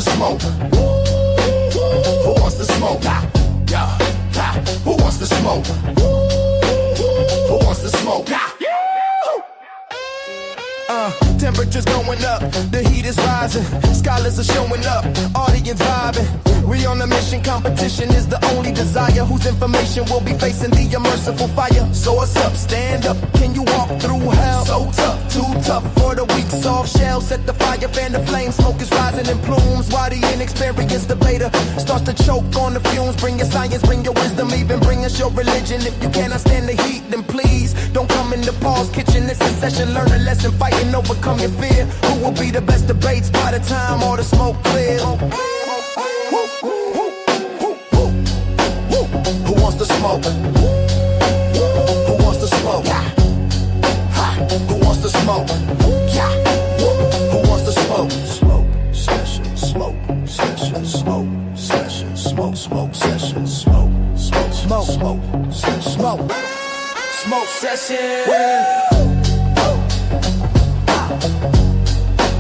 the smoke? Who wants the smoke? Who wants the smoke? Who wants the smoke? Temperatures going up, the heat is rising. Scholars are showing up, audience vibing. We on a mission, competition is the only desire. Whose information will be facing the immersive fire? So what's up, stand up, can you walk through hell? So tough, too tough for the weak, soft shell. Set the fire, fan the flame, smoke is rising in plumes. While the inexperienced debater starts to choke on the fumes. Bring your science, bring your wisdom, even bring us your religion. If you cannot stand the heat, then please don't come in the Paul's kitchen. It's a session, learn a lesson, fight and overcome your fear. Who will be the best debates by the time all the smoke clears? Who wants the smoke? Who wants the smoke? Who wants the smoke? Who wants the smoke? Smoke session, smoke session, smoke session, smoke session, smoke smoke session, smoke session.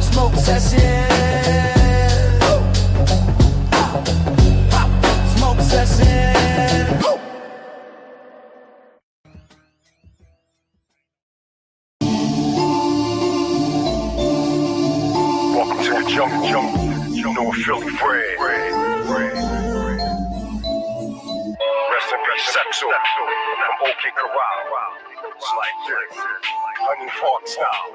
Smoke session. Smoke session. Welcome to the jungle. You know Philly Fred. Rest in peace, Sexo from OK Corral. It's like this, Honey Park style.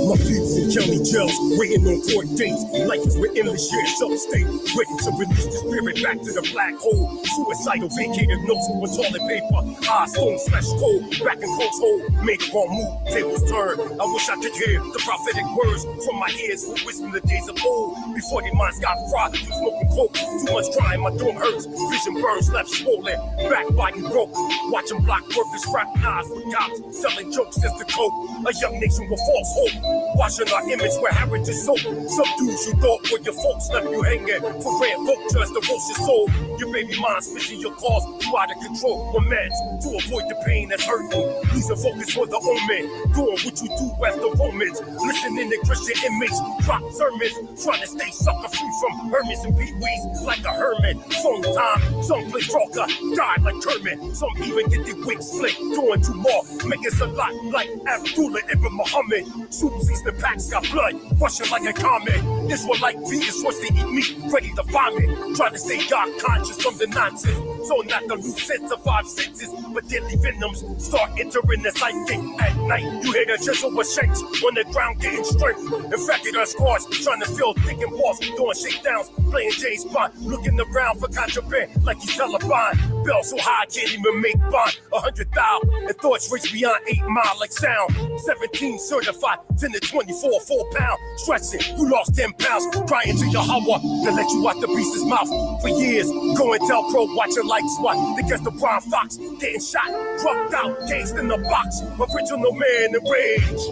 My peeps in county jails, waiting on court dates. Life is written in the shared upstate, waiting to release the spirit back to the black hole. Suicidal vacated notes on toilet paper. Stone slash cold, back in close hole. Made a wrong move, tables turned. I wish I could hear the prophetic words from my ears who wisdom the days of old. Before their minds got fried through smoking coke. Too much crying, my dome hurts. Vision burns, left swollen, back body broke. Watching block workers fraternize with cops, telling jokes just to cope. A young nation with false hope. Washing our image where heritage soap. Some dudes you thought were your folks left you hanging. For rare vultures to roast your soul. Your baby mind's missing your cause. You out of control on meds to avoid the pain that's hurting. Losing focus for the omen. Doing what you do as the Romans. Listening to Christian inmates drop sermons. Trying to stay sucker free from hermits and pee-wees like a hermit. Sometimes some play Frogger, die like Kermit. Some even get their wigs split. Doing too more. Make us a lot like Abdullah Ibn Muhammad. Soup season packs got blood, rushing like a comet. Israelite vegans forced to eat meat, ready to vomit. Trying to stay God conscious from the nonsense. So not to lose sense of 5 senses, but deadly venoms start entering the psychic at night. You hear the chisel with shanks on the ground getting strength. Infected our scars, trying to feel thick and balls, doing shakedowns, playing James Bond, looking around for contraband like he's Taliban. Bell so high, can't even make bond. 100,000 and thoughts reach beyond 8 Mile like sound. 17 certified, 10 to 24, 4 pound. Stressing, you lost 10 pounds, crying to your Yahweh to let you out the beast's mouth. For years, go and tell pro, watching like SWAT. They catch the brown fox, getting shot, drugged out, caged in the box. Original man in rage.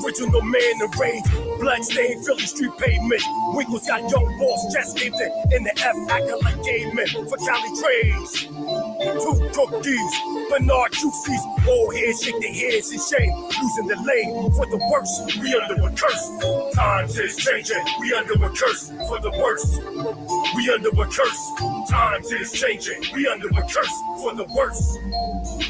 Original man in rage. Bloodstained Philly street pavement. Wiggles got young boss chest caved in the F, acting like gay men for Cali trades. 2 cookies, Bernard juices. Old heads shake their heads in shame. Losing the lane for the worst. We under a curse. Times is changing. We under a curse for the worst. We under a curse. Times is changing. We under a curse for the worst.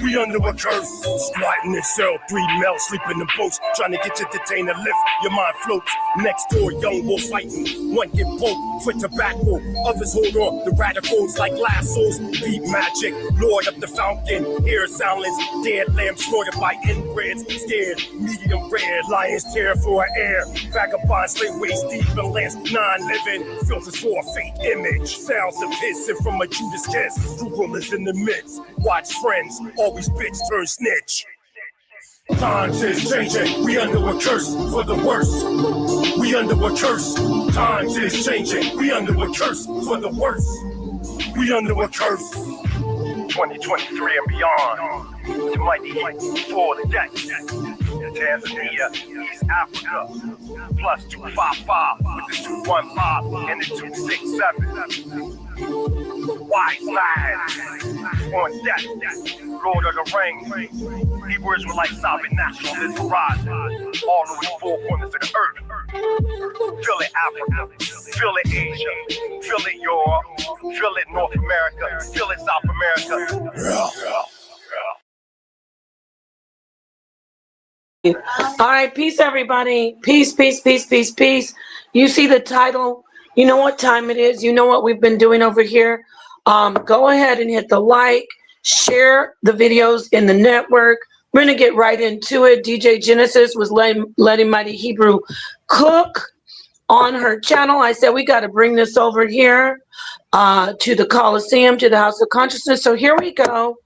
We under a curse. Squatting in cell 3 male, sleeping in boats. Trying to get your detainer lift. Your mind floats. Next door, young wolves fighting. One get broke for tobacco. Others hold on. The radicals like lassos. Beat magic. Lord of the fountain. Air silence. Dead lambs slaughtered by inbreds. Scared. Medium rare. Lions tear for air. Vagabonds slay waist deep in lands. Non-living. Filters for a fake image. Sounds of hissing from a Judas kiss. True rulers in the midst. Watch friends. Always bitch turn snitch. Times is changing, we under a curse for the worst. We under a curse. Times is changing, we under a curse for the worst. We under a curse. 2023 and beyond. You might need for the deck. Tanzania, East Africa, plus 255 with the 215 and the 267. Wise man on deck, Lord of the Rings, Hebrew Israelite sovereign nationalist horizon, all over the four corners of the earth. Feel it Africa, feel it Asia, feel it Europe, feel it North America, feel it South America. All right, peace, everybody. Peace, peace, peace, peace, peace. You see the title. You know what time it is. You know what we've been doing over here. Go ahead and hit the like, share the videos in the network. We're going to get right into it. DJ Genesis was letting Mighty Hebrew cook on her channel. I said, we got to bring this over here to the Coliseum, to the House of Consciousness. So here we go.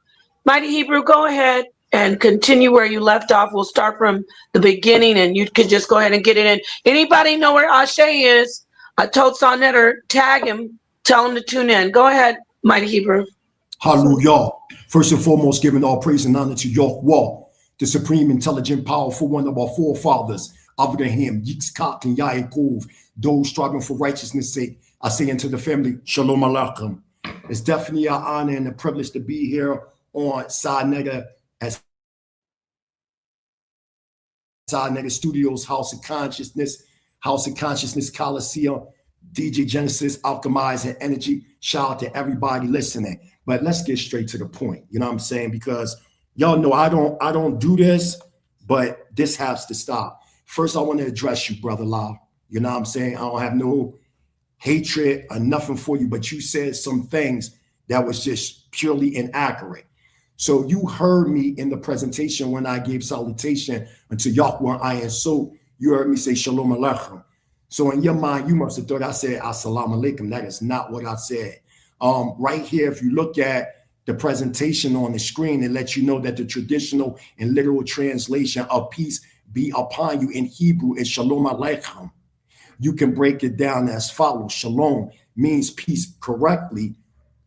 Mighty Hebrew, go ahead and continue where you left off. We'll start from the beginning and you can just go ahead and get it in. Anybody know where Ashe is? I told Sonetter, tag him, tell him to tune in. Go ahead, Mighty Hebrew. Hallelujah. First and foremost, giving all praise and honor to Yahweh, the supreme, intelligent, powerful one of our forefathers, Abraham, Yitzchak, and Yaakov, those striving for righteousness' sake. I say unto the family, Shalom Aleichem. It's definitely an honor and a privilege to be here on Sonetter at Sonetter Studios, House of Consciousness Coliseum, DJ Genesis, Alchemizing Energy. Shout out to everybody listening. But let's get straight to the point. You know what I'm saying? Because y'all know I don't do this, but this has to stop. First, I want to address you, Brother Lau. You know what I'm saying? I don't have no hatred or nothing for you, but you said some things that was just purely inaccurate. So you heard me in the presentation when I gave salutation unto Yahweh Ayin So. You heard me say Shalom Aleichem. So in your mind, you must have thought I said Assalamu Alaikum. That is not what I said. Right here, if you look at the presentation on the screen, it lets you know that the traditional and literal translation of peace be upon you in Hebrew is Shalom Aleichem. You can break it down as follows. Shalom means peace correctly,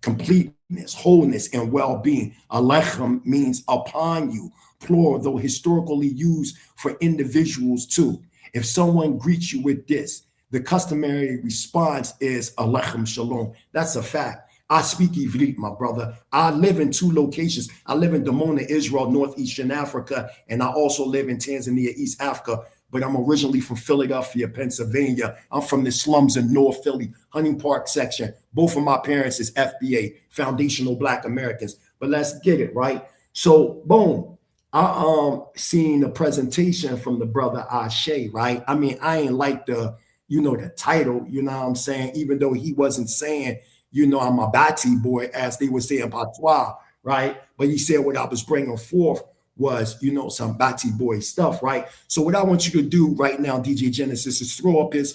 completeness, wholeness, and well-being. Aleichem means upon you, plural, though historically used for individuals too. If someone greets you with this, the customary response is Aleichem Shalom. That's a fact. I speak Ivrit, my brother. I live in two locations. I live in Dimona, Israel, Northeastern Africa, and I also live in Tanzania, East Africa. But I'm originally from Philadelphia, Pennsylvania. I'm from the slums in North Philly, Hunting Park section. Both of my parents is FBA, Foundational Black Americans. But let's get it, right? So, boom. I seen a presentation from the brother Ashe, right? I mean, I ain't like the title, you know what I'm saying? Even though he wasn't saying, I'm a Bati boy, as they would say in patois, right? But he said what I was bringing forth was, some Bati boy stuff, right? So what I want you to do right now, DJ Genesis, is throw up his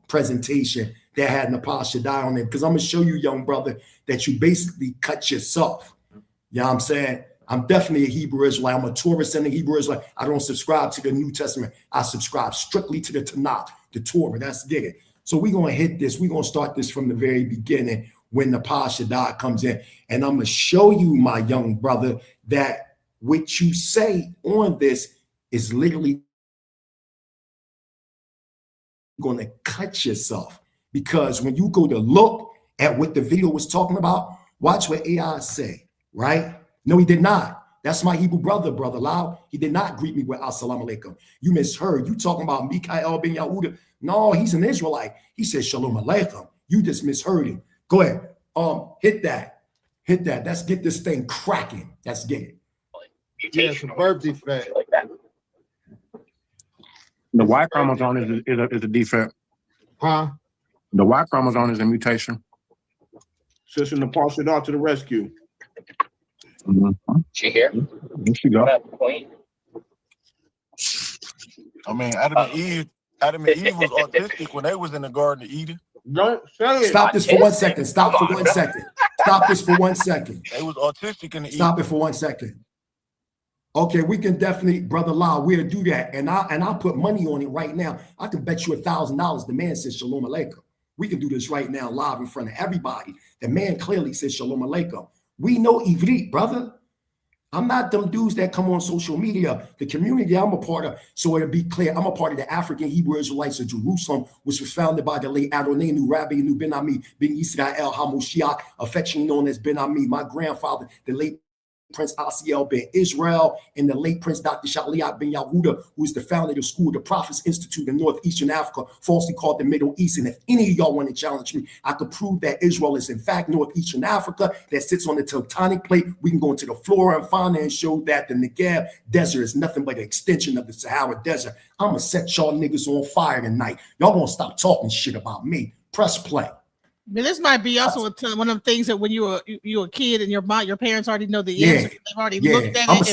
presentation that had Nepal Shaddai on it, because I'm gonna show you, young brother, that you basically cut yourself. You know what I'm saying? I'm definitely a Hebrew Israelite. I'm a tourist and a Hebrew Israelite. I don't subscribe to the New Testament. I subscribe strictly to the Tanakh, the Torah. Let's get it. So we're going to hit this. We're going to start this from the very beginning when the Shaddai comes in. And I'm going to show you, my young brother, that what you say on this is literally going to cut yourself. Because when you go to look at what the video was talking about, watch what AI say, right? No, he did not. That's my Hebrew brother, Brother Lau. He did not greet me with Assalamu Alaikum. You misheard. You talking about Mikael ben Yehuda. No, he's an Israelite. He said Shalom Alaikum. You just misheard him. Go ahead. Hit that. Hit that. Let's get this thing cracking. Let's get it. Yeah, it's a birth defect. The Y chromosome is a defect. Huh? The Y chromosome is a mutation. Sister Nepal Shaddai to the rescue. Mm-hmm. She here? There she go. I mean, Adam and Eve was autistic when they was in the Garden of Eden. Don't say it. Stop this for 1 second. Stop for 1 second. Stop this for 1 second. They was autistic in the Stop it for 1 second. Okay, we can definitely, Brother Lau, we'll do that. And I'll put money on it right now. I can bet you $1,000 the man says Shalom Aleichem. We can do this right now live in front of everybody. The man clearly says Shalom Aleichem. We know Ivrit, brother. I'm not them dudes that come on social media. The community I'm a part of, so it'll be clear, I'm a part of the African Hebrew Israelites of Jerusalem, which was founded by the late Adonai Rabbi Ben Ami Ben Yisrael HaMoshiach, affectionately known as Ben Ami. My grandfather, the late Prince Asiel ben Israel, and the late Prince Dr. Shaliat ben Yahuda, who is the founder of the School, the Prophets Institute in Northeastern Africa, falsely called the Middle East. And if any of y'all want to challenge me, I could prove that Israel is in fact Northeastern Africa that sits on the tectonic plate. We can go into the flora and fauna and show that the Negev Desert is nothing but an extension of the Sahara Desert. I'm going to set y'all niggas on fire tonight. Y'all gonna stop talking shit about me. Press play. But this might be also one of the things that when you were a kid and your parents already know the answer. They've already looked at it. I'm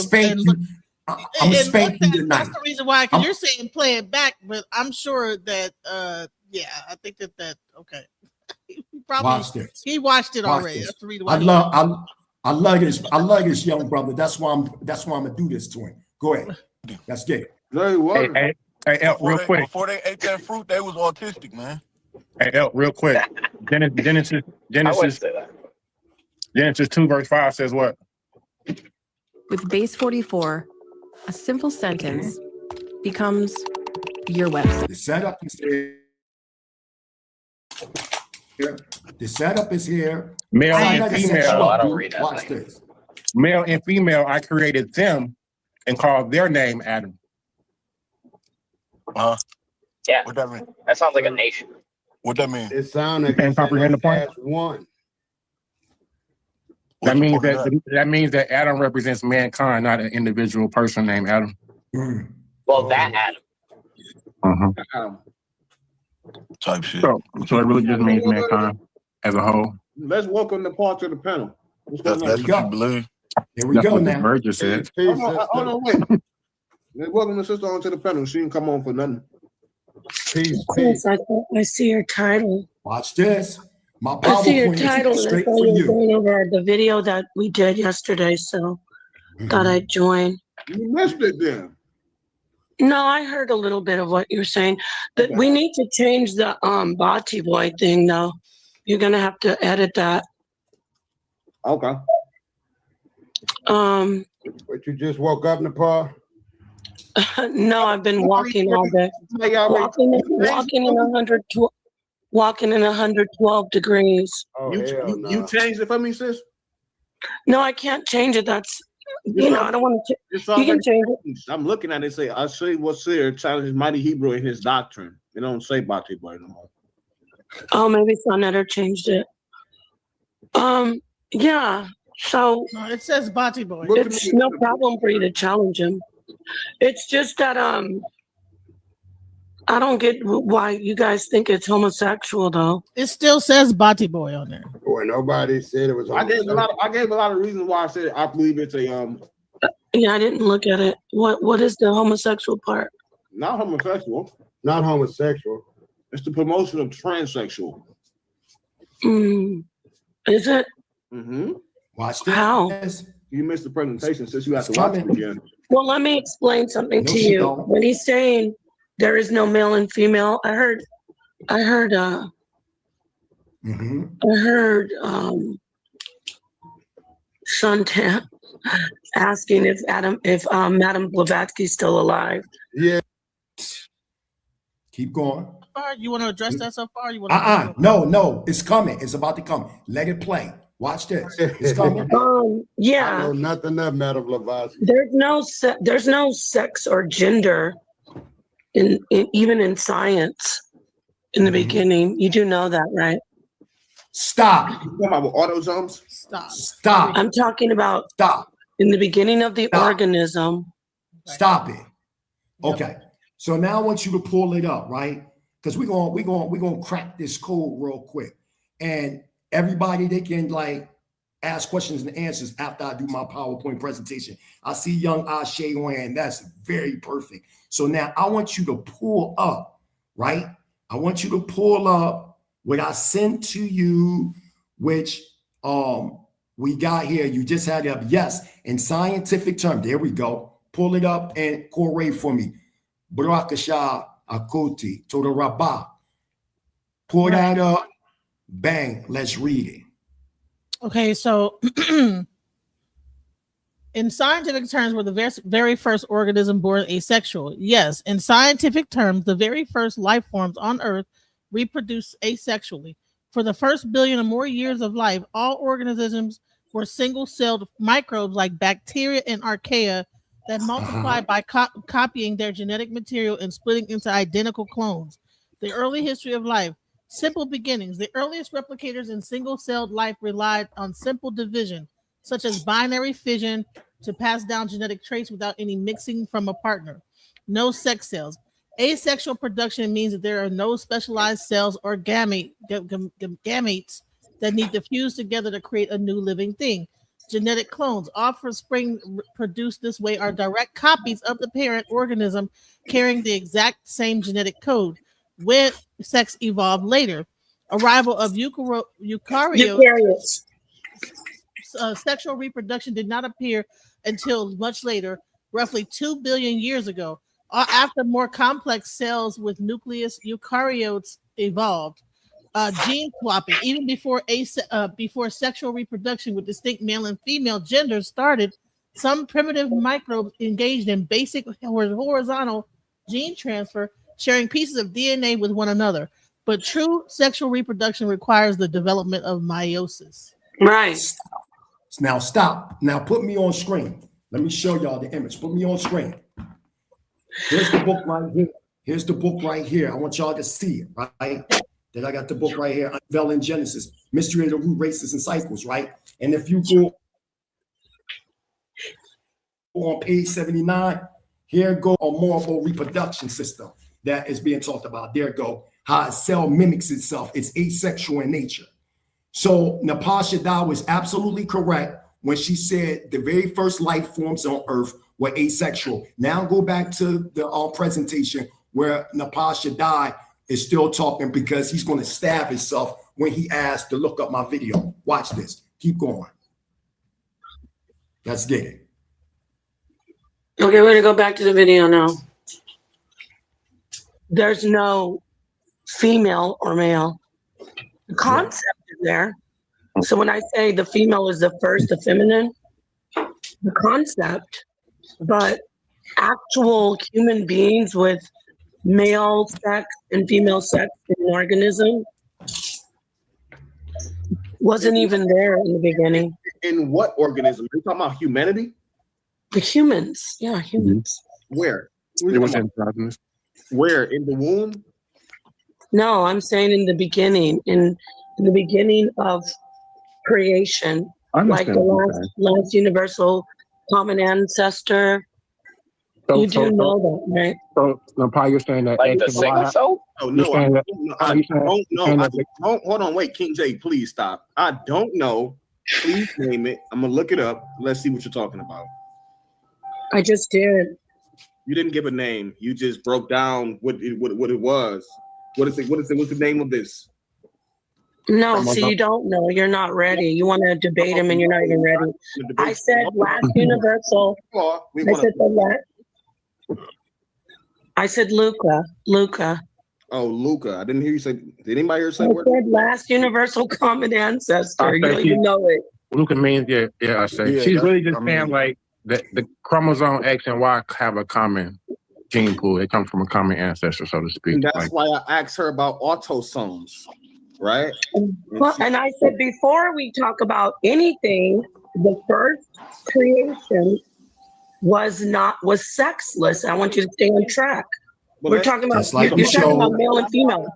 spanking tonight. That's the reason why, because you're saying play it back, but I'm sure that I think that okay. He watched it already. That's the reason why. I love this young brother. That's why I'm gonna do this to him. Go ahead. Let's get it. Hey, real quick. Before they ate that fruit, they was autistic, man. Hey, real quick. Genesis 2 verse 5 says what? With base 44, a simple sentence becomes your website. The setup is here. The setup is here. Male and female. I don't read that. Watch this. Male and female, I created them and called their name Adam. Yeah. What that mean? That sounds like a nation. What that mean? It sounds like can't comprehend the point. One. That means that Adam represents mankind, not an individual person named Adam. Well, that Adam. Adam. Type shit. So it really just means mankind as a whole. Let's welcome the part to the panel. That's what you believe. Here we That's go what now. the bird just said. Hold on, wait. Let's welcome the sister onto the panel. She didn't come on for nothing. Peace. Yes, I see your title. Watch this. My I see your PowerPoint title. is And I straight thought for you were you. going over the video that we did yesterday, so thought I'd join. You missed it then. No, I heard a little bit of what you're saying. That we need to change the Bati Boy thing, though. You're gonna have to edit that. Okay. But you just woke up, Nepal? No, I've been walking all day. Walking in 112 degrees. Oh, You changed it for me, sis? No, I can't change it. That's I don't want to. You can change it. I'm looking at it. Say, I say what's there. Challenges mighty Hebrew in his doctrine. They don't say Bati Boy no more. Oh, maybe Sonetter changed it. Yeah. So No, it says Bati Boy. it's no problem for you to challenge him. It's just that I don't get why you guys think it's homosexual though. It still says Bati Boy on there. Boy, nobody said it was. I gave a lot of reasons why I said it. I believe it's a Yeah, I didn't look at it. What is the homosexual part? not homosexual. Not homosexual. It's the promotion of transsexual. Is it? Mm-hmm. Watch this. How? You missed the presentation since you have to watch it again. Well, let me explain something to you. When he's saying there is no male and female, I heard Suntan asking if Madam Blavatsky's still alive. Yeah. Keep going. You want to address that so far? You want No, it's coming. It's about to come. Let it play. Watch this. It's coming. Yeah. I know nothing of Madam Blavatsky. There's no sex or gender in even in science in the beginning. You do know that, right? Stop. You talking about autosomes? Stop. I'm talking about in the beginning of the organism. Stop it. Okay. So now I want you to pull it up, right? Because we're gonna crack this code real quick. And everybody, they can like ask questions and answers after I do my PowerPoint presentation. I see young Ashe on, and that's very perfect. So now I want you to pull up, right? I want you to pull up what I sent to you, which we got here. You just had it up. Yes, in scientific terms. There we go. Pull it up and correlate for me. Barakasha Akoti to the Rabbah. Pull that up. Bang. Let's read it. Okay, so In scientific terms, were the very first organism born asexual? Yes. In scientific terms, the very first life forms on Earth reproduce asexually. For the first billion or more years of life, all organisms were single-celled microbes like bacteria and archaea that multiplied by copying their genetic material and splitting into identical clones. The early history of life. Simple beginnings. The earliest replicators in single-celled life relied on simple division, such as binary fission, to pass down genetic traits without any mixing from a partner. No sex cells. Asexual production means that there are no specialized cells or gametes that need to fuse together to create a new living thing. Genetic clones. Offspring produced this way are direct copies of the parent organism carrying the exact same genetic code. When sex evolved later. Arrival of eukaryotes. Sexual reproduction did not appear until much later, roughly 2 billion years ago, after more complex cells with nucleus eukaryotes evolved. Gene swapping, even before sexual reproduction with distinct male and female genders started, some primitive microbes engaged in basic horizontal gene transfer, sharing pieces of DNA with one another. But true sexual reproduction requires the development of meiosis. Right. Now stop. Now put me on screen. Let me show y'all the image. Put me on screen. Here's the book right here. Here's the book right here. I want y'all to see it, right? That I got the book right here, Unveiling Genesis, Mystery of the Root, Races, and Cycles, right? And if you go on page 79, here go a morpho reproduction system that is being talked about. There go how a cell mimics itself. It's asexual in nature. So Napasha Dow was absolutely correct when she said the very first life forms on Earth were asexual. Now go back to the presentation where Napasha Dow is still talking because he's going to stab himself when he asked to look up my video. Watch this. Keep going. Let's get it. Okay, we're going to go back to the video now. There's no female or male. The concept is there. So when I say the female is the first, the feminine, the concept, but actual human beings with male sex and female sex in an organism wasn't even there in the beginning. In what organism? Are you talking about humanity? The humans. Yeah, humans. Where? It was in darkness. Where? In the womb? No, I'm saying in the beginning, in the beginning of creation, like the last universal common ancestor. You do know that, right? So, Paul, you're saying that like the single cell? Oh, no, I don't know. Hold on, wait, King J, please stop. I don't know. Please name it. I'm gonna look it up. Let's see what you're talking about. I just did. You didn't give a name. You just broke down what it was. What is it? What's the name of this? No, see, you don't know. You're not ready. You want to debate him, and you're not even ready. I said last universal. I said Luca. Oh, Luca. I didn't hear you say. Did anybody hear you say? I said last universal common ancestor. You don't even know it. Luca means I say she's really just saying like the chromosome X and Y have a common gene pool. They come from a common ancestor, so to speak. And that's why I asked her about autosomes, right? Well, and I said before we talk about anything, the first creation was sexless. I want you to stay on track. Well, we're talking about you're talking about male and female,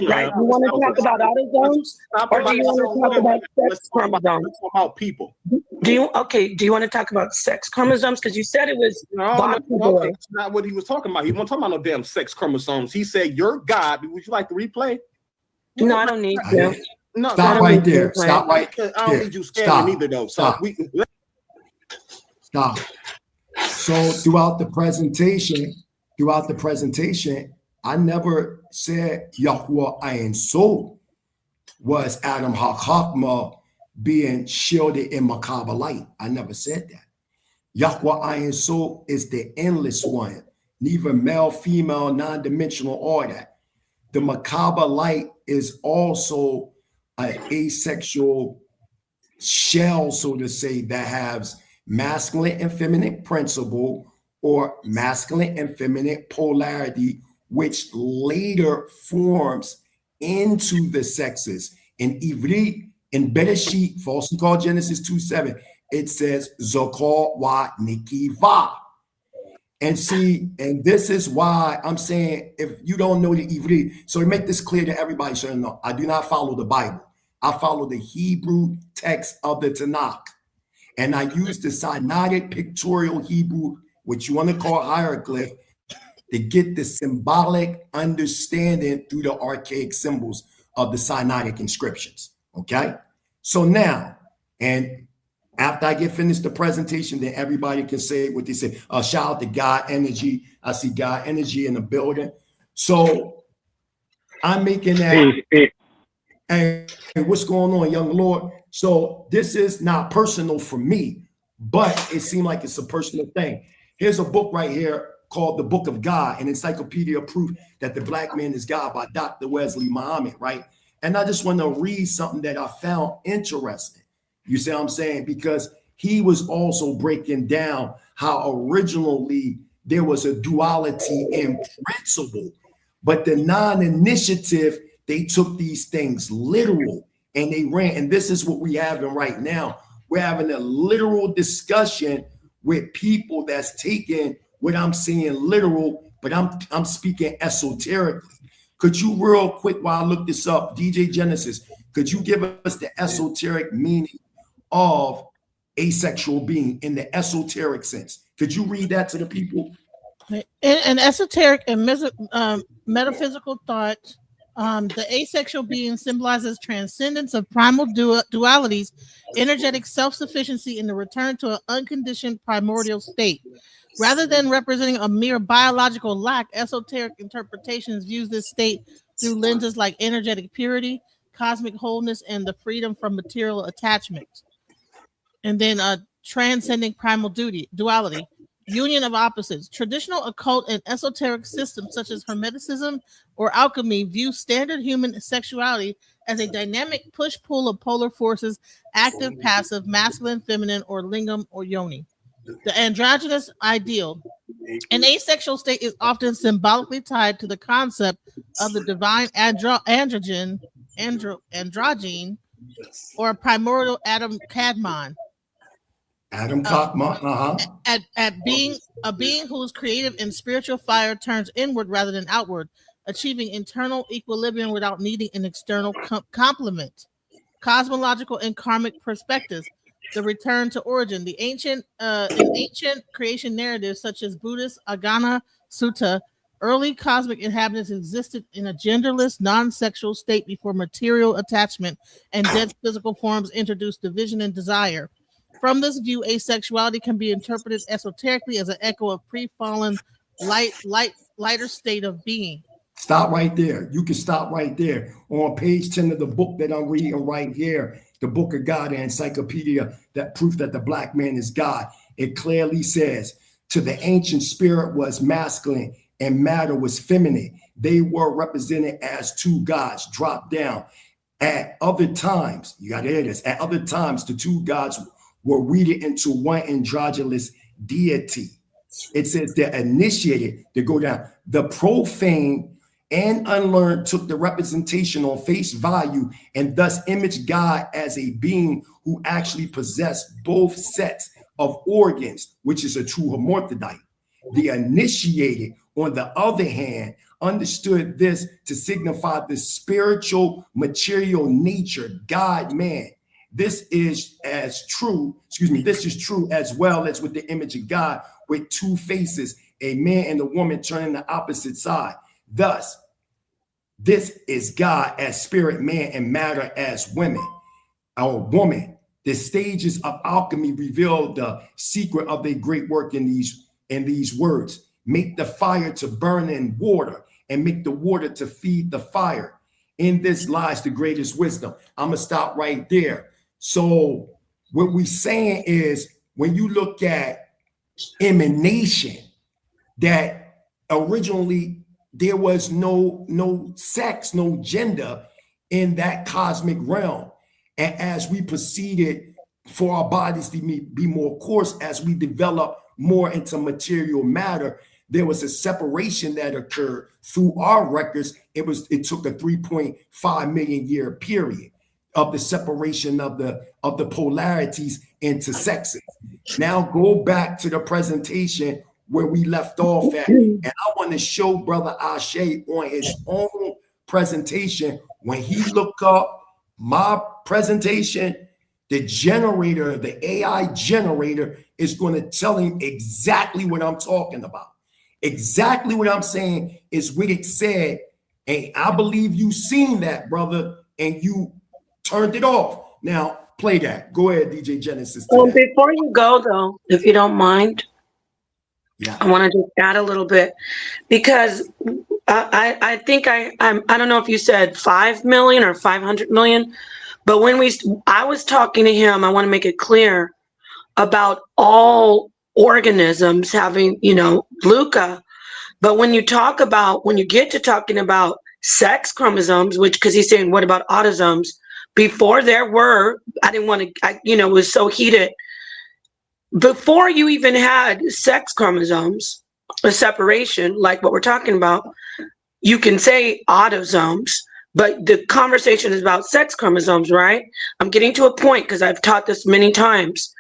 right? You want to talk about autosomes, or do you want to talk about sex chromosomes? About people. Do you want to talk about sex chromosomes? Because you said it was no, that's not what he was talking about. He wasn't talking about no damn sex chromosomes. He said, "You're God." Would you like to replay? No, I don't need to. No, stop right there. Stop right there. I don't need you scamming either, though. Stop. Stop. So throughout the presentation, I never said Yahuwah Ayin Soul was Adam HaChakma being shielded in Makaba light. I never said that. Yahuwah Ayin Soul is the endless one, neither male, female, non-dimensional, or that. The Makaba light is also an asexual shell, so to say, that has masculine and feminine principle, or masculine and feminine polarity, which later forms into the sexes. In Ivrit, in Bereshit, falsely called Genesis 2:7, it says Zokor wa Nikiva. And see, and this is why I'm saying, if you don't know the Ivrit, so to make this clear to everybody, so you know, I do not follow the Bible. I follow the Hebrew text of the Tanakh. And I use the Sinaitic pictorial Hebrew, which you want to call hieroglyph, to get the symbolic understanding through the archaic symbols of the Sinaitic inscriptions. Okay? So now, and after I get finished the presentation, then everybody can say what they say. Shout out to God Energy. I see God Energy in the building. So I'm making that. Hey, what's going on, young Lord? So this is not personal for me, but it seemed like it's a personal thing. Here's a book right here called The Book of God, an encyclopedia of proof that the black man is God by Dr. Wesley Muhammad, right? And I just want to read something that I found interesting. You see what I'm saying? Because he was also breaking down how originally there was a duality in principle, but the non-initiative, they took these things literal and they ran. And this is what we're having right now. We're having a literal discussion with people that's taking what I'm saying literal, but I'm speaking esoterically. Could you real quick, while I look this up, DJ Genesis, could you give us the esoteric meaning of asexual being in the esoteric sense? Could you read that to the people? In esoteric and metaphysical thought, the asexual being symbolizes transcendence of primal dualities, energetic self-sufficiency, and the return to an unconditioned primordial state. Rather than representing a mere biological lack, esoteric interpretations views this state through lenses like energetic purity, cosmic wholeness, and the freedom from material attachment. And then transcending primal duality, union of opposites. Traditional occult and esoteric systems such as Hermeticism or alchemy view standard human sexuality as a dynamic push-pull of polar forces, active, passive, masculine, feminine, or lingam or yoni. The androgynous ideal. An asexual state is often symbolically tied to the concept of the divine androgen, or primordial Adam Kadmon. At being a being whose creative and spiritual fire turns inward rather than outward, achieving internal equilibrium without needing an external complement. Cosmological and karmic perspectives. The return to origin. The ancient creation narratives such as Buddhist Agana Sutta, early cosmic inhabitants existed in a genderless, non-sexual state before material attachment and dense physical forms introduced division and desire. From this view, asexuality can be interpreted esoterically as an echo of pre-fallen lighter state of being. Stop right there. You can stop right there. On page 10 of the book that I'm reading right here, the Book of God, the encyclopedia, that proof that the black man is God, it clearly says, to the ancient spirit was masculine and matter was feminine. They were represented as two gods dropped down. At other times, you got to hear this, at other times, the two gods were weeded into one androgynous deity. It says they're initiated to go down. The profane and unlearned took the representation on face value and thus imaged God as a being who actually possessed both sets of organs, which is a true hermaphrodite. The initiated, on the other hand, understood this to signify the spiritual material nature, God, man. This is true as well as with the image of God with two faces, a man and a woman turning the opposite side. Thus, this is God as spirit, man, and matter as women. Our woman, the stages of alchemy reveal the secret of their great work in these words. Make the fire to burn in water and make the water to feed the fire. In this lies the greatest wisdom. I'm going to stop right there. So what we're saying is when you look at emanation, that originally there was no sex, no gender in that cosmic realm. And as we proceeded for our bodies to be more coarse as we develop more into material matter. There was a separation that occurred through our records. It took a 3.5 million year period of the separation of the polarities into sexes. Now go back to the presentation where we left off at, and I want to show Brother Ashe on his own presentation. When he looked up my presentation, the generator, the AI generator, is going to tell him exactly what I'm talking about. Exactly what I'm saying is what it said. And I believe you seen that, brother, and you turned it off. Now play that. Go ahead, DJ Genesis. Well, before you go, though, if you don't mind, yeah, I want to just add a little bit, because I think I don't know if you said 5 million or 500 million, but when I was talking to him, I want to make it clear about all organisms having, LUCA. But when you get to talking about sex chromosomes, because he's saying, what about autosomes? Before there were, it was so heated. Before you even had sex chromosomes, a separation, like what we're talking about, you can say autosomes, but the conversation is about sex chromosomes, right? I'm getting to a point because I've taught this many times.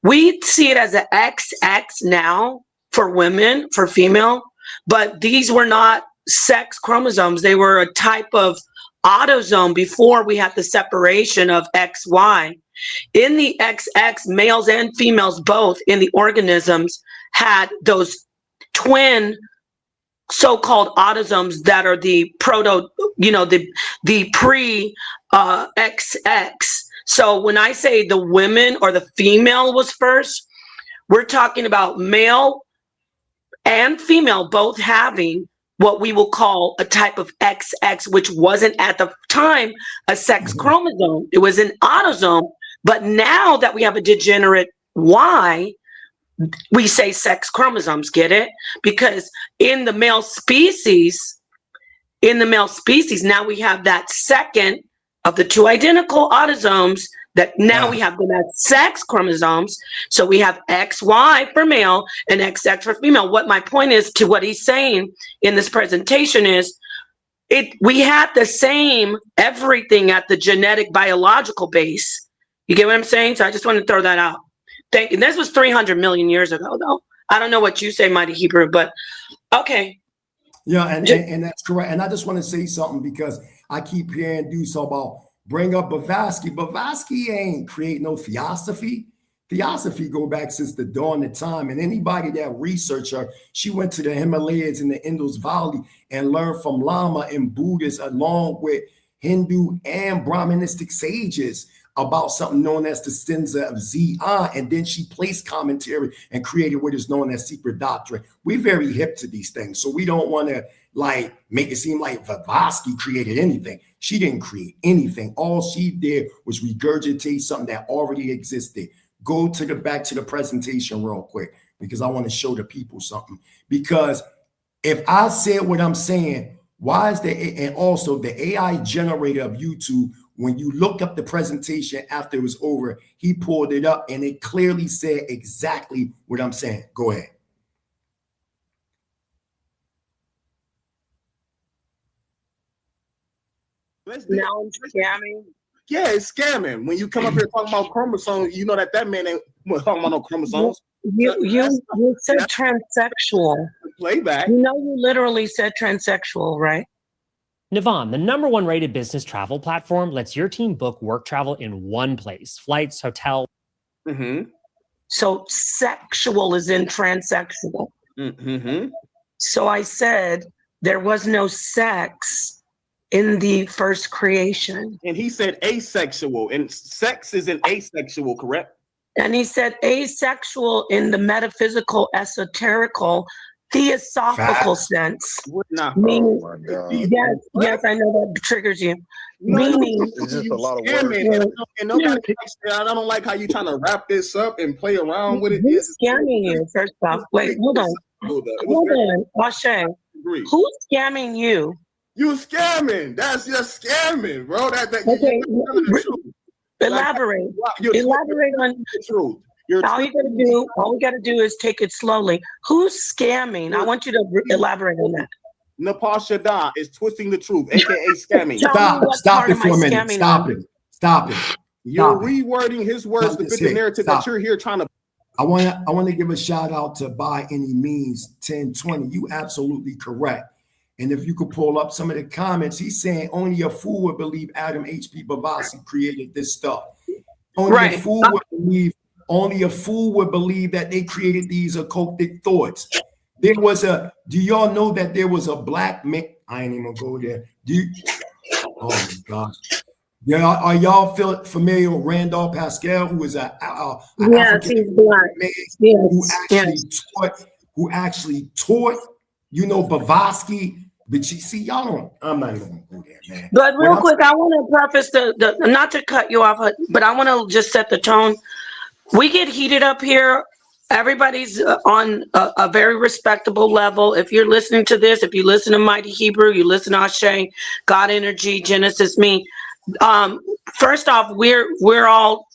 We see it as an XX now for women, for female, but these were not sex chromosomes. They were a type of autosome before we had the separation of XY. In the XX, males and females both in the organisms had those twin so-called autosomes that are the proto, the pre-XX. So when I say the women or the female was first, we're talking about male and female both having what we will call a type of XX, which wasn't at the time a sex chromosome. It was an autosome. But now that we have a degenerate Y, we say sex chromosomes, get it? Because in the male species, now we have that second of the two identical autosomes that now we have them as sex chromosomes. So we have XY for male and XX for female. What my point is to what he's saying in this presentation is, we had the same everything at the genetic biological base. You get what I'm saying? So I just want to throw that out. Thank you. This was 300 million years ago, though. I don't know what you say, Mighty Hebrew, but okay. Yeah, and that's correct. And I just want to say something because I keep hearing dudes talk about bring up Blavatsky. Blavatsky ain't create no theosophy. Theosophy go back since the dawn of time. And anybody that research her, she went to the Himalayas and the Indus Valley and learned from Lama and Buddhists along with Hindu and Brahmanistic sages about something known as the stanza of Zion, and then she placed commentary and created what is known as secret doctrine. We're very hip to these things, so we don't want to make it seem like Blavatsky created anything. She didn't create anything. All she did was regurgitate something that already existed. Go back to the presentation real quick because I want to show the people something. Because if I said what I'm saying, why is and also the AI generator of YouTube, when you look up the presentation after it was over, he pulled it up and it clearly said exactly what I'm saying. Go ahead. Now I'm scamming. Yeah, it's scamming. When you come up here talking about chromosomes, you know that man ain't talking about no chromosomes. You said transsexual. Playback. You literally said transsexual, right? Navan, the #1 rated business travel platform, lets your team book work travel in one place. Flights, hotel. Mm-hmm. So sexual is in transsexual. Mm-hmm. So I said there was no sex in the first creation. And he said asexual, and sex is an asexual, correct? And he said asexual in the metaphysical, esoterical, theosophical sense. Meaning, yes, I know that triggers you. Meaning, it's just a lot of words. And nobody, I don't like how you trying to wrap this up and play around with it. Who's scamming you? First off, wait, hold on, Ashe. Who's scamming you? You scamming? That's just scamming, bro. Okay. Elaborate. Elaborate on the truth. All we gotta do is take it slowly. Who's scamming? I want you to elaborate on that. Nepal Shada is twisting the truth, aka scamming. Stop it for a minute. Stop it. You're rewording his words to fit the narrative that you're here trying to. I want to give a shout out to By Any Means 1020. You absolutely correct. And if you could pull up some of the comments, he's saying only a fool would believe Adam H.P. Blavatsky created this stuff. Only a fool would believe that they created these occultic thoughts. Do y'all know that there was a black man? I ain't even gonna go there. Oh my gosh. Yeah, are y'all familiar with Randolph Pascal, who is African black man who actually taught, Blavatsky? But you see, I'm not even gonna go there, man. But real quick, I want to preface not to cut you off, but I want to just set the tone. We get heated up here. Everybody's on a very respectable level. If you're listening to this, if you listen to Mighty Hebrew, you listen to Ashe, God Energy, Genesis, me. First off, we're all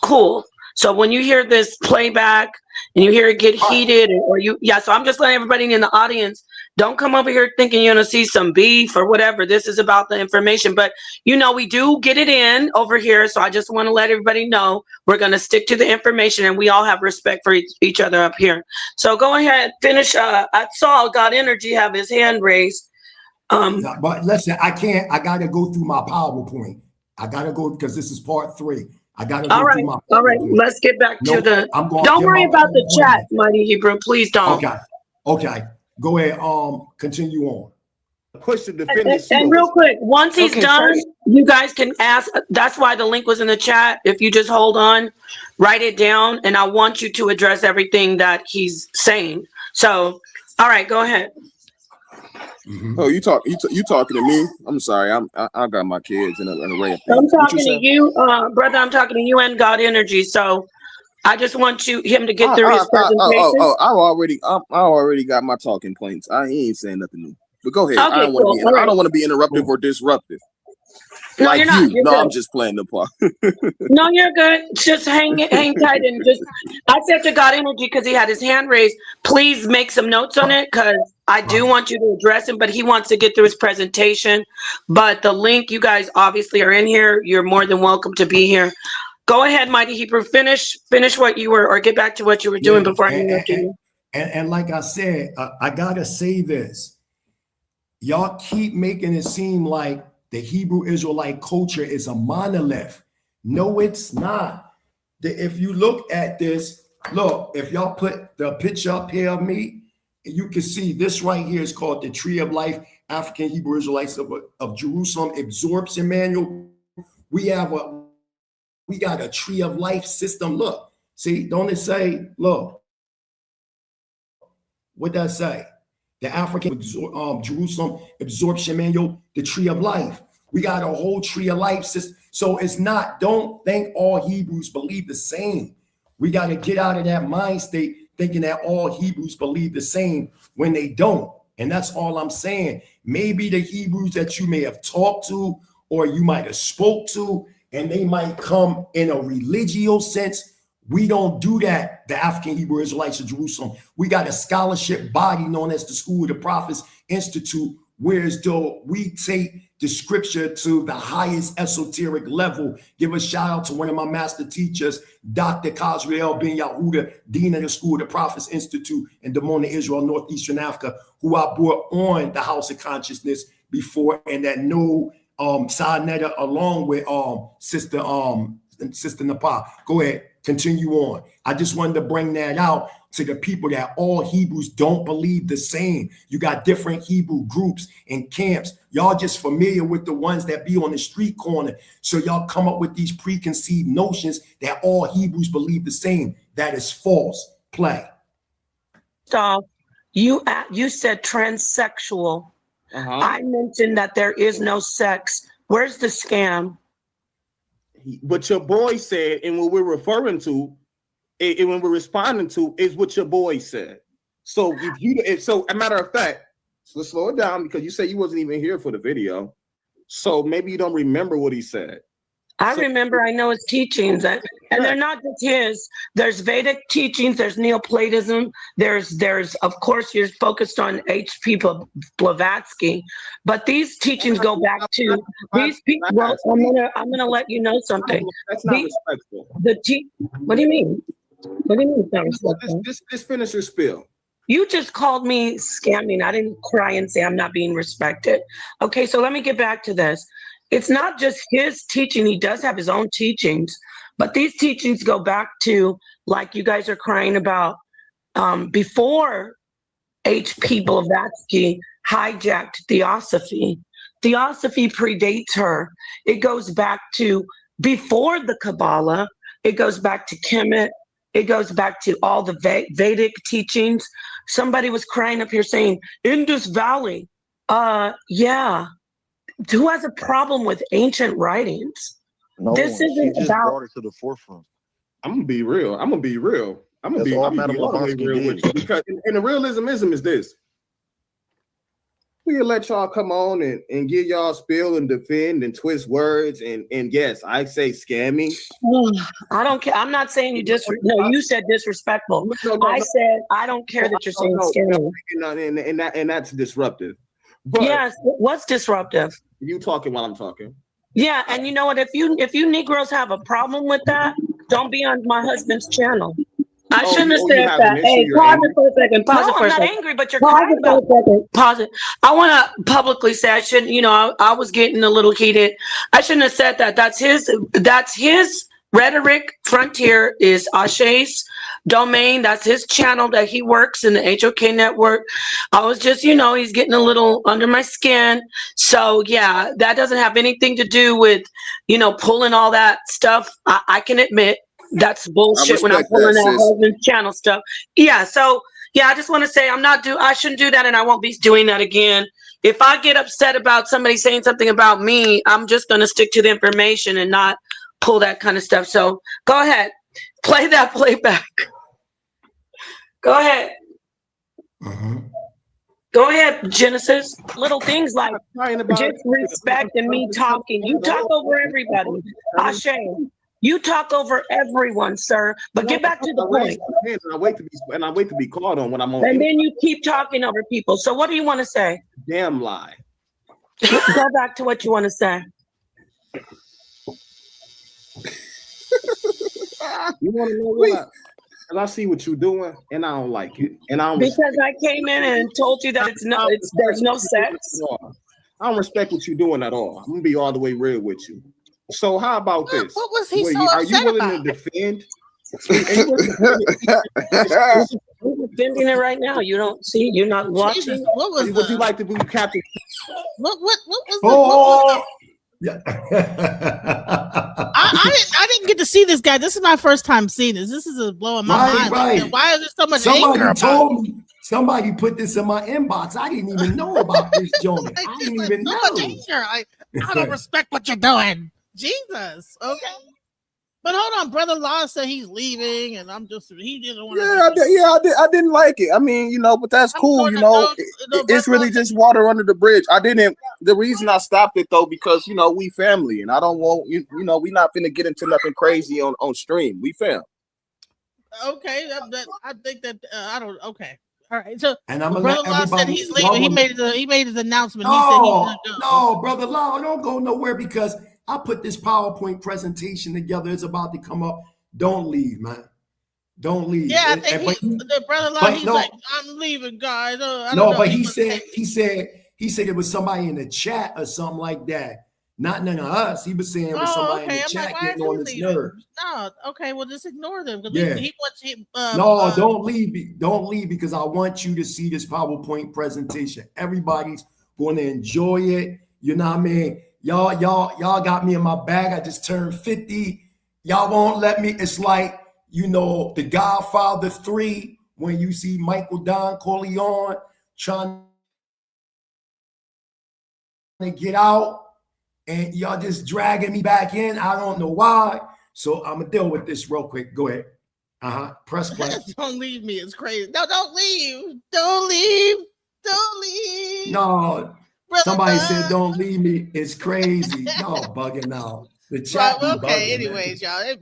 cool. So when you hear this playback and you hear it get heated, so I'm just letting everybody in the audience, don't come over here thinking you're gonna see some beef or whatever. This is about the information, but we do get it in over here. So I just want to let everybody know we're gonna stick to the information, and we all have respect for each other up here. So go ahead, finish. I saw God Energy have his hand raised. But listen, I can't. I gotta go through my PowerPoint. I gotta go because this is part 3. I gotta go through my PowerPoint. All right, let's get back to don't worry about the chat, Mighty Hebrew. Please don't. Okay. Go ahead. Continue on. Push to defend and real quick, once he's done, you guys can ask. That's why the link was in the chat. If you just hold on, write it down, and I want you to address everything that he's saying. So, all right, go ahead. Oh, you talking to me? I'm sorry. I got my kids in a array of things. I'm talking to you, brother. I'm talking to you and God Energy. So I just want him to get through his presentation. I already got my talking points. He ain't saying nothing new. But go ahead. Okay, I don't want to be interruptive or disruptive. No, like you're not. You're no, good. I'm just playing the part. No, you're good. Just hang tight and just. I said to God Energy because he had his hand raised. Please make some notes on it because I do want you to address him, but he wants to get through his presentation. But the link, you guys obviously are in here. You're more than welcome to be here. Go ahead, Mighty Hebrew. Finish what you were, or get back to what you were doing before I interrupted you. And like I said, I gotta say this. Y'all keep making it seem like the Hebrew Israelite culture is a monolith. No, it's not. If you look at this, if y'all put the picture up here of me, you can see this right here is called the Tree of Life, African Hebrew Israelites of Jerusalem Absorption Manual. We got a Tree of Life system. Look, see, don't it say, look, what that say? The African Jerusalem Absorption Manual, the Tree of Life. We got a whole Tree of Life system. So it's not, don't think all Hebrews believe the same. We got to get out of that mind state thinking that all Hebrews believe the same when they don't. And that's all I'm saying. Maybe the Hebrews that you may have talked to or you might have spoke to, and they might come in a religio sense. We don't do that, the African Hebrew Israelites of Jerusalem. We got a scholarship body known as the School of the Prophets Institute, whereas though we take the scripture to the highest esoteric level. Give a shout out to one of my master teachers, Dr. Kazriel Ben Yahuda, Dean of the School of the Prophets Institute in Dimona, Israel, Northeastern Africa, who I brought on the House of Consciousness before, and that no Sarnetta along with Sister Nepal. Go ahead. Continue on. I just wanted to bring that out to the people that all Hebrews don't believe the same. You got different Hebrew groups and camps. Y'all just familiar with the ones that be on the street corner. So y'all come up with these preconceived notions that all Hebrews believe the same. That is false. Play. So you said transsexual. I mentioned that there is no sex. Where's the scam? What your boy said, and what we're referring to, and when we're responding to, is what your boy said. So so a matter of fact, so let's slow it down because you said you wasn't even here for the video. So maybe you don't remember what he said. I remember, I know his teachings, and they're not just his. There's Vedic teachings, there's Neoplatism, there's of course, you're focused on H.P. Blavatsky, but these teachings go back to these people. Well, I'm gonna let you know something. That's not respectful. What do you mean? What do you mean it's not respectful? Just finish your spiel. You just called me scamming. I didn't cry and say I'm not being respected. Okay, so let me get back to this. It's not just his teaching. He does have his own teachings, but these teachings go back to, like you guys are crying about, before H.P. Blavatsky hijacked Theosophy. Theosophy predates her. It goes back to before the Kabbalah. It goes back to Kemet. It goes back to all the Vedic teachings. Somebody was crying up here saying, Indus Valley. Yeah. Who has a problem with ancient writings? No, this isn't just about. brought it to the forefront. I'm gonna be real. I'm gonna be real all Madam all the way Blavatsky real with you, because and the realism is this. We'll let y'all come on and give y'all spill and defend and twist words and yes, I say scamming. I don't care. I'm not saying you no, you said disrespectful. No. I said I don't care that you're saying scamming. And that's disruptive. But yes, what's disruptive? You talking while I'm talking. Yeah, and you know what? If you Negroes have a problem with that, don't be on my husband's channel. I shouldn't have said that. Hey, pause it for a second. Pause it for a second. I'm not angry, but you're crying about it. Pause it. I want to publicly say I shouldn't. You know, I was getting a little heated. I shouldn't have said that. That's his rhetoric. Frontier is Ashe's domain. That's his channel that he works in the HOK network. I was just, he's getting a little under my skin. So yeah, that doesn't have anything to do with, pulling all that stuff. I can admit. That's bullshit when I'm pulling that husband's channel stuff. Yeah, so yeah, I just want to say I shouldn't do that, and I won't be doing that again. If I get upset about somebody saying something about me, I'm just gonna stick to the information and not pull that kind of stuff. So go ahead, play that playback. Go ahead. Go ahead, Genesis. Little things like disrespect and me talking. You talk over everybody. Ashe. You talk over everyone, sir. But get back to the point. And I wait to be called on when I'm on. And then you keep talking over people. So what do you want to say? Damn lie. Go back to what you want to say. You want to know what? And I see what you're doing, and I don't like it. And because I came in and told you that there's no sex. I don't respect what you're doing at all. I'm gonna be all the way real with you. So how about this? What was he so upset about? Are you willing to defend? We're defending it right now. You don't see. You're not watching. Jesus, would you like to be captain? What was I didn't get to see this guy. This is my first time seeing this. This is blowing my mind. Right. Why is there so much anger told me. Somebody put this in my inbox. I didn't even know about this joint. I didn't even know. I don't respect what you're doing. Jesus. Okay. But hold on, Brother Law said he's leaving, and he didn't want to. I didn't like it. I mean, but that's cool. It's really just water under the bridge. The reason I stopped it though, because we family, and I don't want we not finna get into nothing crazy on stream. We fam. Okay, I think that I don't. Okay. All right, so and I'm Brother Law said he's leaving. He made his announcement. No, Brother Law, don't go nowhere because I put this PowerPoint presentation together. It's about to come up. Don't leave, man. Don't leave. Yeah, I think the Brother Law. He's like, I'm leaving, guys. But he said it was somebody in the chat or something like that. Not none of us. He was saying it was somebody in the chat getting on his nerves. No, okay, well just ignore them. Yeah. Don't leave. Don't leave because I want you to see this PowerPoint presentation. Everybody's going to enjoy it. You know what I mean? Y'all got me in my bag. I just turned 50. Y'all won't let me. It's like, The Godfather 3, when you see Michael Don Corleone trying to get out and y'all just dragging me back in. I don't know why. So I'm going to deal with this real quick. Go ahead. Press play. Don't leave me. It's crazy. No, don't leave. Don't leave. Don't leave. No. Somebody said, don't leave me. It's crazy. Y'all bugging out. The chat. Well, okay. Anyways, y'all, they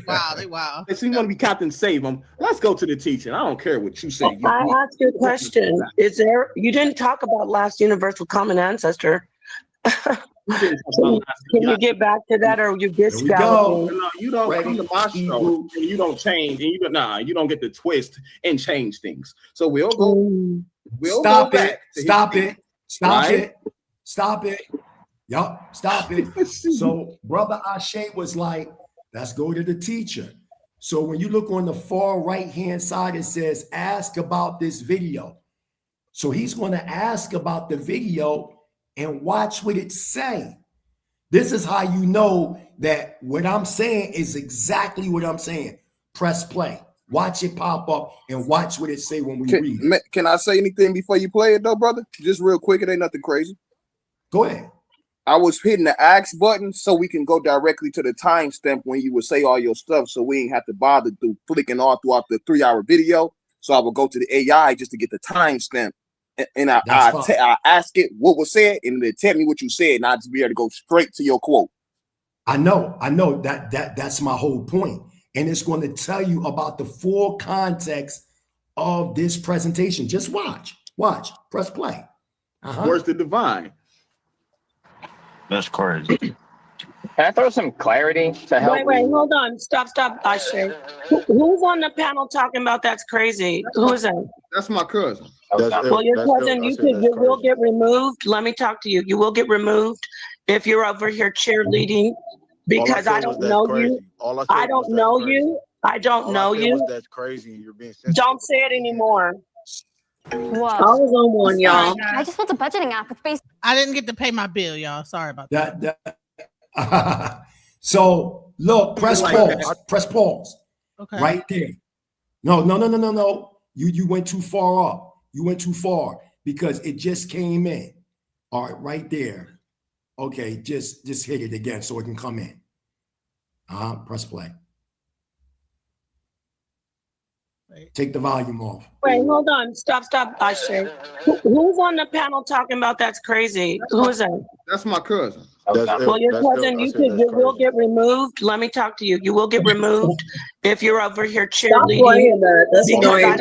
wild. They wild. If you want to be Captain Save them, let's go to the teaching. I don't care what you say. I asked you a question. You didn't talk about last universal common ancestor. Can you get back to that, or you discount? No, you don't come to my show and you don't change, and you don't get the twist and change things. So we'll go. Stop it. Yup, stop it. So Brother Ashe was like, let's go to the teacher. So when you look on the far right-hand side, it says, ask about this video. So he's going to ask about the video and watch what it say. This is how you know that what I'm saying is exactly what I'm saying. Press play. Watch it pop up and watch what it say when we read it. Can I say anything before you play it though, brother? Just real quick. It ain't nothing crazy. Go ahead. I was hitting the ask button so we can go directly to the timestamp when you would say all your stuff, so we ain't have to bother flicking all throughout the 3-hour video. So I would go to the AI just to get the timestamp, and I ask it what was said, and it tell me what you said, and I just be able to go straight to your quote. I know that's my whole point, and it's going to tell you about the full context of this presentation. Just watch, press play. Where's the divine? That's crazy. Can I throw some clarity to help? Wait, hold on. Stop, Ashe. Who's on the panel talking about that's crazy? Who is that? That's my cousin. Well, your cousin, you will get removed. Let me talk to you. You will get removed if you're over here cheerleading, because I don't know you. I don't know you. I don't know you. That's crazy. You're being sensitive. Don't say it anymore. Whoa. I was on one, y'all. I just built a budgeting app with basic. I didn't get to pay my bill, y'all. Sorry about that. So look, press pause. Press pause. Okay. Right there. No. You went too far up. You went too far because it just came in. All right, right there. Okay, just hit it again so it can come in. Press play. Take the volume off. Wait, hold on. Stop, Ashe. Who's on the panel talking about that's crazy? Who is that? That's my cousin. Well, your cousin, you will get removed. Let me talk to you. You will get removed if you're over here cheerleading. That's annoying. I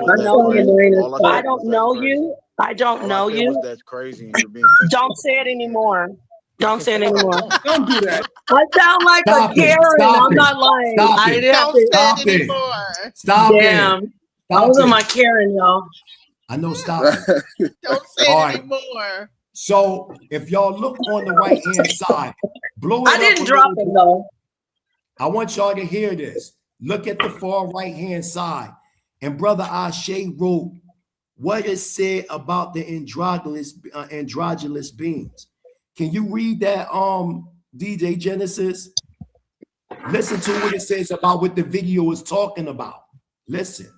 don't know you. I don't know you. That's crazy. Don't say it anymore. Don't say it anymore. Don't do that. I sound like a Karen. I'm not lying. I didn't have to Don't say it anymore. Stop Damn. it. I was on my Karen, y'all. I know, stop it. Don't say it anymore. So if y'all look on the right-hand side, blow it up. I didn't drop it, though. I want y'all to hear this. Look at the far right-hand side. And Brother Ashe wrote what it said about the androgynous beings. Can you read that, DJ Genesis? Listen to what it says about what the video is talking about. Listen.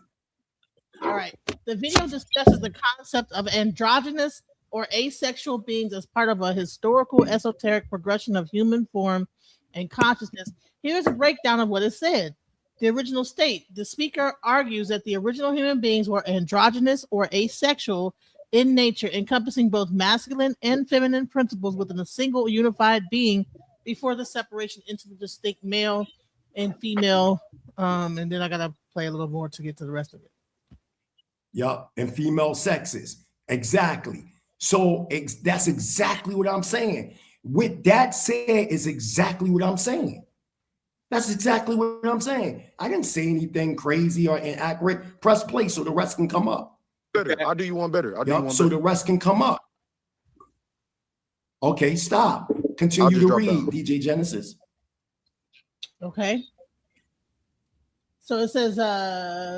All right. The video discusses the concept of androgynous or asexual beings as part of a historical esoteric progression of human form and consciousness. Here's a breakdown of what is said. The original state. The speaker argues that the original human beings were androgynous or asexual in nature, encompassing both masculine and feminine principles within a single unified being before the separation into the distinct male and female. And then I got to play a little more to get to the rest of it. Yup, and female sexes. Exactly. So that's exactly what I'm saying. With that said is exactly what I'm saying. That's exactly what I'm saying. I didn't say anything crazy or inaccurate. Press play so the rest can come up. Better. I'll do you one better. So the rest can come up. Okay, stop. Continue to read, DJ Genesis. Okay. So it says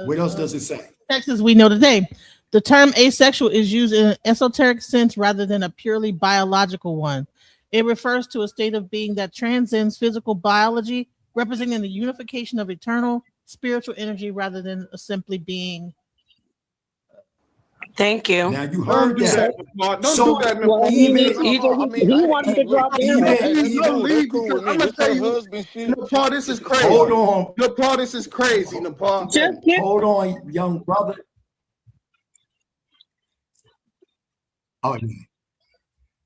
what else does it say? Texas we know today. The term asexual is used in an esoteric sense rather than a purely biological one. It refers to a state of being that transcends physical biology, representing the unification of eternal spiritual energy rather than simply being. Thank you. Now you heard that. Don't do that. He wanted to drop in. Nepal, this is crazy. Hold on. Nepal, this is crazy. Nepal. Hold on, young brother. Oh, yeah.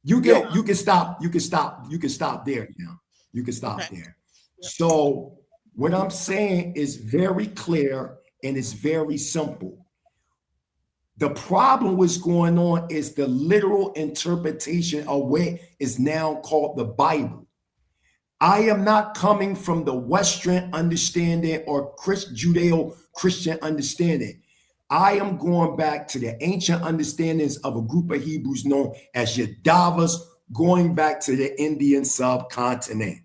You can stop there now. You can stop there. So what I'm saying is very clear and it's very simple. The problem what's going on is the literal interpretation of what is now called the Bible. I am not coming from the Western understanding or Judeo-Christian understanding. I am going back to the ancient understandings of a group of Hebrews known as Yadavas, going back to the Indian subcontinent.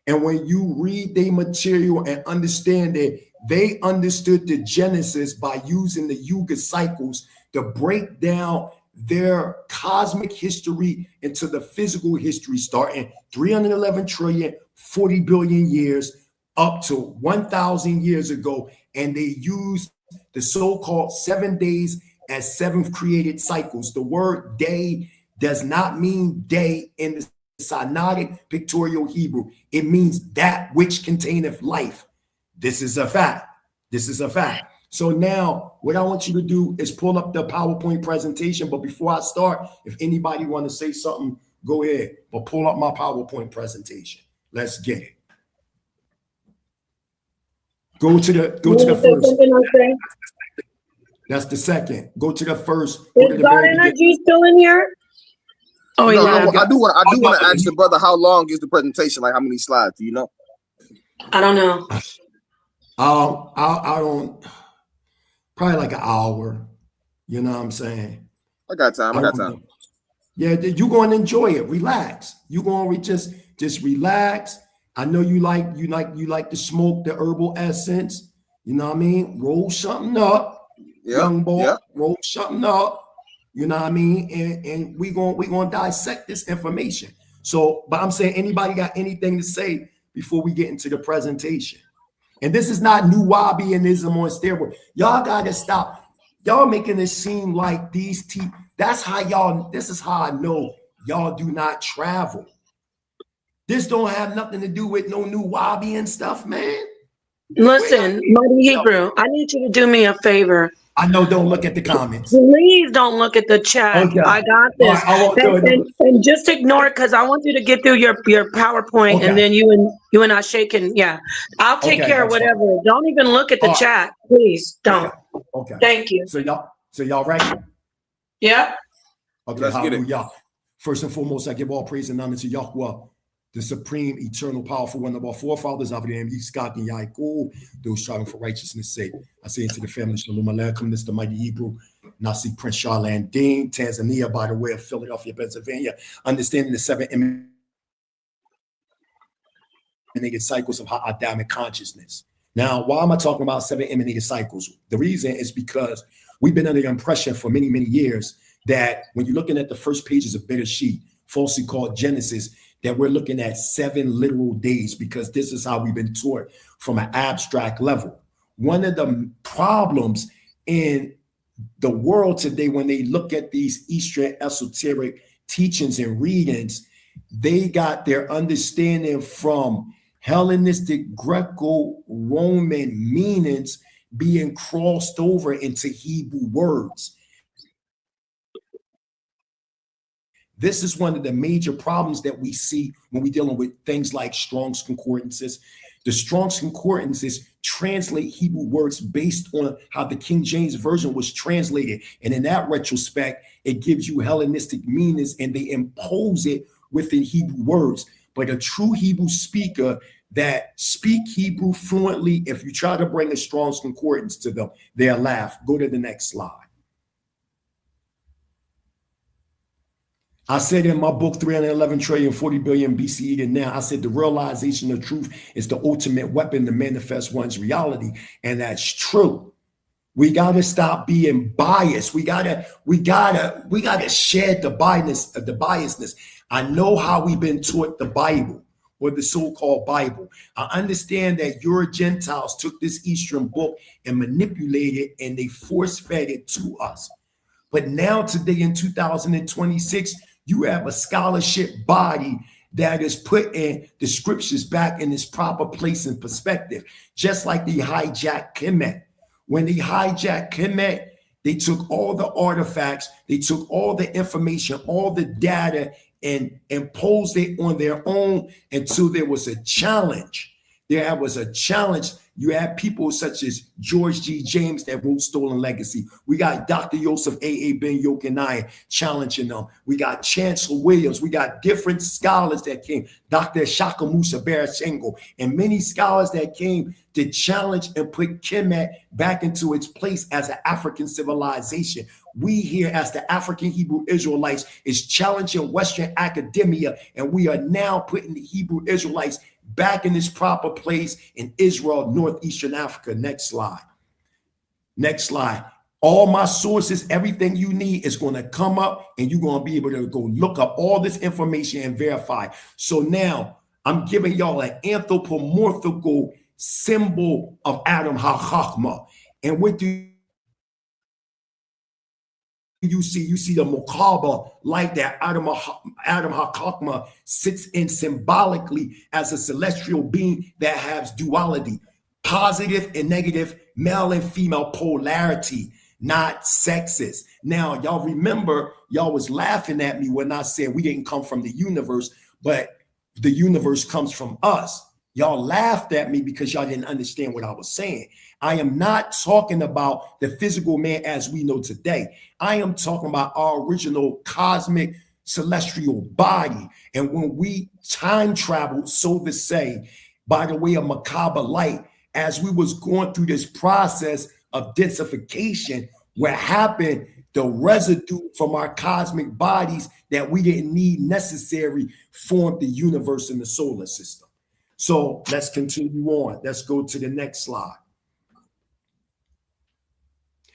And when you read their material and understand it, they understood the Genesis by using the Yuga cycles to break down their cosmic history into the physical history, starting 311 trillion, 40 billion years up to 1,000 years ago. And they used the so-called 7 days as 7 created cycles. The word day does not mean day in the Sinaitic pictorial Hebrew. It means that which containeth life. This is a fact. This is a fact. So now what I want you to do is pull up the PowerPoint presentation. But before I start, if anybody want to say something, go ahead. But pull up my PowerPoint presentation. Let's get it. Go to the first. That's the second. Go to the first. Is God Energy still in here? Oh no, yeah. I do want to ask the brother, how long is the presentation? Like, how many slides? Do you know? I don't know. I don't. Probably like an hour. You know what I'm saying? I got time. Yeah, you're going to enjoy it. Relax. You're going to just relax. I know you like to smoke the herbal essence. You know what I mean? Roll something up, young boy. Roll something up. You know what I mean? And we gonna dissect this information. So, but I'm saying, anybody got anything to say before we get into the presentation? And this is not new Wahabianism on steroids. Y'all gotta stop. Y'all making it seem like these this is how I know y'all do not travel. This don't have nothing to do with no new Wahhabian stuff, man. Listen, Mighty Hebrew, I need you to do me a favor. I know, don't look at the comments. Please don't look at the chat. Okay. I got this. And just ignore it, because I want you to get through your PowerPoint, and then you and I shaking. Yeah, I'll take care of whatever. Fine. Don't even look at the chat. Please don't. Okay. Thank you. So y'all ready? Yeah. Okay, let's get it. Y'all. First and foremost, I give all praise and honor to Yahweh, the supreme, eternal, powerful one of our forefathers, Abraham, Yitzchak, and Yaakov, those striving for righteousness' sake. I say into the family, Shalom Aleichem, this is the Mighty Hebrew, Nasi Prince Charland Dean, Tanzania, by the way of Philadelphia, Pennsylvania, understanding the 7 emanated cycles of Adamic consciousness. Now, why am I talking about 7 emanated cycles? The reason is because we've been under the impression for many, many years that when you're looking at the first pages of Bitter Sheet, falsely called Genesis, that we're looking at 7 literal days, because this is how we've been taught from an abstract level. One of the problems in the world today, when they look at these Eastern esoteric teachings and readings, they got their understanding from Hellenistic Greco-Roman meanings being crossed over into Hebrew words. This is one of the major problems that we see when we're dealing with things like Strong's Concordances. The Strong's Concordances translate Hebrew words based on how the King James Version was translated. And in that retrospect, it gives you Hellenistic meanings and they impose it within Hebrew words. But a true Hebrew speaker that speak Hebrew fluently, if you try to bring a Strong's Concordance to them, they'll laugh. Go to the next slide. I said in my book, 311 trillion, 40 billion BCE to now, I said the realization of truth is the ultimate weapon to manifest one's reality. And that's true. We got to stop being biased. We gotta shed the biasness. I know how we've been taught the Bible, or the so-called Bible. I understand that your Gentiles took this Eastern book and manipulated it, and they force-fed it to us. But now today in 2026, you have a scholarship body that is putting the scriptures back in its proper place and perspective, just like they hijacked Kemet. When they hijacked Kemet, They took all the artifacts, they took all the information, all the data, and imposed it on their own until there was a challenge. There was a challenge. You had people such as George G. James that wrote Stolen Legacy. We got Dr. Joseph A.A. Ben Yokanai challenging them. We got Chancellor Williams. We got different scholars that came, Dr. Shaka Musa Barashengo, and many scholars that came to challenge and put Kemet back into its place as an African civilization. We here as the African Hebrew Israelites is challenging Western academia, and we are now putting the Hebrew Israelites back in its proper place in Israel, Northeastern Africa. Next slide. Next slide. All my sources, everything you need is going to come up, and you're going to be able to go look up all this information and verify. So now I'm giving y'all an anthropomorphical symbol of Adam HaChachma. And what do you see? You see the Mokaba like that. Adam HaChachma sits in symbolically as a celestial being that has duality, positive and negative, male and female polarity, not sexist. Now, y'all remember, y'all was laughing at me when I said we didn't come from the universe, but the universe comes from us. Y'all laughed at me because y'all didn't understand what I was saying. I am not talking about the physical man as we know today. I am talking about our original cosmic celestial body. And when we time traveled, so to say, by the way of macabre light, as we was going through this process of densification, what happened, the residue from our cosmic bodies that we didn't need necessary formed the universe and the solar system. So let's continue on. Let's go to the next slide.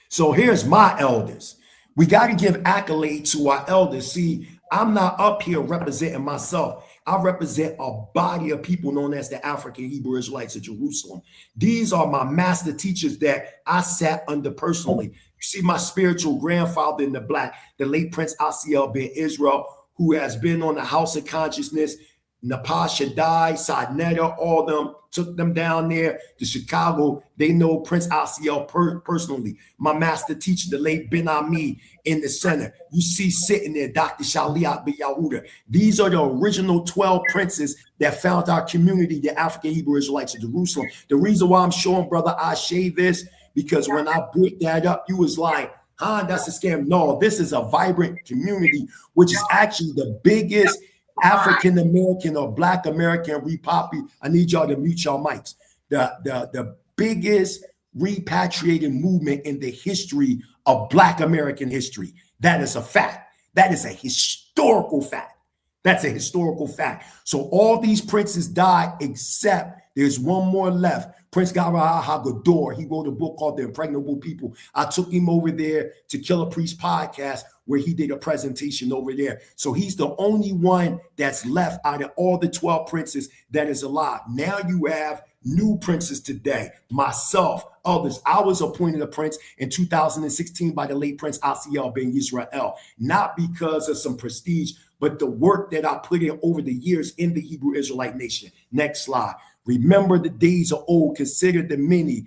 So here's my elders. We got to give accolade to our elders. See, I'm not up here representing myself. I represent a body of people known as the African Hebrew Israelites of Jerusalem. These are my master teachers that I sat under personally. You see my spiritual grandfather in the black, the late Prince Asiel ben Israel, who has been on the House of Consciousness, Napah Shaddai, Sadnetta, all them, took them down there to Chicago. They know Prince Asiel personally. My master teacher, the late Ben Ami, in the center. You see sitting there, Dr. Shaliat Ben Yahuda. These are the original 12 princes that found our community, the African Hebrew Israelites of Jerusalem. The reason why I'm showing Brother Ashe this, because when I break that up, you was like, huh, that's a scam. No, this is a vibrant community, which is actually the biggest African-American or Black American I need y'all to mute y'all mics. The biggest repatriating movement in the history of Black American history. That is a fact. That is a historical fact. That's a historical fact. So all these princes died except there's one more left. Prince Gawara Hagador, he wrote a book called The Impregnable People. I took him over there to Killer Priest podcast where he did a presentation over there. So he's the only one that's left out of all the 12 princes that is alive. Now you have new princes today, myself, others. I was appointed a prince in 2016 by the late Prince Asiel ben Yisrael, not because of some prestige, but the work that I put in over the years in the Hebrew Israelite nation. Next slide. Remember the days are old, consider the many.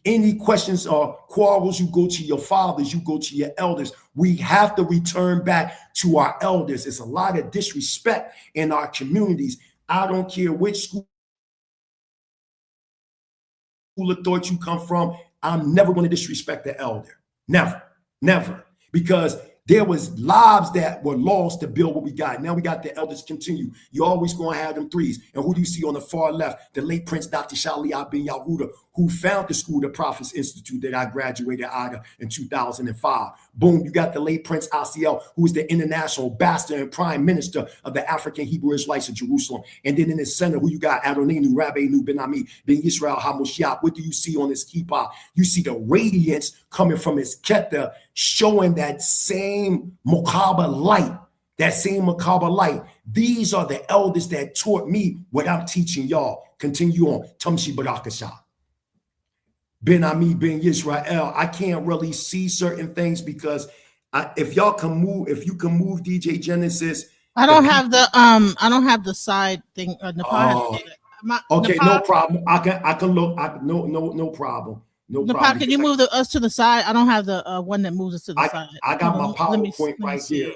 Any questions or quarrels, you go to your fathers, you go to your elders. We have to return back to our elders. It's a lot of disrespect in our communities. I don't care which school of thought you come from. I'm never going to disrespect the elder. Never, never. Because there was lives that were lost to build what we got. Now we got the elders continue. You're always going to have them threes. And who do you see on the far left? The late Prince Dr. Shaliat ben Yahuda, who found the School of Prophets Institute that I graduated out of in 2005. Boom, you got the late Prince Asiel, who is the international ambassador and prime minister of the African Hebrew Israelites of Jerusalem. And then in the center, who you got? Adonai, Rabbi Nu Ben Ami, Ben Yisrael HaMoshiach. What do you see on this kippah? You see the radiance coming from his kether, showing that same macabre light. That same macabre light. These are the elders that taught me what I'm teaching y'all. Continue on. Tamshi Barakashah. Ben Ami, Ben Yisrael. I can't really see certain things because if y'all can move, if you can move DJ Genesis. I don't have the side thing. Okay, no problem. I can look. No problem. No the problem. Can you move us to the side? I don't have the one that moves us to the side. I got my PowerPoint right here.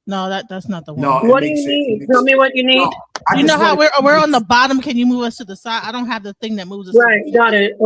No, that's not the one. No, what do you need? Tell me what you need. No, you know how we're on the bottom. Can you move us to the side? I don't have the thing that moves us. Right, got it.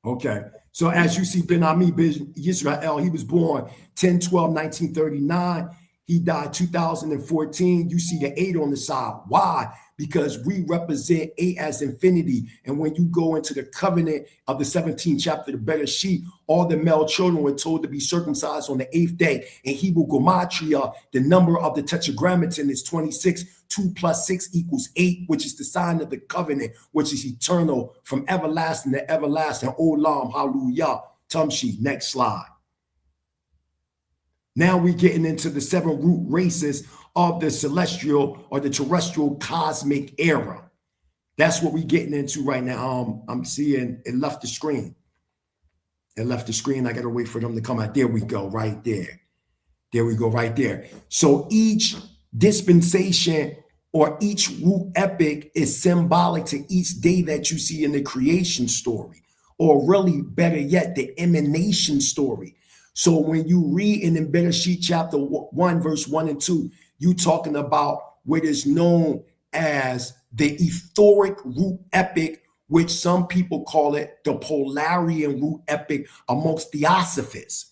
Okay. So as you see, Ben Ami Yisrael, he was born 10/12/1939. He died 2014. You see the 8 on the side. Why? Because we represent 8 as infinity. And when you go into the covenant of the 17th chapter, the Bereshit, all the male children were told to be circumcised on the 8th day. And Hebrew Gematria, the number of the Tetragrammaton is 26. 2 + 6 = 8, which is the sign of the covenant, which is eternal from everlasting to everlasting. Olam, hallelujah. Tumshi, next slide. Now we're getting into the 7 root races of the celestial or the terrestrial cosmic era. That's what we're getting into right now. I'm seeing it left the screen. It left the screen. I got to wait for them to come out. There we go, right there. There we go, right there. So each dispensation or each root epic is symbolic to each day that you see in the creation story, or really better yet, the emanation story. So when you read in Bereshit chapter 1, verse 1 and 2, you talking about what is known as the etheric root epic, which some people call it the Polarian root epic amongst theosophists.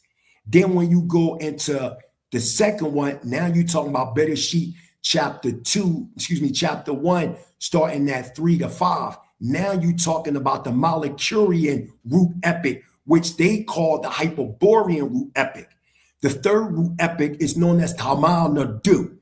Then when you go into the second one, now you're talking about Bereshit chapter 1, starting at 3 to 5. Now you're talking about the Molecurian root epic, which they call the Hyperborean root epic. The third root epic is known as Tamal Nadu.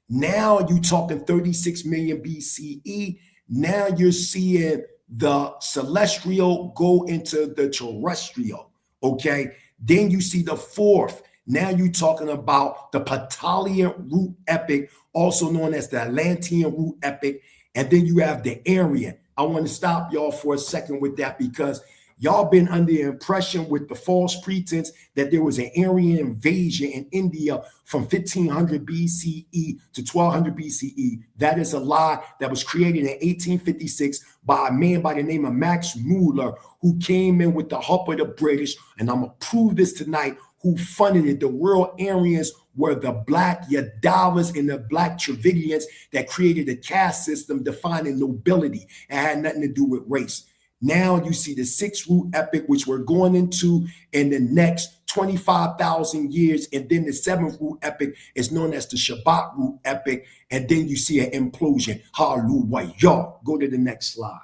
Now you're talking 36 million BCE. Now you're seeing the celestial go into the terrestrial, okay? Then you see the fourth. Now you're talking about the Ptolemy root epic, also known as the Atlantean root epic. And then you have the Aryan. I want to stop y'all for a second with that because y'all been under the impression with the false pretense that there was an Aryan invasion in India from 1500 BCE to 1200 BCE. That is a lie that was created in 1856 by a man by the name of Max Muller, who came in with the help of the British, and I'm going to prove this tonight, who funded it. The real Aryans were the black Yadavas and the black Dravidians that created the caste system defining nobility. It had nothing to do with race. Now you see the 6th root epic, which we're going into in the next 25,000 years. And then the 7th root epic is known as the Shabbat root epic. And then you see an implosion. Hallelujah. Y'all go to the next slide.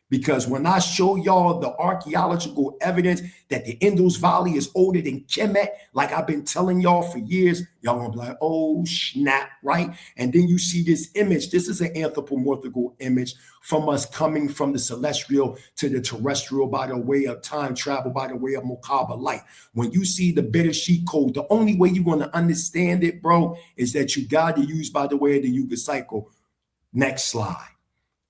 Because when I show y'all the archaeological evidence that the Indus Valley is older than Kemet, like I've been telling y'all for years, y'all gonna be like, oh snap, right? And then you see this image. This is an anthropomorphical image from us coming from the celestial to the terrestrial by the way of time travel, by the way of Mokaba light. When you see the Bereshit code, the only way you're gonna understand it, bro, is that you got to use by the way of the Yuga cycle. Next slide.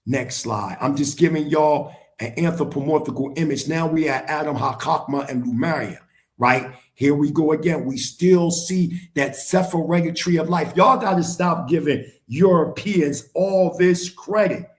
Next slide. I'm just giving y'all an anthropomorphical image. Now we are Adam, Hakakma, and Lumeria, right? Here we go again. We still see that Sephiregatory of life. Y'all got to stop giving Europeans all this credit.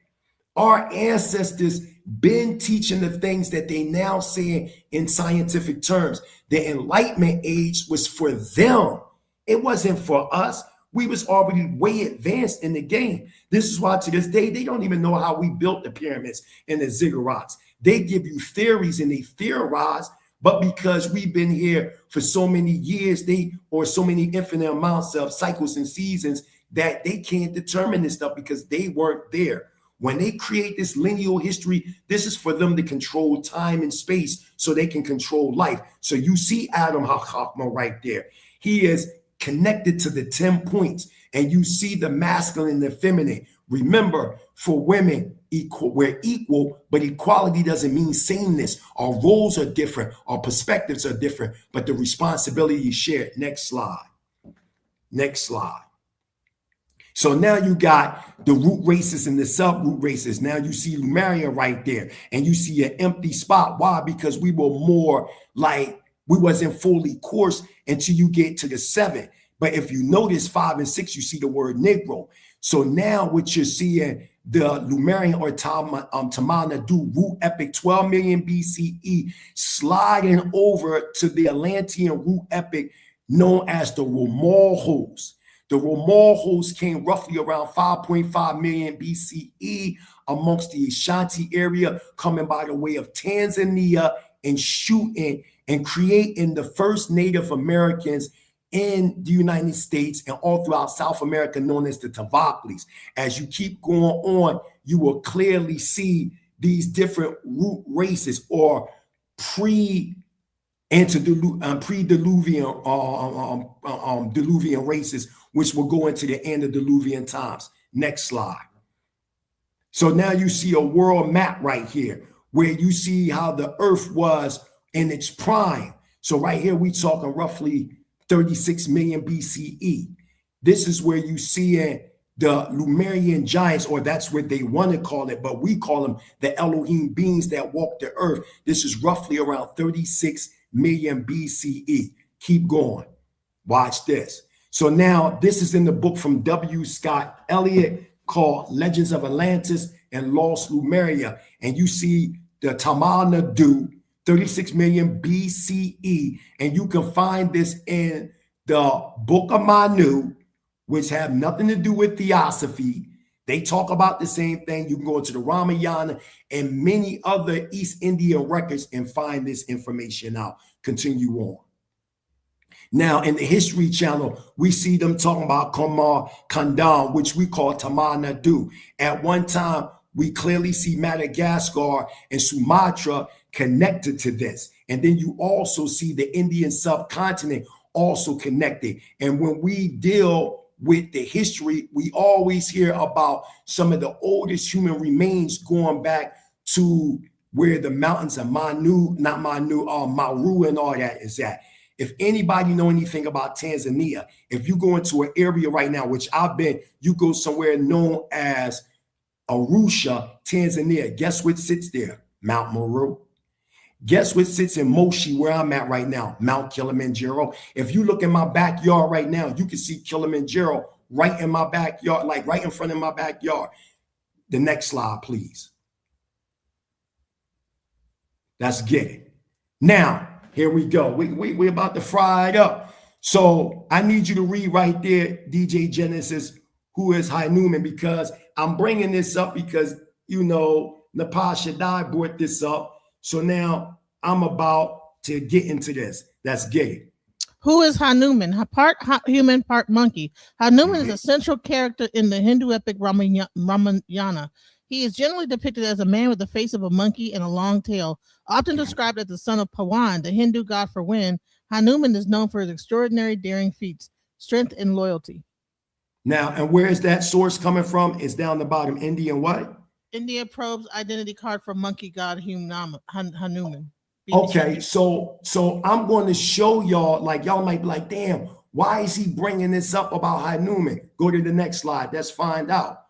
Our ancestors been teaching the things that they now saying in scientific terms. The Enlightenment age was for them. It wasn't for us. We was already way advanced in the game. This is why to this day, they don't even know how we built the pyramids and the ziggurats. They give you theories and they theorize, but because we've been here for so many years, or so many infinite amounts of cycles and seasons, that they can't determine this stuff because they weren't there. When they create this lineal history, this is for them to control time and space so they can control life. So you see Adam HaChachma right there. He is connected to the 10 points, and you see the masculine and the feminine. Remember, for women, we're equal, but equality doesn't mean sameness. Our roles are different, our perspectives are different, but the responsibility is shared. Next slide. Next slide. So now you got the root races and the sub-root races. Now you see Lumeria right there, and you see an empty spot. Why? Because we were more like, we wasn't fully coursed until you get to the 7. But if you notice 5 and 6, you see the word Negro. So now what you're seeing, the Lemurian or Tamana-Du root epic 12 million BCE sliding over to the Atlantean root epic known as the Romorhos. The Romorhos came roughly around 5.5 million BCE amongst the Ashanti area, coming by the way of Tanzania and shooting and creating the first Native Americans in the United States and all throughout South America, known as the Tavaklis. As you keep going on, you will clearly see these different root races or pre-Diluvian races, which will go into the antediluvian times. Next slide. So now you see a world map right here, where you see how the earth was in its prime. So right here, we talking roughly 36 million BCE. This is where you see the Lemurian giants, or that's what they want to call it, but we call them the Elohim beings that walk the earth. This is roughly around 36 million BCE. Keep going. Watch this. So now this is in the book from W. Scott Elliott called Legends of Atlantis and Lost Lemuria. And you see the Tamana-Du, 36 million BCE. And you can find this in the Book of Manu, which have nothing to do with theosophy. They talk about the same thing. You can go to the Ramayana and many other East Indian records and find this information out. Continue on. Now, in the History Channel, we see them talking about Kumar Kandam, which we call Tamana-Du. At one time, we clearly see Madagascar and Sumatra connected to this. And then you also see the Indian subcontinent also connected. And when we deal with the history, we always hear about some of the oldest human remains going back to where the mountains of Maru and all that is at. If anybody know anything about Tanzania, if you go into an area right now, which I've been, you go somewhere known as Arusha, Tanzania. Guess what sits there? Mount Meru. Guess what sits in Moshi, where I'm at right now? Mount Kilimanjaro. If you look in my backyard right now, you can see Kilimanjaro right in my backyard, like right in front of my backyard. The next slide, please. Let's get it. Now, here we go. We're about to fry it up. So I need you to read right there, DJ Genesis, who is Hanuman, because I'm bringing this up because, you know, Napal Shaddai brought this up. So now I'm about to get into this. Let's get it. Who is Hanuman? Part human, part monkey. Hanuman is a central character in the Hindu epic Ramayana. He is generally depicted as a man with the face of a monkey and a long tail, often described as the son of Pawan, the Hindu god for wind. Hanuman is known for his extraordinary daring feats, strength, and loyalty. Now, and where is that source coming from? It's down the bottom. Indian what? India probes identity card for monkey god Hanuman. Okay, so I'm going to show y'all, like y'all might be like, damn, why is he bringing this up about Hanuman? Go to the next slide. Let's find out.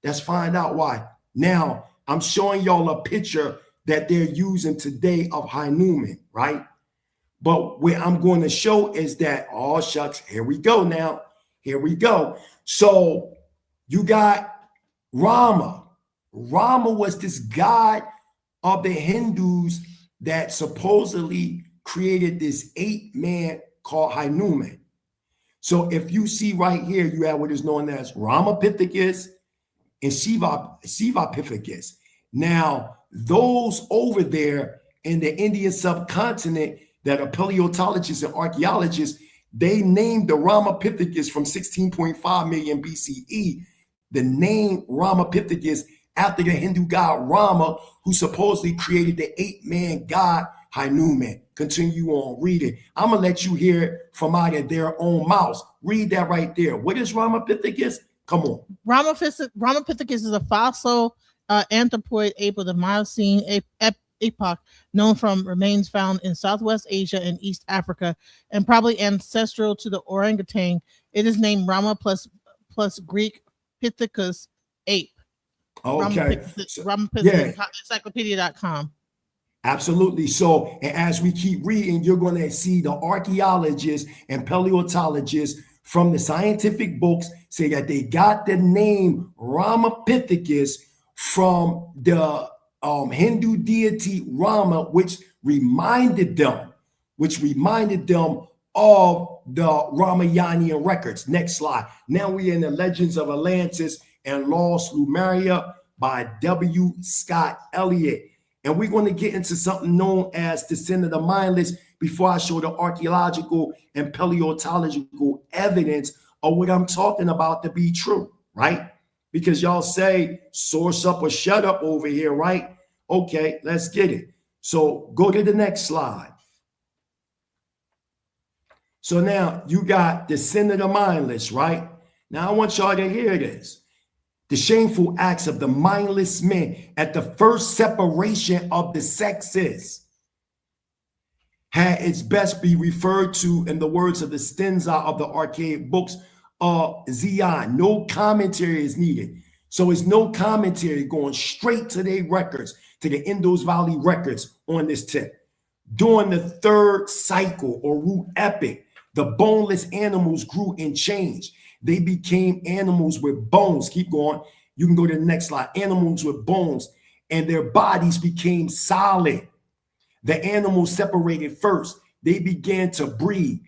Let's find out why. Now, I'm showing y'all a picture that they're using today of Hanuman, right? But what I'm going to show is that, oh, shucks, here we go now. Here we go. So you got Rama. Rama was this god of the Hindus that supposedly created this 8-man called Hanuman. So if you see right here, you have what is known as Ramapithecus and Shivapithecus. Now, those over there in the Indian subcontinent that are paleontologists and archaeologists, they named the Ramapithecus from 16.5 million BCE, the name Ramapithecus after the Hindu god Rama, who supposedly created the 8-man god Hanuman. Continue on, read it. I'm going to let you hear it from out of their own mouths. Read that right there. What is Ramapithecus? Come on. Ramapithecus is a fossil anthropoid ape of the Miocene epoch, known from remains found in Southwest Asia and East Africa, and probably ancestral to the orangutan. It is named Rama plus Greek Pithecus, ape. Okay. Ramapithecus, encyclopedia.com. Absolutely. So, and as we keep reading, you're going to see the archaeologists and paleontologists from the scientific books say that they got the name Ramapithecus from the Hindu deity Rama, which reminded them of the Ramayana records. Next slide. Now we're in the Legends of Atlantis and Lost Lemuria by W. Scott Elliott. And we're going to get into something known as Descent of the Mindless before I show the archaeological and paleontological evidence of what I'm talking about to be true, right? Because y'all say source up or shut up over here, right? Okay, let's get it. So go to the next slide. So now you got Descent of the Mindless, right? Now I want y'all to hear this. The shameful acts of the mindless men at the first separation of the sexes had its best be referred to in the words of the stanza of the archaic books of Zion. No commentary is needed. So it's no commentary, going straight to their records, to the Indus Valley records on this tip. During the third cycle or root epic, the boneless animals grew and changed. They became animals with bones. Keep going. You can go to the next slide. Animals with bones, and their bodies became solid. The animals separated first. They began to breed.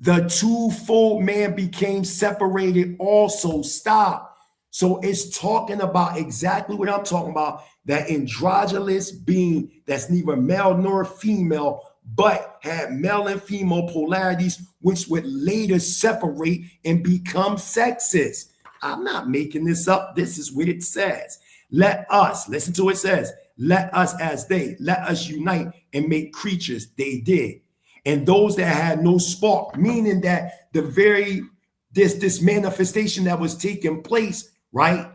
The twofold man became separated also. Stop. So it's talking about exactly what I'm talking about, that androgynous being that's neither male nor female, but had male and female polarities, which would later separate and become sexes. I'm not making this up. This is what it says. Let us, listen to what it says, let us as they, let us unite and make creatures. They did. And those that had no spark, meaning that the very, this manifestation that was taking place, right?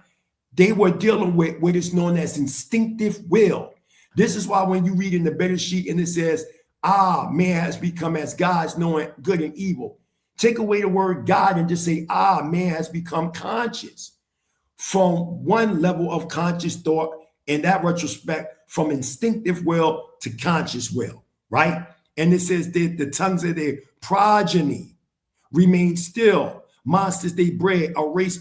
They were dealing with what is known as instinctive will. This is why when you read in the better sheet and it says, man has become as gods, knowing good and evil. Take away the word God and just say, man has become conscious. From one level of conscious thought, in that retrospect, from instinctive will to conscious will, right? And it says that the tongues of their progeny remain still. Monsters they bred, a race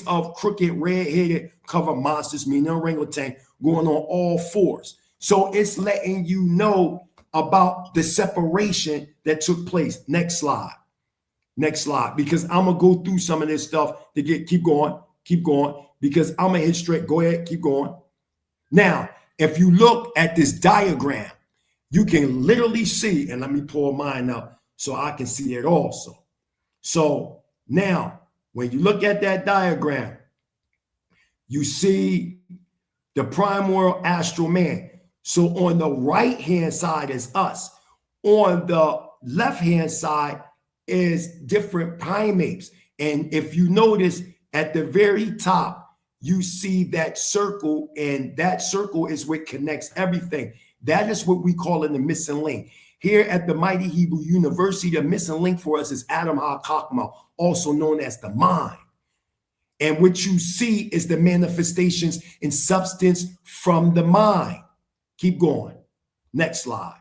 of crooked, red-headed cover monsters, meaning orangutan, going on all fours. So it's letting you know about the separation that took place. Next slide. Next slide. Because I'm going to go through some of this stuff to keep going, because I'm going to hit straight. Go ahead, keep going. Now, if you look at this diagram, you can literally see, and let me pull mine up so I can see it also. So now, when you look at that diagram, you see the primordial astral man. So on the right-hand side is us. On the left-hand side is different primates. And if you notice at the very top, you see that circle, and that circle is what connects everything. That is what we call in the missing link. Here at the Mighty Hebrew University, the missing link for us is Adam HaKakma, also known as the mind. And what you see is the manifestations in substance from the mind. Keep going. Next slide.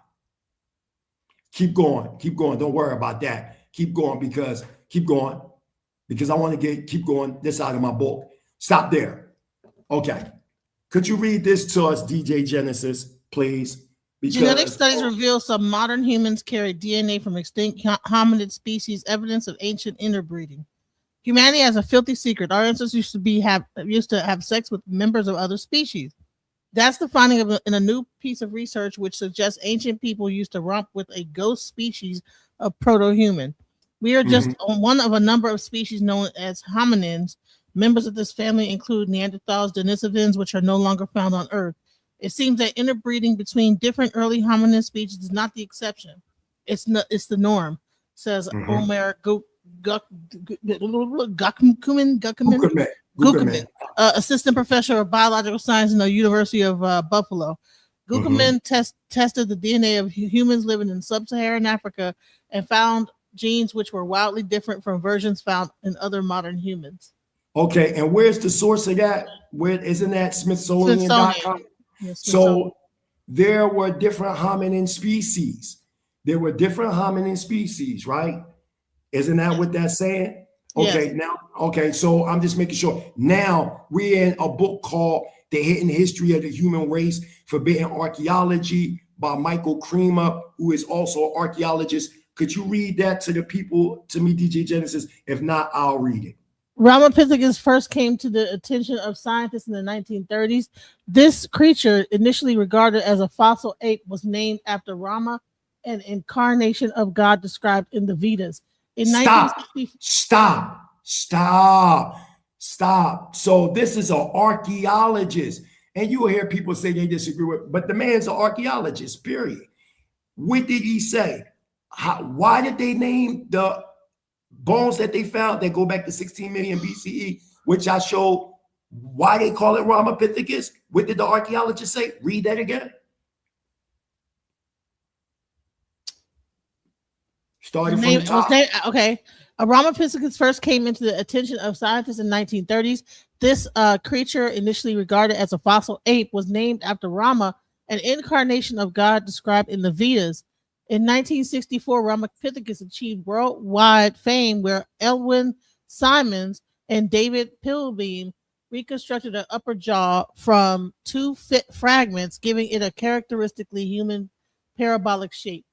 Keep going. Keep going. Don't worry about that. Keep going because I want to keep going this side of my book. Stop there. Okay. Could you read this to us, DJ Genesis, please? Genetic studies reveal some modern humans carry DNA from extinct hominid species, evidence of ancient interbreeding. Humanity has a filthy secret. Our ancestors used to have sex with members of other species. That's the finding in a new piece of research which suggests ancient people used to romp with a ghost species of proto-human. We are just one of a number of species known as hominins. Members of this family include Neanderthals, Denisovans, which are no longer found on Earth. It seems that interbreeding between different early hominin species is not the exception. It's the norm, says Omer Guckerman, assistant professor of biological science in the University of Buffalo. Guckerman tested the DNA of humans living in sub-Saharan Africa and found genes which were wildly different from versions found in other modern humans. Okay, and where's the source of that? Where isn't that Smithsonian.com? Yes, so there were different hominin species. Right? Isn't that what that's saying? Okay, yes. now, okay, so I'm just making sure. Now we're in a book called The Hidden History of the Human Race, Forbidden Archaeology by Michael Creamer, who is also an archaeologist. Could you read that to the people, to me, DJ Genesis? If not, I'll read it. Ramapithecus first came to the attention of scientists in the 1930s. This creature, initially regarded as a fossil ape, was named after Rama, an incarnation of God described in the Vedas. In Stop. So this is an archaeologist, and you will hear people say they disagree with, but the man's an archaeologist, period. What did he say? Why did they name the bones that they found that go back to 16 million BCE, which I showed why they call it Ramapithecus? What did the archaeologist say? Read that again. Starting from the top. Okay. Ramapithecus first came into the attention of scientists in the 1930s. This creature, initially regarded as a fossil ape, was named after Rama, an incarnation of God described in the Vedas. In 1964, Ramapithecus achieved worldwide fame, where Elwin Simons and David Pilbeam reconstructed an upper jaw from two fragments, giving it a characteristically human parabolic shape.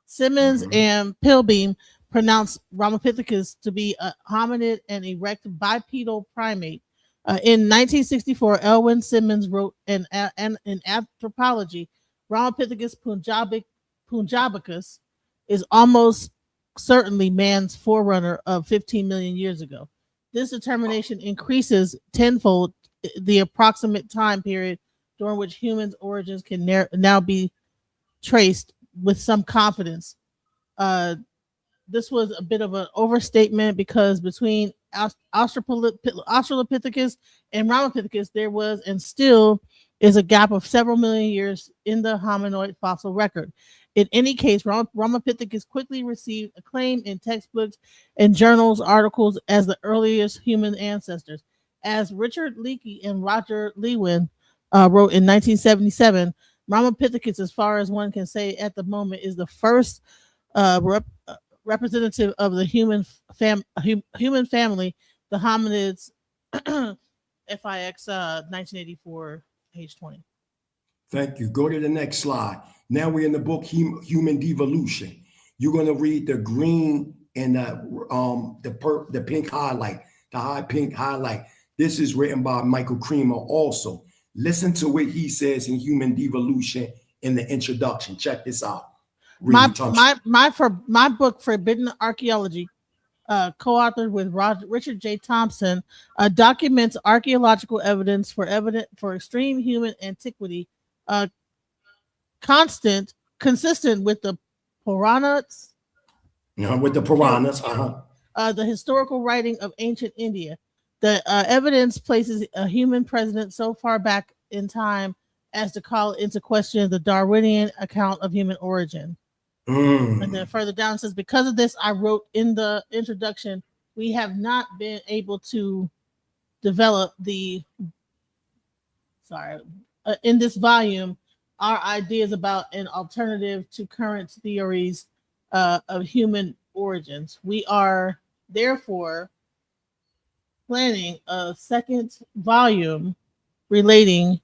Simmons and Pilbeam pronounced Ramapithecus to be a hominid and erect bipedal primate. In 1964, Elwin Simmons wrote in Anthropology, Ramapithecus punjabicus is almost certainly man's forerunner of 15 million years ago. This determination increases tenfold the approximate time period during which humans' origins can now be traced with some confidence. This was a bit of an overstatement because between Australopithecus and Ramapithecus, there was and still is a gap of several million years in the hominoid fossil record. In any case, Ramapithecus quickly received acclaim in textbooks and journals articles as the earliest human ancestors. As Richard Leakey and Roger Lewin wrote in 1977, Ramapithecus, as far as one can say at the moment, is the first representative of the human family, the hominids. FIX 1984, page 20. Thank you. Go to the next slide. Now we're in the book Human Devolution. You're going to read the green and the pink highlight, the high pink highlight. This is written by Michael Creamer also. Listen to what he says in Human Devolution in the introduction. Check this out. My book, Forbidden Archaeology, co-authored with Richard J. Thompson, documents archaeological evidence for extreme human antiquity, consistent with the Puranas. With the Puranas, the historical writing of ancient India. The evidence places a human presence so far back in time as to call into question the Darwinian account of human origin. And then further down it says, because of this, I wrote in the introduction, we have not been able to develop in this volume, our ideas about an alternative to current theories of human origins. We are therefore planning a second volume relating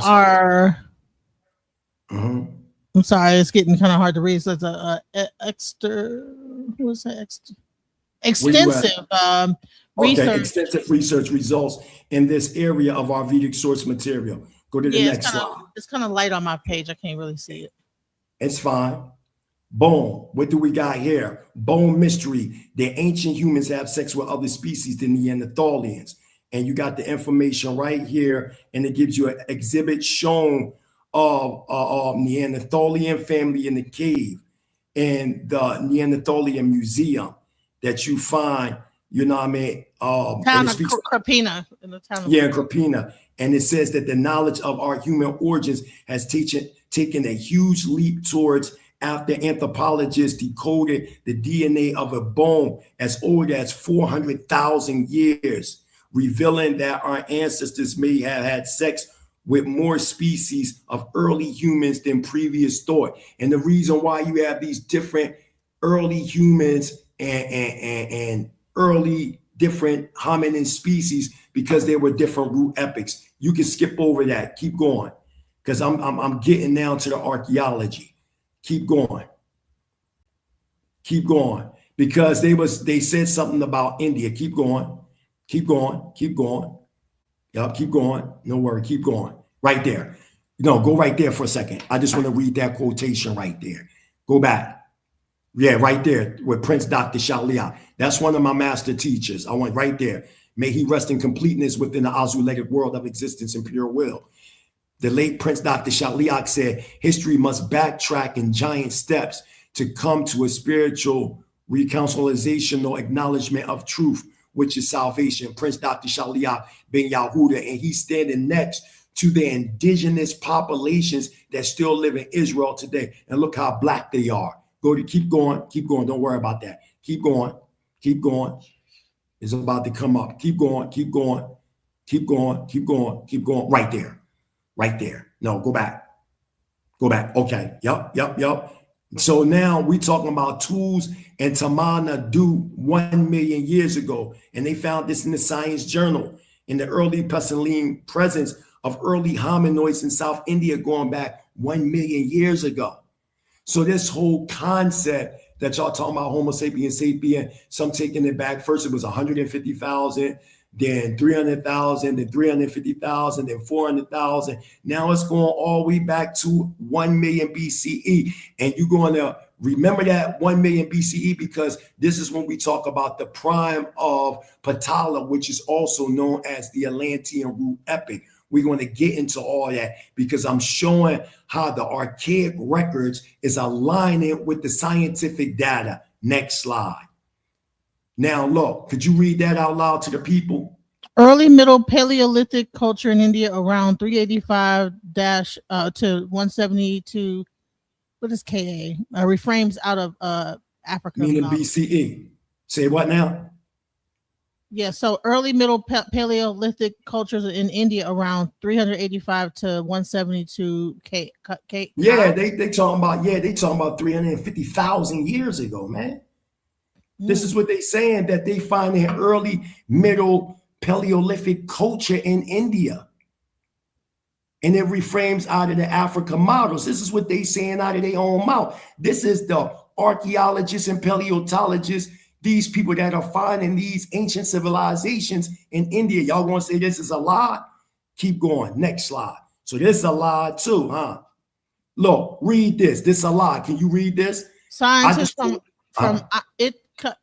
our. I'm sorry, it's getting kind of hard to read. So it's extensive research. Extensive research results in this area of our Vedic source material. Go to the next slide. It's kind of light on my page. I can't really see it. It's fine. Bone. What do we got here? Bone mystery. The ancient humans have sex with other species than Neanderthalians. And you got the information right here, and it gives you an exhibit shown of Neanderthalian family in the cave in the Neanderthalian Museum that you find, you know what I mean? Town of Krapina. In the town of Krapina. And it says that the knowledge of our human origins has taken a huge leap towards after anthropologists decoded the DNA of a bone as old as 400,000 years, revealing that our ancestors may have had sex with more species of early humans than previous thought. And the reason why you have these different early humans and early different hominin species because they were different root epochs. You can skip over that. Keep going, because I'm getting down to the archaeology. Keep going. Keep going, because they said something about India. Keep going. Keep going. Keep going. Yep. Keep going. No worry. Keep going. Right there. No, go right there for a second. I just want to read that quotation right there. Go back. Yeah, right there with Prince Dr. Shalia. That's one of my master teachers. I went right there. May he rest in completeness within the Azuletic world of existence and pure will. The late Prince Dr. Shaliak said, history must backtrack in giant steps to come to a spiritual reconciliation or acknowledgement of truth, which is salvation. Prince Dr. Shaliak ben Yahuda, and he's standing next to the indigenous populations that still live in Israel today. And look how black they are. Keep going. Don't worry about that. Keep going. Keep going. It's about to come up. Keep going. Keep going. Keep going. Keep going. Keep going. Right there. Right there. No, go back. Go back. Okay. Yep. So now we're talking about tools and Tamana do 1 million years ago. And they found this in the Science Journal in the early Pesceline presence of early hominoids in South India going back 1 million years ago. So this whole concept that y'all talking about Homo sapiens sapien, some taking it back. First it was 150,000, then 300,000, then 350,000, then 400,000. Now it's going all the way back to 1 million BCE. And you're going to remember that 1 million BCE because this is when we talk about the prime of Patala, which is also known as the Atlantean root epoch. We're going to get into all that because I'm showing how the archaic records is aligning with the scientific data. Next slide. Now, look, could you read that out loud to the people? Early Middle Paleolithic culture in India around 385 to 172. What is Ka? Reframes out of Africa. Meaning BCE. Say what now? Yeah, so early Middle Paleolithic cultures in India around 385 to 172 K. Yeah, they talking about 350,000 years ago, man. This is what they saying, that they find an early Middle Paleolithic culture in India. And it reframes out of the Africa models. This is what they saying out of their own mouth. This is the archaeologists and paleontologists, these people that are finding these ancient civilizations in India. Y'all gonna say this is a lie? Keep going. Next slide. So this is a lie too, huh? Look, read this. This is a lie. Can you read this? Scientists from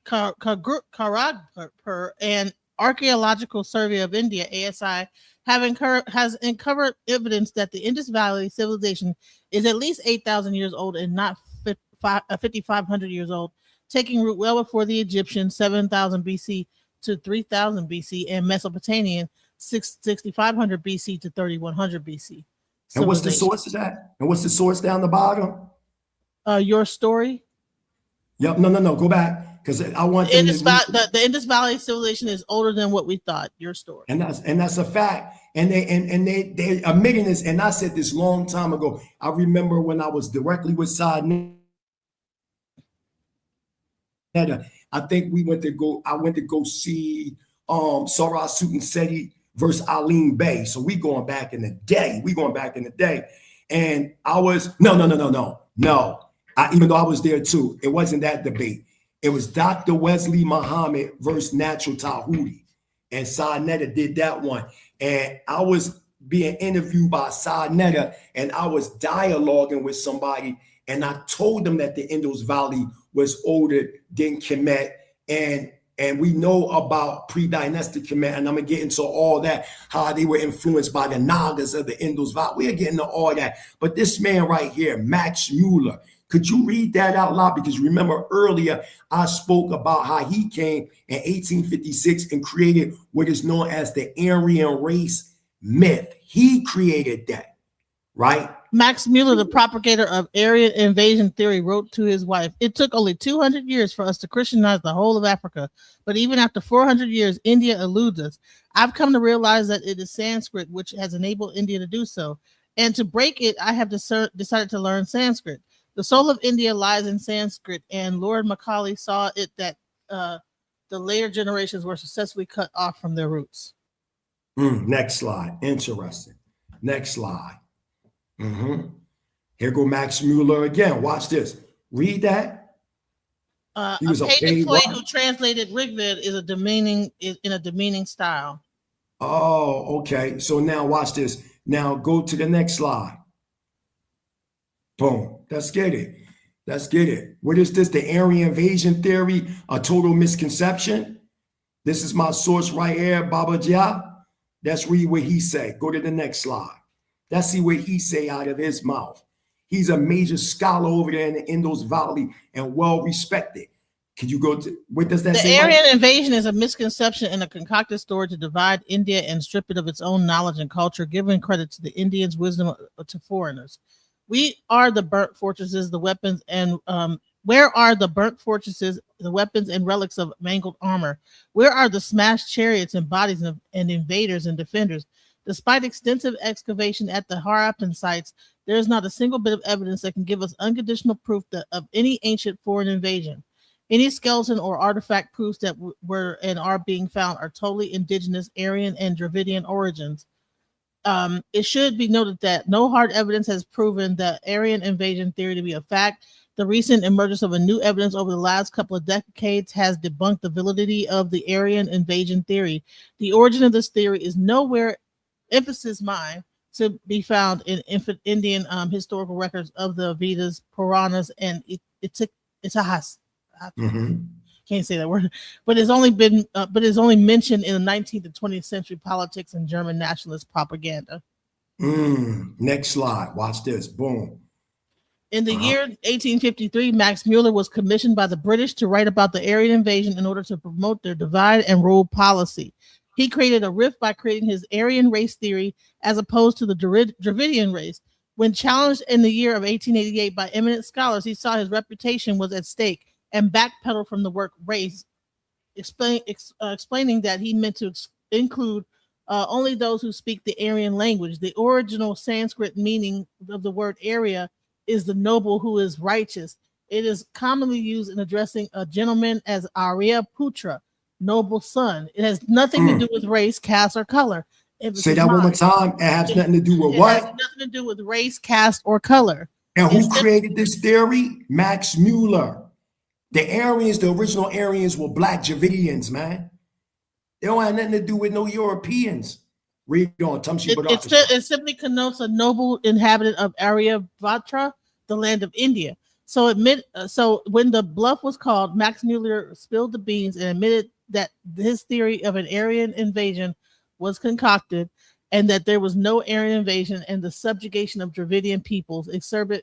Kharagpur and Archaeological Survey of India, ASI, has uncovered evidence that the Indus Valley civilization is at least 8,000 years old and not 5,500 years old, taking root well before the Egyptian 7,000 BC to 3,000 BC and Mesopotamian 6,500 BC to 3,100 BC. And what's the source of that? And what's the source down the bottom? Your story. Yep. No. Go back, because I want the Indus Valley civilization is older than what we thought. Your story. And that's a fact. And they admitting this. And I said this long time ago. I remember when I was directly with Side. I think I went to go see Sarah Sutin Seti versus Aline Bay. So we going back in the day. And I was no. Even though I was there too, it wasn't that debate. It was Dr. Wesley Muhammad versus Natural Tahuti. And Sa-Netta did that one. And I was being interviewed by Sa-Netta, and I was dialoguing with somebody, and I told them that the Indus Valley was older than Kemet, and we know about pre-dynastic Kemet, and I'm gonna get into all that, how they were influenced by the Nagas of the Indus Valley. We're getting into all that. But this man right here, Max Mueller, could you read that out loud? Because remember earlier, I spoke about how he came in 1856 and created what is known as the Aryan race myth. He created that, right? Max Mueller, the propagator of Aryan invasion theory, wrote to his wife, "It took only 200 years for us to Christianize the whole of Africa. But even after 400 years, India eludes us. I've come to realize that it is Sanskrit which has enabled India to do so. And to break it, I have decided to learn Sanskrit. The soul of India lies in Sanskrit, and Lord Macaulay saw it that the later generations were successfully cut off from their roots. Next slide. Interesting. Next slide. Here go Max Mueller again. Watch this. Read that. He was a paid employee who translated Rigved is in a demeaning style. Oh, okay. So now watch this. Now go to the next slide. Boom. Let's get it. Let's get it. What is this? The Aryan invasion theory, a total misconception. This is my source right here, Baba Jia. Let's read what he said. Go to the next slide. Let's see what he say out of his mouth. He's a major scholar over there in the Indus Valley and well respected. Can you go to what does that say? The Aryan invasion is a misconception and a concocted story to divide India and strip it of its own knowledge and culture, giving credit to the Indians' wisdom to foreigners. We are the burnt fortresses, the weapons, and where are the burnt fortresses, the weapons and relics of mangled armor? Where are the smashed chariots and bodies and invaders and defenders? Despite extensive excavation at the Harappan sites, there is not a single bit of evidence that can give us unconditional proof of any ancient foreign invasion. Any skeleton or artifact proofs that were and are being found are totally indigenous Aryan and Dravidian origins. It should be noted that no hard evidence has proven the Aryan invasion theory to be a fact. The recent emergence of a new evidence over the last couple of decades has debunked the validity of the Aryan invasion theory. The origin of this theory is nowhere, emphasis mine, to be found in Indian historical records of the Vedas, Puranas, and Itihas. Can't say that word, but it's only mentioned in the 19th and 20th century politics and German nationalist propaganda. Next slide. Watch this. Boom. In the year 1853, Max Mueller was commissioned by the British to write about the Aryan invasion in order to promote their divide and rule policy. He created a rift by creating his Aryan race theory as opposed to the Dravidian race. When challenged in the year of 1888 by eminent scholars, he saw his reputation was at stake and backpedaled from the word race, explaining that he meant to include only those who speak the Aryan language. The original Sanskrit meaning of the word Arya is the noble who is righteous. It is commonly used in addressing a gentleman as Arya Putra, noble son. It has nothing to do with race, caste, or color. Say that one more time. It has nothing to do with what? It has nothing to do with race, caste, or color. And who created this theory? Max Mueller. The Aryans, the original Aryans, were black Dravidians, man. They don't have nothing to do with no Europeans. Read on. It simply connotes a noble inhabitant of Aryavatra, the land of India. So when the bluff was called, Max Mueller spilled the beans and admitted that his theory of an Aryan invasion was concocted and that there was no Aryan invasion and the subjugation of Dravidian peoples excerpted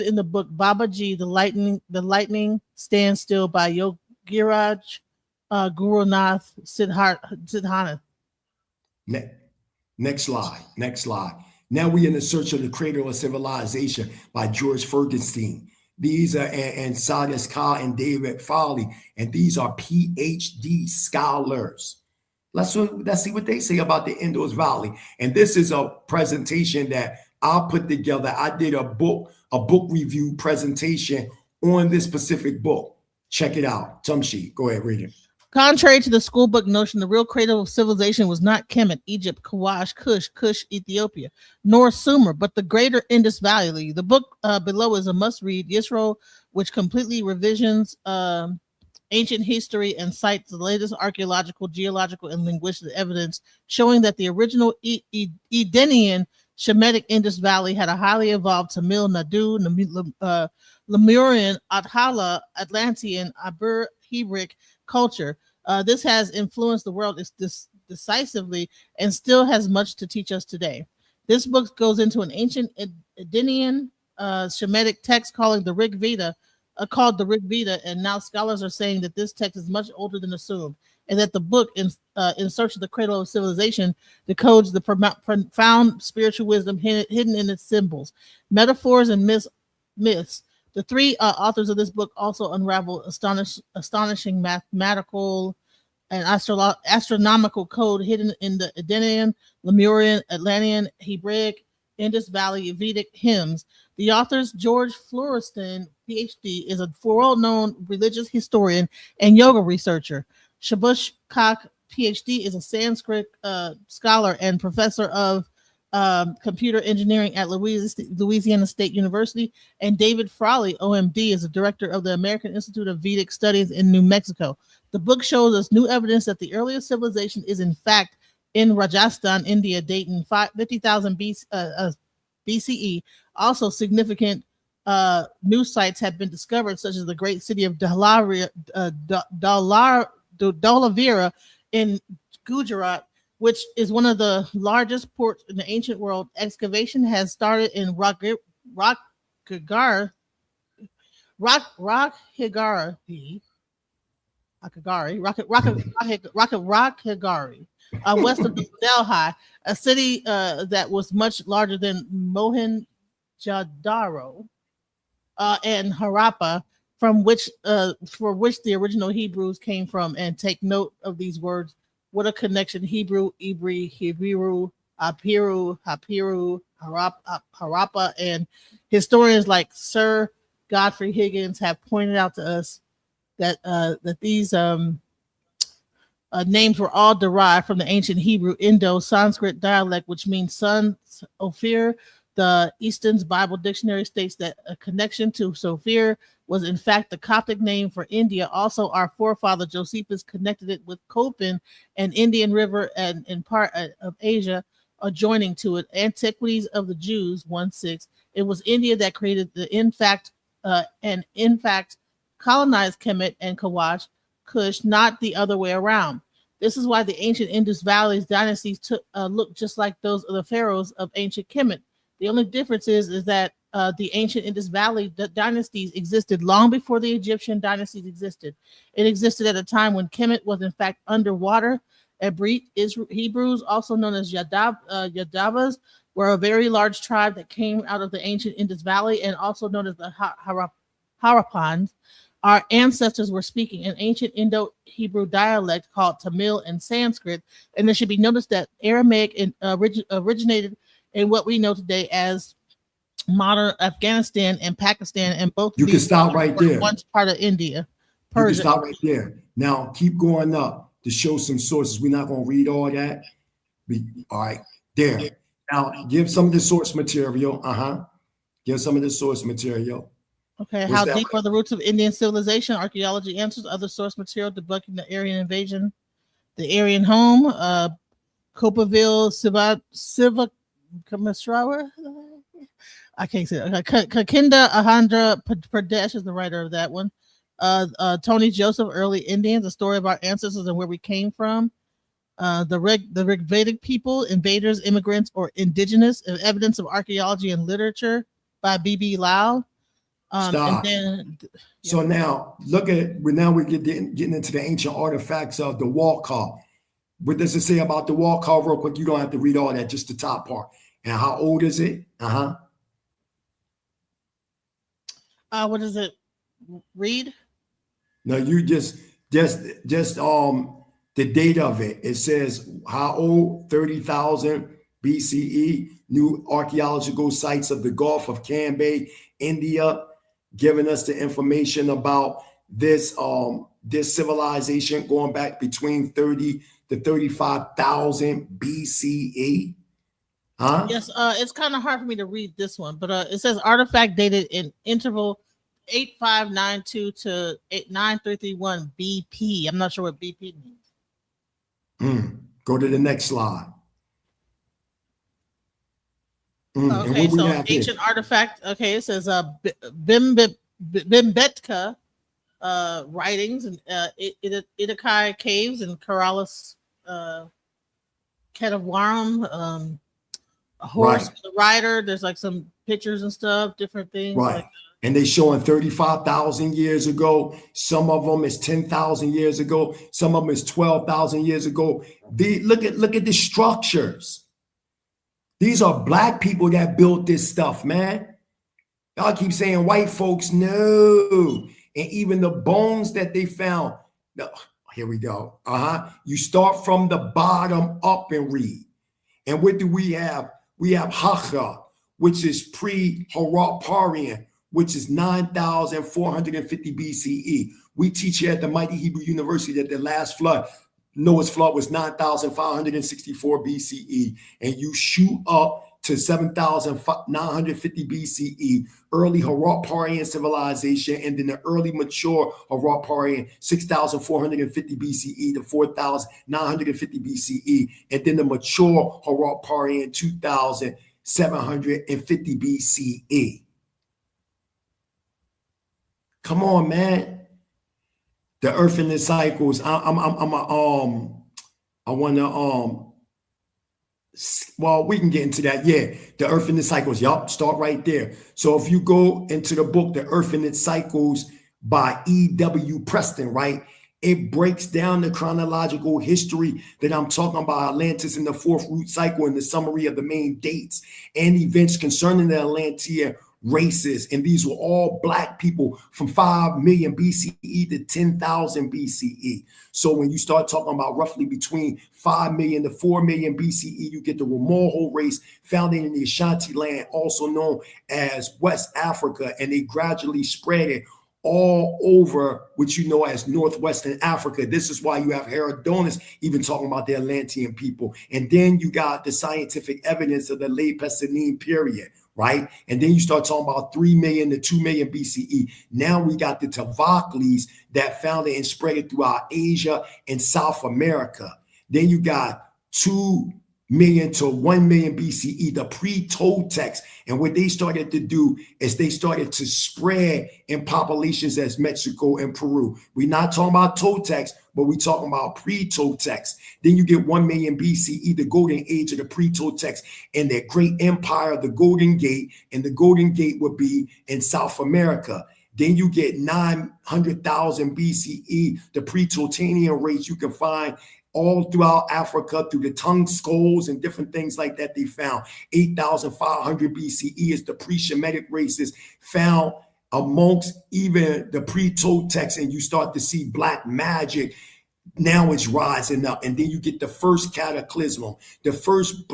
in the book Babaji, The Lightning Stands Still by Yogiraj Gurunath Siddhanath. Next slide. Now we in the search of the cradle of civilization by George Ferguson. These are and Sadas Khan and David Foley, and these are PhD scholars. Let's see what they say about the Indus Valley. And this is a presentation that I put together. I did a book review presentation on this specific book. Check it out. Tumshi, go ahead, read it. Contrary to the school book notion, the real cradle of civilization was not Kemet, Egypt, Kawash, Kush, Ethiopia, nor Sumer, but the greater Indus Valley. The book below is a must-read. Yisro, which completely revisions ancient history and cites the latest archaeological, geological, and linguistic evidence showing that the original Edenian Shemitic Indus Valley had a highly evolved Tamil Nadu, Lemurian, Athala, Atlantean, Ibero-Hebraic culture. This has influenced the world decisively and still has much to teach us today. This book goes into an ancient Edenian Shemitic text called the Rig Veda, and now scholars are saying that this text is much older than assumed, and that the book, in search of the cradle of civilization, decodes the profound spiritual wisdom hidden in its symbols, metaphors, and myths. The three authors of this book also unravel astonishing mathematical and astronomical code hidden in the Edenian, Lemurian, Atlantean, Hebraic, Indus Valley Vedic hymns. The authors, George Florestan, PhD, is a world-known religious historian and yoga researcher. Shabush Kak, PhD, is a Sanskrit scholar and professor of computer engineering at Louisiana State University. And David Frawley, OMD, is the director of the American Institute of Vedic Studies in New Mexico. The book shows us new evidence that the earliest civilization is in fact in Rajasthan, India, dating 50,000 BCE. Also, significant new sites have been discovered, such as the great city of Dhalavira in Gujarat, which is one of the largest ports in the ancient world. Excavation has started in Rakhigari, west of Delhi, a city that was much larger than Mohenjo-daro and Harappa, for which the original Hebrews came from. And take note of these words. What a connection! Hebrew, Ibri, Hebrew, Apiru, Harappa, and historians like Sir Godfrey Higgins have pointed out to us that these names were all derived from the ancient Hebrew Indo-Sanskrit dialect, which means sons Ophir. The Easton's Bible Dictionary states that a connection to Sophir was in fact the Coptic name for India. Also, our forefather Josephus connected it with Copan, an Indian river and in part of Asia adjoining to it. Antiquities of the Jews 1:6. It was India that created in fact colonized Kemet and Kush, not the other way around. This is why the ancient Indus Valley dynasties look just like those of the pharaohs of ancient Kemet. The only difference is that the ancient Indus Valley dynasties existed long before the Egyptian dynasties existed. It existed at a time when Kemet was in fact underwater. Ebrit Hebrews, also known as Yadavas, were a very large tribe that came out of the ancient Indus Valley and also known as the Harappans. Our ancestors were speaking an ancient Indo-Hebrew dialect called Tamil and Sanskrit, and it should be noticed that Aramaic originated in what we know today as modern Afghanistan and Pakistan, and both you can stop right there. Once part of India. Persia. You can stop right there. Now keep going up to show some sources. We're not going to read all that. All right, there. Now give some of the source material. Give some of the source material. Okay, how deep are the roots of Indian civilization? Archaeology answers. Other source material debunking the Aryan invasion, the Aryan home, Copperville, Siva Kamisrawa. I can't say it. Kakinda Ahandra Pradesh is the writer of that one. Tony Joseph, Early Indians, a story of our ancestors and where we came from. The Rigvedic people, invaders, immigrants, or indigenous, evidence of archaeology and literature by B.B. Lau. Stop. So now look at we're getting into the ancient artifacts of the wall call. What does it say about the wall call real quick? You don't have to read all that, just the top part. And how old is it? What does it read? No, you just the date of it. It says how old? 30,000 BCE. New archaeological sites of the Gulf of Cambay, India, giving us the information about this civilization going back between 30 to 35,000 BCE. Yes, it's kind of hard for me to read this one, but it says artifact dated in interval 8592 to 9331 BP. I'm not sure what BP means. Go to the next slide. Okay, so ancient artifact. Okay, it says Bimbetka writings and Idakai caves and Karalis Katawaram, a horse, the rider. There's like some pictures and stuff, different things. Right. And they showing 35,000 years ago. Some of them is 10,000 years ago. Some of them is 12,000 years ago. Look at the structures. These are black people that built this stuff, man. Y'all keep saying white folks, no. And even the bones that they found. No, here we go. You start from the bottom up and read. And what do we have? We have Hacha, which is pre-Haraparian, which is 9,450 BCE. We teach here at the Mighty Hebrew University that the last flood, Noah's flood, was 9,564 BCE, and you shoot up to 7,950 BCE, early Haraparian civilization, and then the early mature Haraparian, 6,450 BCE to 4,950 BCE, and then the mature Haraparian, 2,750 BCE. Come on, man. The earth and the cycles. Well, we can get into that. Yeah, the earth and the cycles. Yup, start right there. So if you go into the book, The Earth and its Cycles by E.W. Preston, right? It breaks down the chronological history that I'm talking about, Atlantis and the fourth root cycle, and the summary of the main dates and events concerning the Atlantean races. And these were all Black people from 5 million BCE to 10,000 BCE. So when you start talking about roughly between 5 million to 4 million BCE, you get the Ramoho race founded in the Ashanti land, also known as West Africa, and they gradually spread it all over what you know as Northwestern Africa. This is why you have Herodotus even talking about the Atlantean people. And then you got the scientific evidence of the late Pleiadian period, right? And then you start talking about 3 million to 2 million BCE. Now we got the Tavaklis that founded and spread it throughout Asia and South America. Then you got 2 million to 1 million BCE, the pre-Toltecs. And what they started to do is they started to spread in populations as Mexico and Peru. We're not talking about Toltecs, but we're talking about pre-Toltecs. Then you get 1 million BCE, the golden age of the pre-Toltecs and their great empire, the Golden Gate, and the Golden Gate would be in South America. Then you get 900,000 BCE, the pre-Toltanian race you can find all throughout Africa through the tongue skulls and different things like that they found. 8,500 BCE is the pre-Shemitic races found amongst even the pre-Toltecs, and you start to see Black magic. Now it's rising up, and then you get the first cataclysm, the first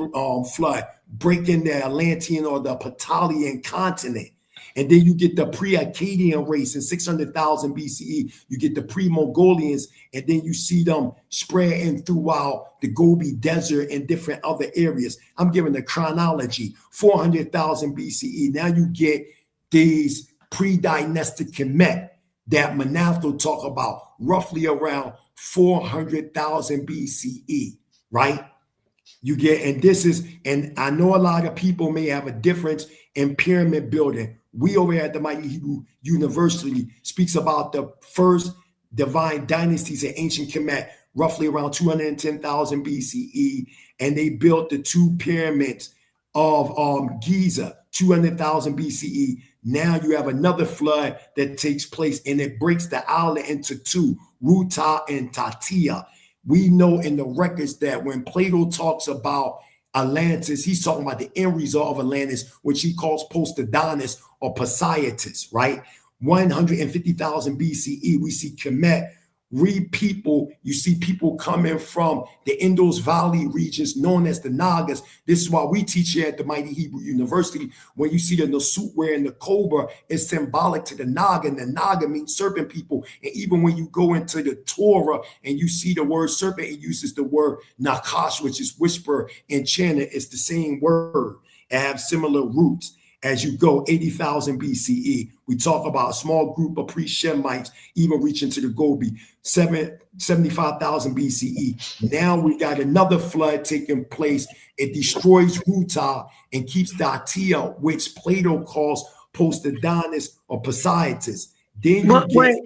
flood, breaking the Atlantean or the Patalian continent. And then you get the pre-Akkadian race in 600,000 BCE. You get the pre-Mongolians, and then you see them spreading throughout the Gobi Desert and different other areas. I'm giving the chronology, 400,000 BCE. Now you get these pre-dynastic Kemet that Manatho talk about, roughly around 400,000 BCE, right? You get, and this is, and I know a lot of people may have a difference in pyramid building. We over here at the Mighty Hebrew University speaks about the first divine dynasties in ancient Kemet, roughly around 210,000 BCE, and they built the 2 pyramids of Giza, 200,000 BCE. Now you have another flood that takes place, and it breaks the island into 2, Ruta and Tatia. We know in the records that when Plato talks about Atlantis, he's talking about the end result of Atlantis, which he calls Post-Adonis or Poseitis, right? 150,000 BCE, we see Kemet people. You see people coming from the Indus Valley regions known as the Nagas. This is why we teach here at the Mighty Hebrew University. When you see the Nasut wearing the cobra, it's symbolic to the Naga, and the Naga means serpent people. And even when you go into the Torah and you see the word serpent, it uses the word Nakash, which is whisper and chanted. It's the same word and have similar roots. As you go 80,000 BCE, we talk about a small group of pre-Shemites even reaching to the Gobi, 75,000 BCE. Now we got another flood taking place. It destroys Ruta and keeps Datia, which Plato calls Post-Adonis or Poseitis. Then you wait,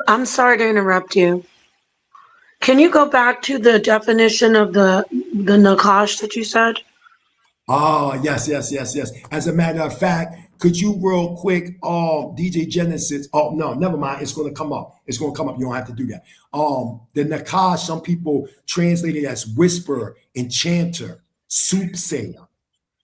I'm sorry to interrupt you. Can you go back to the definition of the Nakash that you said? Oh, yes. As a matter of fact, could you real quick, DJ Genesis? Oh, no, never mind. It's going to come up. You don't have to do that. The Nakash, some people translate it as whisperer, enchanter, soothsayer,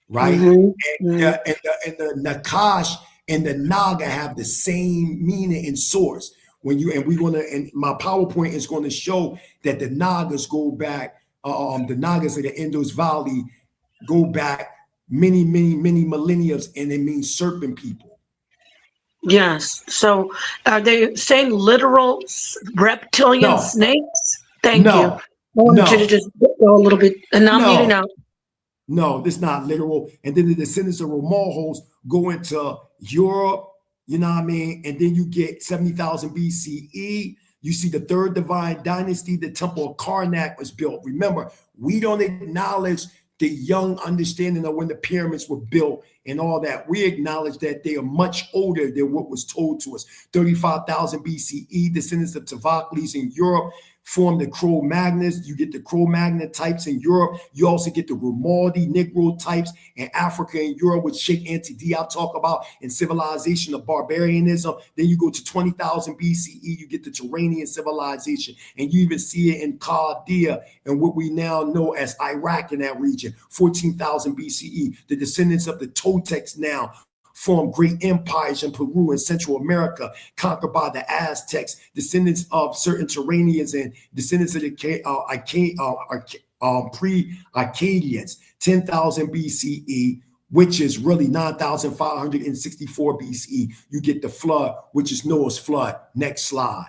right? Mm-hmm. And the Nakash and the Naga have the same meaning and source. And my PowerPoint is going to show that the Nagas go back, the Nagas of the Indus Valley go back many millennia, and it means serpent people. Yes. So are they saying literal reptilian snakes? Thank you. I wanted you to just go a little bit, and I'm muting out. No, this is not literal. And then the descendants of Romulhos go into Europe, you know what I mean? And then you get 70,000 BCE. You see the third divine dynasty, the temple of Karnak was built. Remember, we don't acknowledge the young understanding of when the pyramids were built and all that. We acknowledge that they are much older than what was told to us. 35,000 BCE, descendants of Tavocles in Europe form the Cro-Magnons. You get the Cro-Magnon types in Europe. You also get the Grimaldi Negro types in Africa and Europe, which Sheikh Anta talk about in civilization of barbarianism. Then you go to 20,000 BCE, you get the Turanian civilization, and you even see it in Chaldea and what we now know as Iraq in that region. 14,000 BCE, the descendants of the Toltecs now formed great empires in Peru and Central America, conquered by the Aztecs, descendants of certain Turanians and descendants of the pre-Akkadians, 10,000 BCE, which is really 9,564 BCE. You get the flood, which is Noah's flood. Next slide.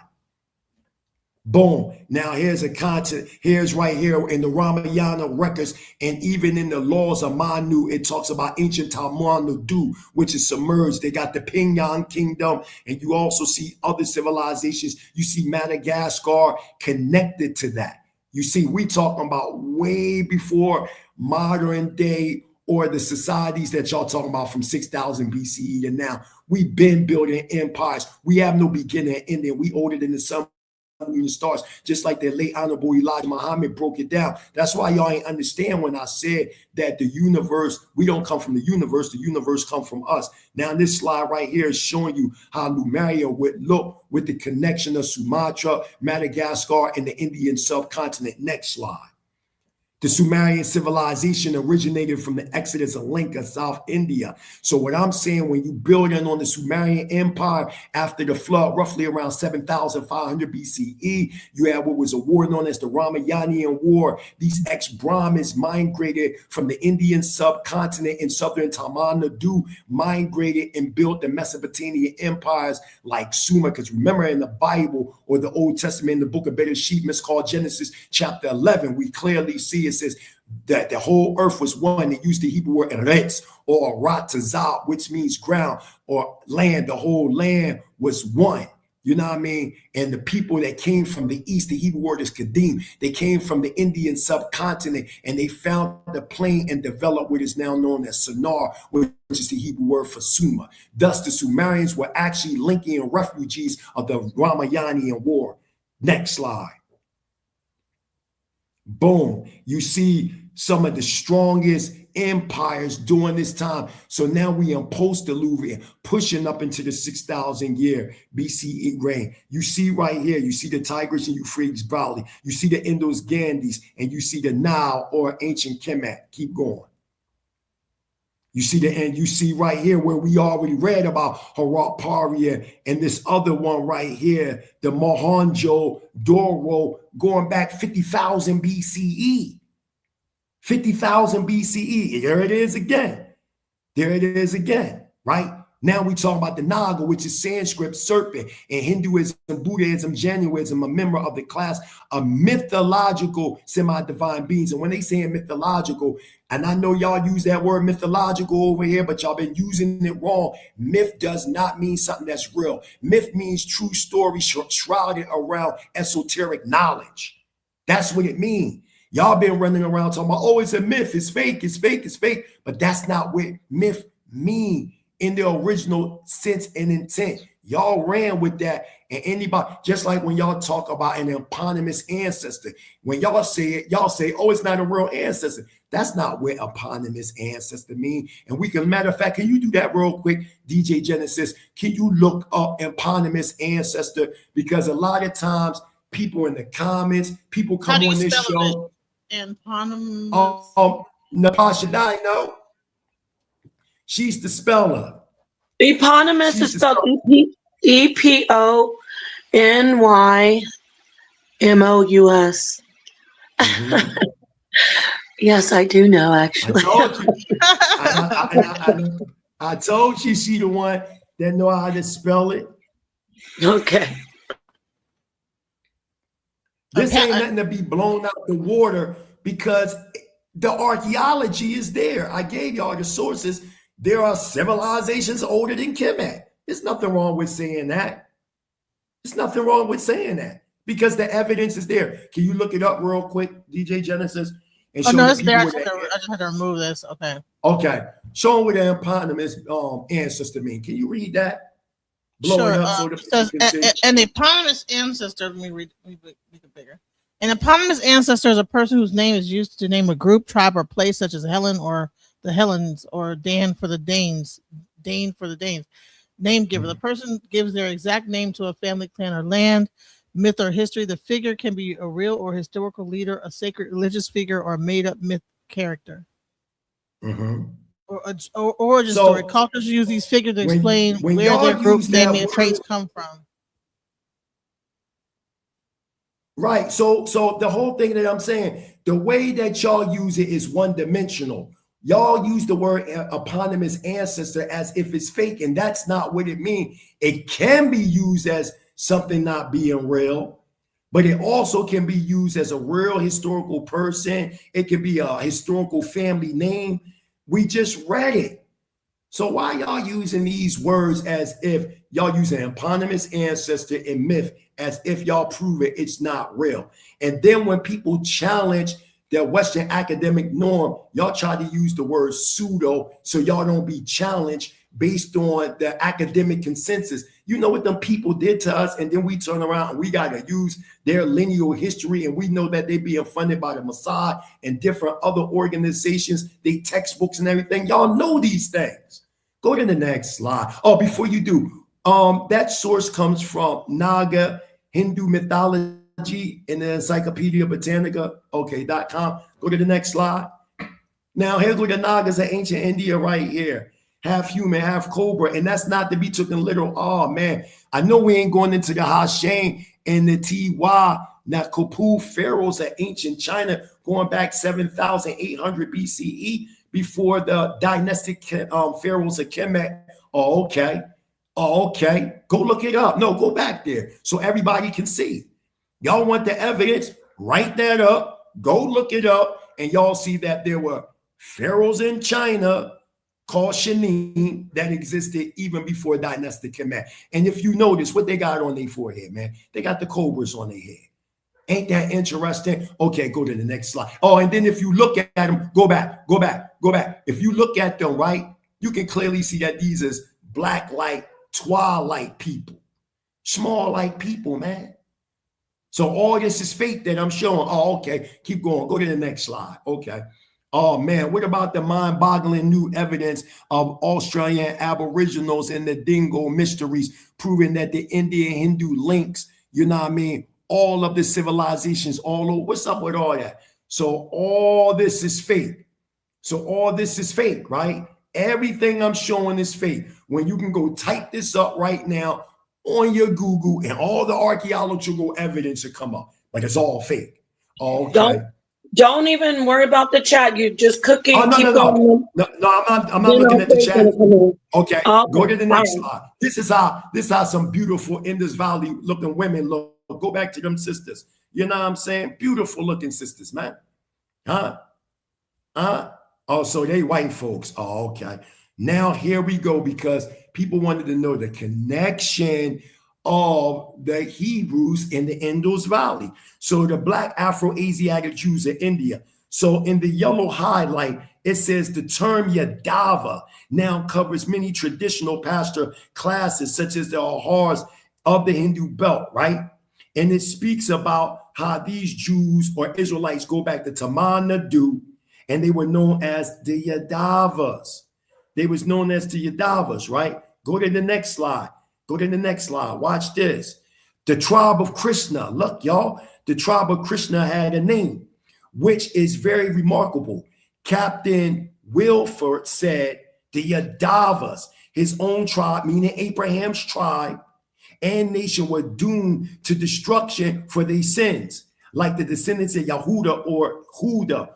Boom. Now here's a content. Here's right here in the Ramayana records, and even in the laws of Manu, it talks about ancient Tamil Nadu, which is submerged. They got the Pingyang Kingdom, and you also see other civilizations. You see Madagascar connected to that. You see, we talking about way before modern day or the societies that y'all talking about from 6,000 BCE and now. We've been building empires. We have no beginning and ending. We older than the sun. Stars, just like the late Honorable Elijah Muhammad broke it down. That's why y'all ain't understand when I said that the universe, we don't come from the universe come from us. Now this slide right here is showing you how Lemuria would look with the connection of Sumatra, Madagascar, and the Indian subcontinent. Next slide. The Sumerian civilization originated from the Exodus of Lanka, South India. So what I'm saying, when you build in on the Sumerian Empire after the flood, roughly around 7,500 BCE, you had what was a war known as the Ramayanian War. These ex-Brahmins migrated from the Indian subcontinent in southern Tamil Nadu, migrated and built the Mesopotamian empires like Sumer. Because remember, in the Bible or the Old Testament, in the book of Bereshit, miscalled Genesis chapter 11, we clearly see it says that the whole earth was one. They used the Hebrew word eretz or ratazal, which means ground or land. The whole land was one. You know what I mean? And the people that came from the east, the Hebrew word is Kadim. They came from the Indian subcontinent and they found the plain and developed what is now known as Sinar, which is the Hebrew word for Sumer. Thus, the Sumerians were actually Lincoln refugees of the Ramayanian War. Next slide. Boom. You see some of the strongest empires during this time. So now we in post-Diluvian, pushing up into the 6,000 year BCE reign. You see right here, you see the Tigris and Euphrates Valley. You see the Indus Gandhis, and you see the Nile or ancient Kemet. Keep going. You see the end. You see right here where we already read about Harapparia and this other one right here, the Mohenjo-Daro, going back 50,000 BCE. 50,000 BCE. There it is again. There it is again, right? Now we talk about the Naga, which is Sanskrit serpent, in Hinduism, Buddhism, Jainism, a member of the class of mythological semi-divine beings. And when they say mythological, and I know y'all use that word mythological over here, but y'all been using it wrong. Myth does not mean something that's real. Myth means true story shrouded around esoteric knowledge. That's what it means. Y'all been running around talking about, oh, it's a myth, it's fake, it's fake, it's fake. But that's not what myth mean in the original sense and intent. Y'all ran with that. And anybody, just like when y'all talk about an eponymous ancestor, when y'all say it, y'all say, oh, it's not a real ancestor. That's not what eponymous ancestor mean. And we can, matter of fact, can you do that real quick, DJ Genesis? Can you look up eponymous ancestor? Because a lot of times people in the comments, people come on this show. Eponymous. Natasha Dye, no. She's the speller. Eponymous is spelled E-P-O-N-Y-M-O-U-S. Yes, I do know, actually. I told you. I told you she the one that know how to spell it. Okay. This ain't nothing to be blown out the water because the archaeology is there. I gave y'all the sources. There are civilizations older than Kemet. There's nothing wrong with saying that. There's nothing wrong with saying that because the evidence is there. Can you look it up real quick, DJ Genesis? And Oh show no, the it's there. I people just had to remove this. Okay. Okay. Show them what the eponymous ancestor mean. Can you read that? Blow Sure. it up so the Says, people can see. an eponymous ancestor. Let me read. Make it bigger. An eponymous ancestor is a person whose name is used to name a group, tribe, or place, such as Helen or the Helens, or Dan for the Danes. Dane for the Danes. Name giver. The person gives their exact name to a family, clan, or land. Myth or history. The figure can be a real or historical leader, a sacred religious figure, or a made-up myth character. Or origin story. Cultures use these figures to explain where their group name and traits come from. Right. So the whole thing that I'm saying, the way that y'all use it is one-dimensional. Y'all use the word eponymous ancestor as if it's fake, and that's not what it means. It can be used as something not being real, but it also can be used as a real historical person. It can be a historical family name. We just read it. So why y'all using these words as if y'all using eponymous ancestor and myth as if y'all prove it's not real? And then when people challenge the Western academic norm, y'all try to use the word pseudo so y'all don't be challenged based on the academic consensus. You know what them people did to us, and then we turn around and we got to use their lineal history, and we know that they being funded by the Mossad and different other organizations, they textbooks and everything. Y'all know these things. Go to the next slide. Oh, before you do, that source comes from Naga Hindu Mythology in the Encyclopedia Britannica, .com. Go to the next slide. Now, here go the Nagas of ancient India right here. Half human, half cobra, and that's not to be taken literal. Oh man, I know we ain't going into the Hashem and the Tiwa, Nakopu pharaohs of ancient China going back 7,800 BCE before the dynastic pharaohs of Kemet. Oh, okay. Oh, okay. Go look it up. No, go back there so everybody can see. Y'all want the evidence? Write that up. Go look it up, and y'all see that there were pharaohs in China called Shanim that existed even before dynastic Kemet. And if you notice what they got on their forehead, man, they got the cobras on their head. Ain't that interesting? Okay, go to the next slide. Oh, and then if you look at them, go back. If you look at them, right, you can clearly see that these is black light, twilight people, small light people, man. So all this is fake that I'm showing. Oh, okay, keep going. Go to the next slide. Okay. Oh man, what about the mind-boggling new evidence of Australian Aboriginals and the Dingo mysteries, proving that the Indian Hindu links, you know what I mean, all of the civilizations all over. What's up with all that? So all this is fake. Right? Everything I'm showing is fake. When you can go type this up right now on your Google and all the archaeological evidence will come up, but it's all fake. Okay. Don't even worry about the chat. You just cooking. Oh, no, keep no, going. no. I'm not looking at the chat. Okay, go to the next right. slide. This is how some beautiful Indus Valley looking women look. Go back to them sisters. You know what I'm saying? Beautiful looking sisters, man. Huh? Oh, so they white folks. Oh, okay. Now here we go, because people wanted to know the connection of the Hebrews in the Indus Valley. So the black Afro-Asiatic Jews in India. So in the yellow highlight, it says the term Yadava now covers many traditional pastor classes, such as the Ahars of the Hindu belt, right? And it speaks about how these Jews or Israelites go back to Taman Nadu, and they were known as the Yadavas. They was known as the Yadavas, right? Go to the next slide. Watch this. The tribe of Krishna. Look, y'all. The tribe of Krishna had a name, which is very remarkable. Captain Wilford said the Yadavas, his own tribe, meaning Abraham's tribe, and nation were doomed to destruction for their sins, like the descendants of Yahuda or Huda,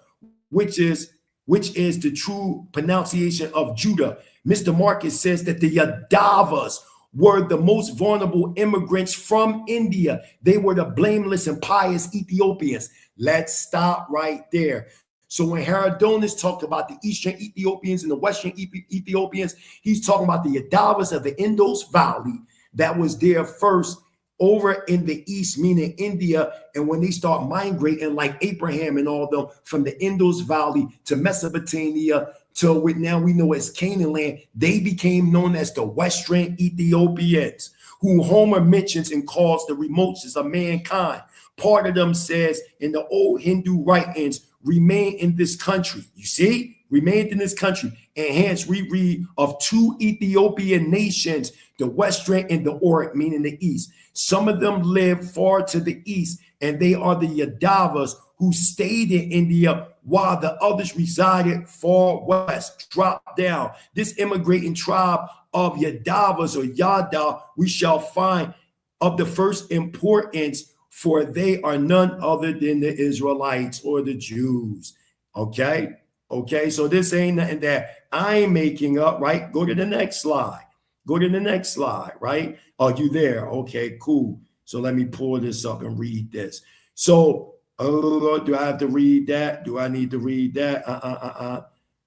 which is the true pronunciation of Judah. Mr. Marcus says that the Yadavas were the most vulnerable immigrants from India. They were the blameless and pious Ethiopians. Let's stop right there. So when Herodotus talked about the Eastern Ethiopians and the Western Ethiopians, he's talking about the Yadavas of the Indus Valley that was there first over in the East, meaning India. And when they start migrating like Abraham and all them from the Indus Valley to Mesopotamia to what now we know as Canaan land, they became known as the Western Ethiopians, who Homer mentions and calls the remoteness of mankind. Part of them says in the old Hindu writings, remain in this country. You see, remained in this country. And hence we read of two Ethiopian nations, the Western and the Orient, meaning the East. Some of them live far to the East, and they are the Yadavas who stayed in India while the others resided far west, dropped down. This immigrating tribe of Yadavas or Yada, we shall find of the first importance, for they are none other than the Israelites or the Jews. Okay? Okay, so this ain't nothing that I'm making up, right? Go to the next slide. Go to the next slide, right? Are you there? Okay, cool. So let me pull this up and read this. So, do I have to read that? Do I need to read that?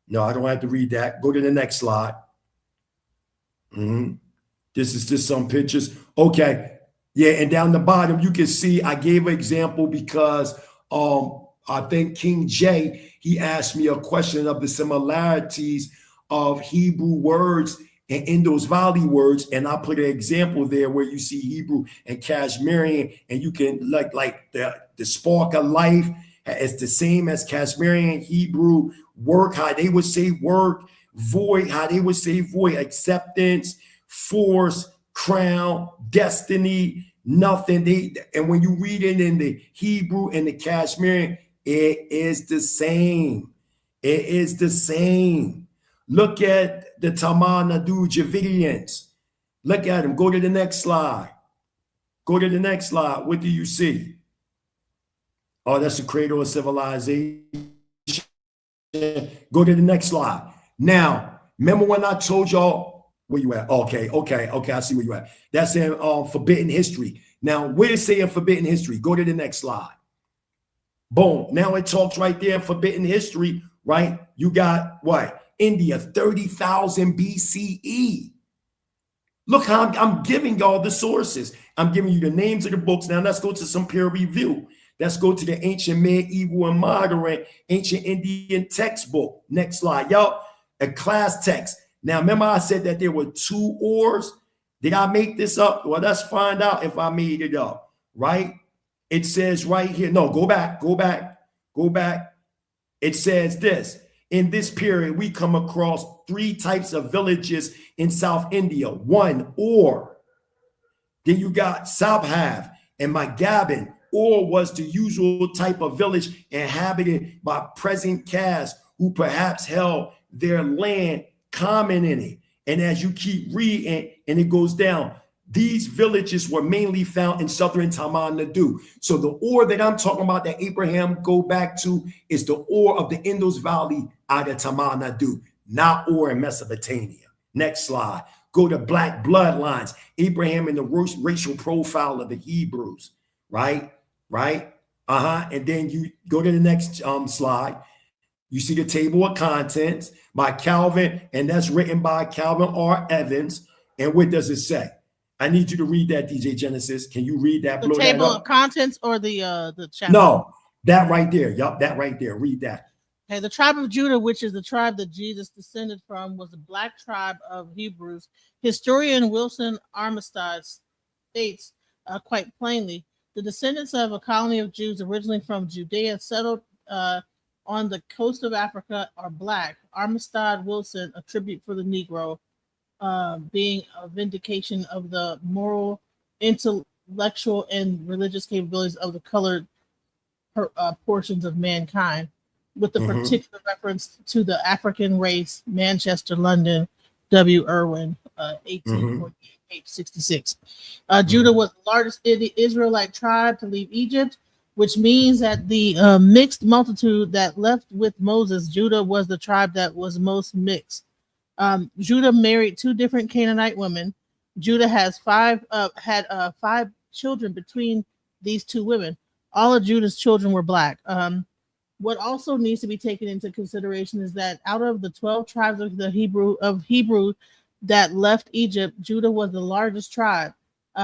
No, I don't have to read that. Go to the next slide. This is just some pictures. Okay. Yeah, and down the bottom, you can see I gave an example because I think King J, he asked me a question of the similarities of Hebrew words and Indus Valley words, and I put an example there where you see Hebrew and Kashmirian, and you can like the spark of life is the same as Kashmirian Hebrew. Work, how they would say work. Void, how they would say void. Acceptance, force, crown, destiny, nothing. And when you read it in the Hebrew and the Kashmirian, it is the same. It is the same. Look at the Tamil Nadu Javidians. Look at them. Go to the next slide. Go to the next slide. What do you see? Oh, that's the cradle of civilization. Go to the next slide. Now, remember when I told y'all where you at? Okay. I see where you at. That's in Forbidden History. Now, where it say in Forbidden History? Go to the next slide. Boom. Now it talks right there in Forbidden History, right? You got what? India, 30,000 BCE. Look how I'm giving y'all the sources. I'm giving you the names of the books. Now let's go to some peer review. Let's go to the ancient, medieval, and modern ancient Indian textbook. Next slide, y'all. A class text. Now, remember I said that there were two ors? Did I make this up? Well, let's find out if I made it up, right? It says right here. No, go back. It says this. In this period, we come across three types of villages in South India. One, or. Then you got Sabhav and Magabin. Or was the usual type of village inhabited by present castes who perhaps held their land common in it. And as you keep reading, and it goes down, these villages were mainly found in southern Tamil Nadu. So the ore that I'm talking about that Abraham go back to is the ore of the Indus Valley out of Tamil Nadu, not ore in Mesopotamia. Next slide. Go to black bloodlines. Abraham and the racial profile of the Hebrews, right? And then you go to the next slide. You see the table of contents by Calvin, and that's written by Calvin R. Evans. And what does it say? I need you to read that, DJ Genesis. Can you read that? The table of contents or the chapter? No, that right there. Yup, that right there. Read that. Okay, the tribe of Judah, which is the tribe that Jesus descended from, was a black tribe of Hebrews. Historian Wilson Armistead states quite plainly, the descendants of a colony of Jews originally from Judea settled on the coast of Africa are black. Armistead Wilson, a tribute for the Negro, being a vindication of the moral, intellectual, and religious capabilities of the colored portions of mankind, with the particular reference to the African race, Manchester, London, W. Irwin, 1848, page 66. Judah was the largest Israelite tribe to leave Egypt which means that the mixed multitude that left with Moses, Judah was the tribe that was most mixed. Judah married two different Canaanite women. Judah has five children between these two women. All of Judah's children were black. What also needs to be taken into consideration is that out of the 12 tribes of the Hebrew that left Egypt, Judah was the largest tribe.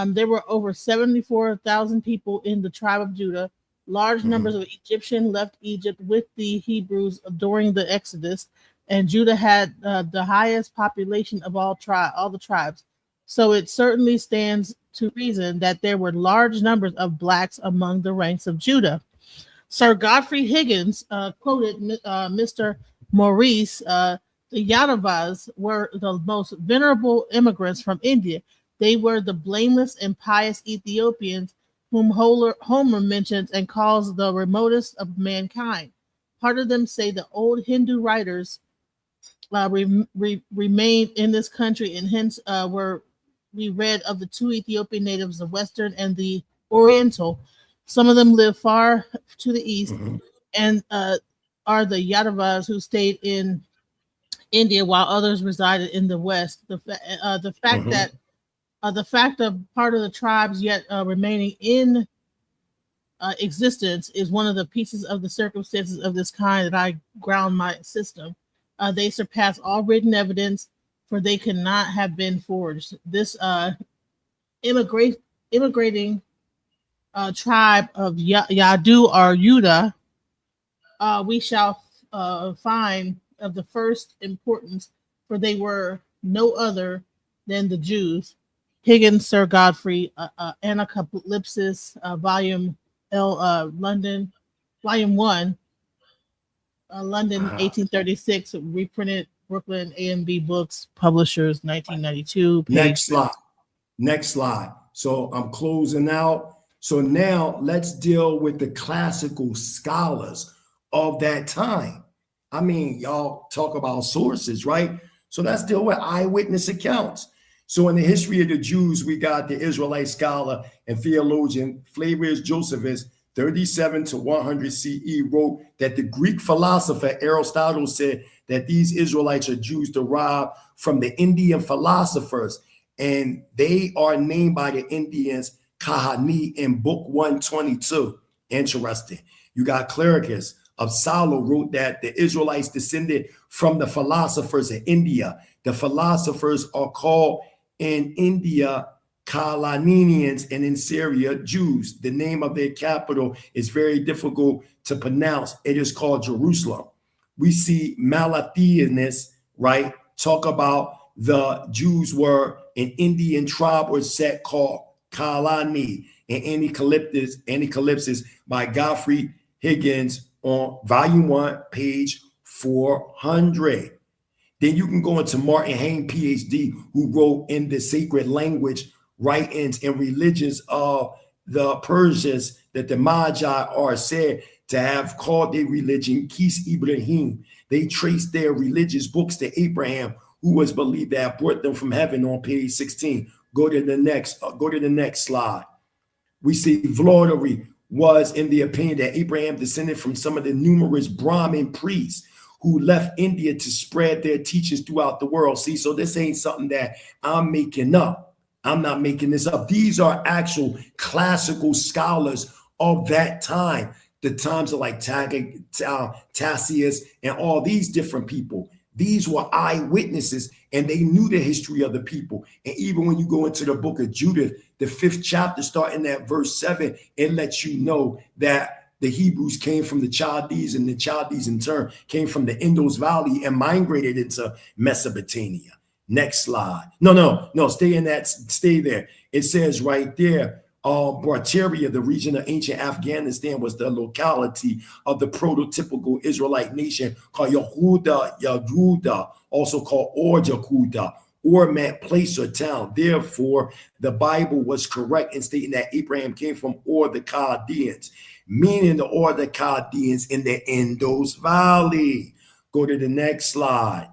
There were over 74,000 people in the tribe of Judah. Large numbers of Egyptians left Egypt with the Hebrews during the Exodus, and Judah had the highest population of all the tribes. So it certainly stands to reason that there were large numbers of blacks among the ranks of Judah. Sir Godfrey Higgins quoted Mr. Maurice, the Yadavas were the most venerable immigrants from India. They were the blameless and pious Ethiopians whom Homer mentions and calls the remotest of mankind. Part of them say the old Hindu writers remained in this country, and hence we read of the two Ethiopian natives, the Western and the Oriental. Some of them live far to the east and are the Yadavas who stayed in India while others resided in the West. The fact of part of the tribes yet remaining in existence is one of the pieces of the circumstances of this kind that I ground my system. They surpass all written evidence, for they could not have been forged. This immigrating tribe of Yadu or Yuda, we shall find of the first importance, for they were no other than the Jews. Higgins, Sir Godfrey, Anacalypsis, Volume L, London, Volume 1, London, 1836, reprinted Brooklyn A&B Books, Publishers, 1992. Next slide. So I'm closing out. So now let's deal with the classical scholars of that time. I mean, y'all talk about sources, right? So let's deal with eyewitness accounts. So in the history of the Jews, we got the Israelite scholar and theologian Flavius Josephus, 37 to 100 CE, wrote that the Greek philosopher Aristotle said that these Israelites are Jews derived from the Indian philosophers, and they are named by the Indians Kahani in Book 122. Interesting. You got Clericus of Salo wrote that the Israelites descended from the philosophers of India. The philosophers are called in India Kalaninians and in Syria Jews. The name of their capital is very difficult to pronounce. It is called Jerusalem. We see Malatheanists, right, talk about the Jews were an Indian tribe or sect called Kalani, and Anacalypsis by Godfrey Higgins on volume 1, page 400. Then you can go into Martin Hain, PhD, who wrote in the sacred language, writings, and religions of the Persians that the Magi are said to have called their religion Kis Ibrahim. They traced their religious books to Abraham, who was believed to have brought them from heaven on page 16. Go to the next slide. We see Vlodary was in the opinion that Abraham descended from some of the numerous Brahmin priests who left India to spread their teachings throughout the world. See, so this ain't something that I'm making up. I'm not making this up. These are actual classical scholars of that time, the times of like Tacitus and all these different people. These were eyewitnesses, and they knew the history of the people. And even when you go into the book of Judith, the 5th chapter, starting at verse 7, it lets you know that the Hebrews came from the Chaldees, and the Chaldees in turn came from the Indus Valley and migrated into Mesopotamia. Next slide. No, stay there. It says right there, Barteria, the region of ancient Afghanistan, was the locality of the prototypical Israelite nation called Yahuda, also called Or Yahuda, or meant place or town. Therefore, the Bible was correct in stating that Abraham came from Or the Chaldeans, meaning the Or the Chaldeans in the Indus Valley. Go to the next slide.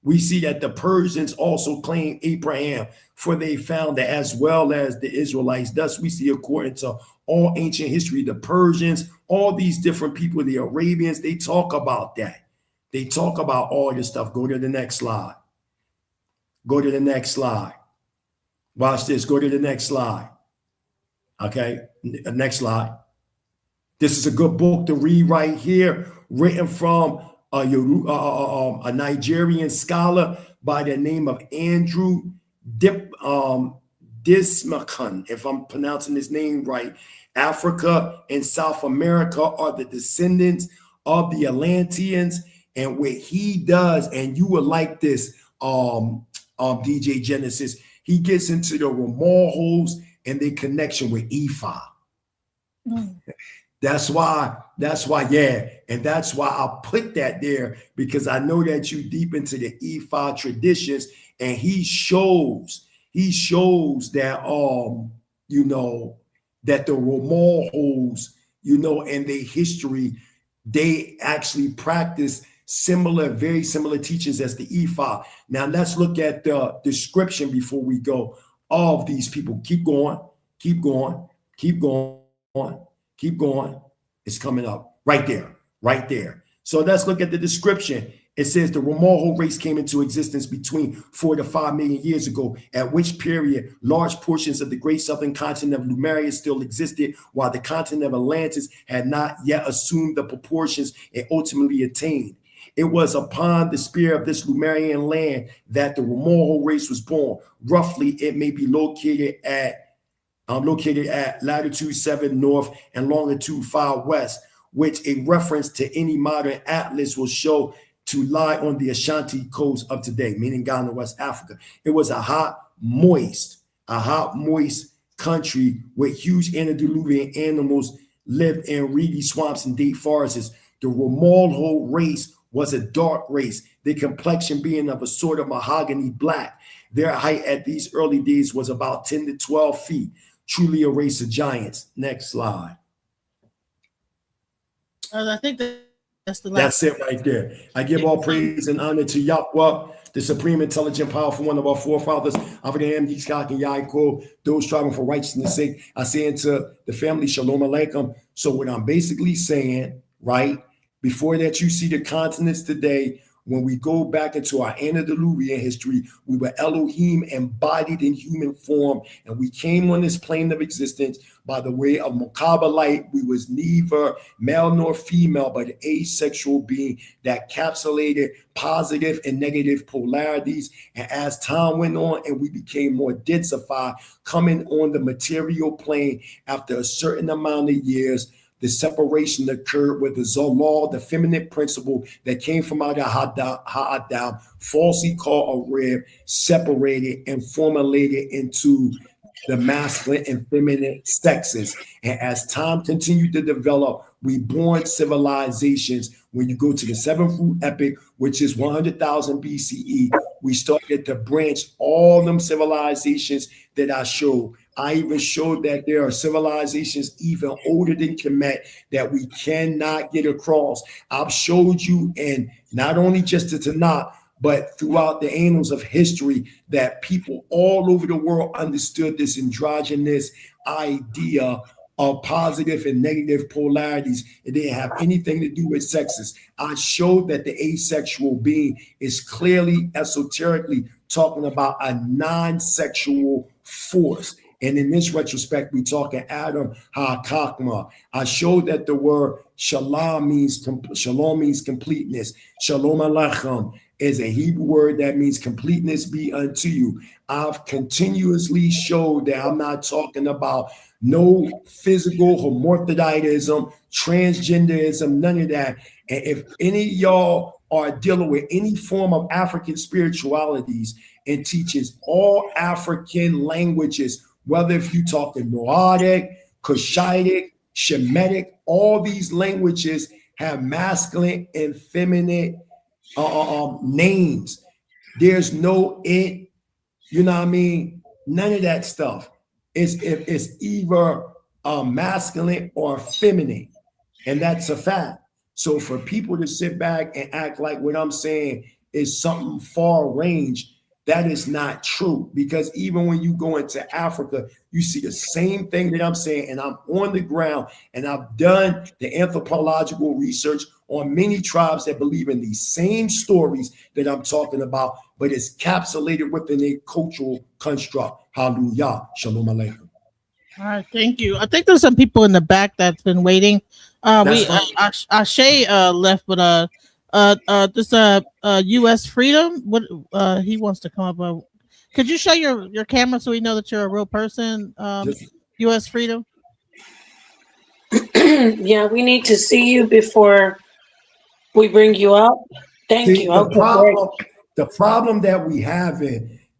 We see that the Persians also claimed Abraham, for they found that as well as the Israelites. Thus, we see, according to all ancient history, the Persians, all these different people, the Arabians, they talk about that. They talk about all this stuff. Go to the next slide. Go to the next slide. Watch this. Go to the next slide. Okay, next slide. This is a good book to read right here, written from a Nigerian scholar by the name of Andrew Dismakun, if I'm pronouncing his name right. Africa and South America are the descendants of the Atlanteans, and what he does, and you would like this, DJ Genesis, he gets into the Ramorhos and their connection with Ifa. That's why, yeah. And that's why I put that there, because I know that you deep into the Ifa traditions, and he shows that, you know, that the Ramorhos, you know, and their history, they actually practice very similar teachings as the Ifa. Now let's look at the description before we go of these people. Keep going, keep going, keep going, keep going. It's coming up right there, right there. So let's look at the description. It says the Ramorho race came into existence between 4 to 5 million years ago, at which period large portions of the great southern continent of Lemuria still existed, while the continent of Atlantis had not yet assumed the proportions it ultimately attained. It was upon the spear of this Lemurian land that the Ramorho race was born. Roughly, it may be located at latitude 7 north and longitude 5 west, which a reference to any modern atlas will show to lie on the Ashanti coast of today, meaning Ghana, West Africa. It was a hot, moist country where huge antediluvian animals lived in reedy swamps and deep forests. The Ramorho race was a dark race, their complexion being of a sort of mahogany black. Their height at these early days was about 10 to 12 feet, truly a race of giants. Next slide. I think that's the last. That's it right there. I give all praise and honor to Yahweh, the supreme, intelligent, powerful one of our forefathers, Abraham, Yitzchak, and Yaakov, those striving for righteousness' sake. I say unto the family, Shalom Aleichem. So what I'm basically saying, right, before that you see the continents today, when we go back into our antediluvian history, we were Elohim embodied in human form, and we came on this plane of existence by the way of Mukabalite. We was neither male nor female, but an asexual being that encapsulated positive and negative polarities. And as time went on and we became more densified, coming on the material plane after a certain amount of years, the separation occurred with the Zolal, the feminine principle that came from out of Ha'adam, falsely called a rib, separated and formulated into the masculine and feminine sexes. And as time continued to develop, we born civilizations. When you go to the seventh root epic, which is 100,000 BCE, we started to branch all them civilizations that I showed. I even showed that there are civilizations even older than Kemet that we cannot get across. I've showed you, and not only just the Tanakh, but throughout the annals of history, that people all over the world understood this androgynous idea of positive and negative polarities. It didn't have anything to do with sexes. I showed that the asexual being is clearly esoterically talking about a non-sexual force. And in this retrospect, we talking Adam HaKakma. I showed that the word shalom means completeness. Shalom Aleichem is a Hebrew word that means completeness be unto you. I've continuously showed that I'm not talking about no physical hermaphroditism, transgenderism, none of that. And if any of y'all are dealing with any form of African spiritualities and teaches all African languages, whether if you talking Noahic, Cushitic, Shemitic, all these languages have masculine and feminine names. There's no it, you know what I mean? None of that stuff. It's either masculine or feminine, and that's a fact. So for people to sit back and act like what I'm saying is something far range. That is not true, because even when you go into Africa, you see the same thing that I'm saying, and I'm on the ground, and I've done the anthropological research on many tribes that believe in these same stories that I'm talking about, but it's capsulated within a cultural construct. Hallelujah. Shalom Aleichem. All right, thank you. I think there's some people in the back that's been waiting. Ashay left, but this U.S. Freedom. What he wants to come up. Could you show your camera so we know that you're a real person? U.S. Freedom. Yeah, we need to see you before we bring you up. Thank you. The problem that we have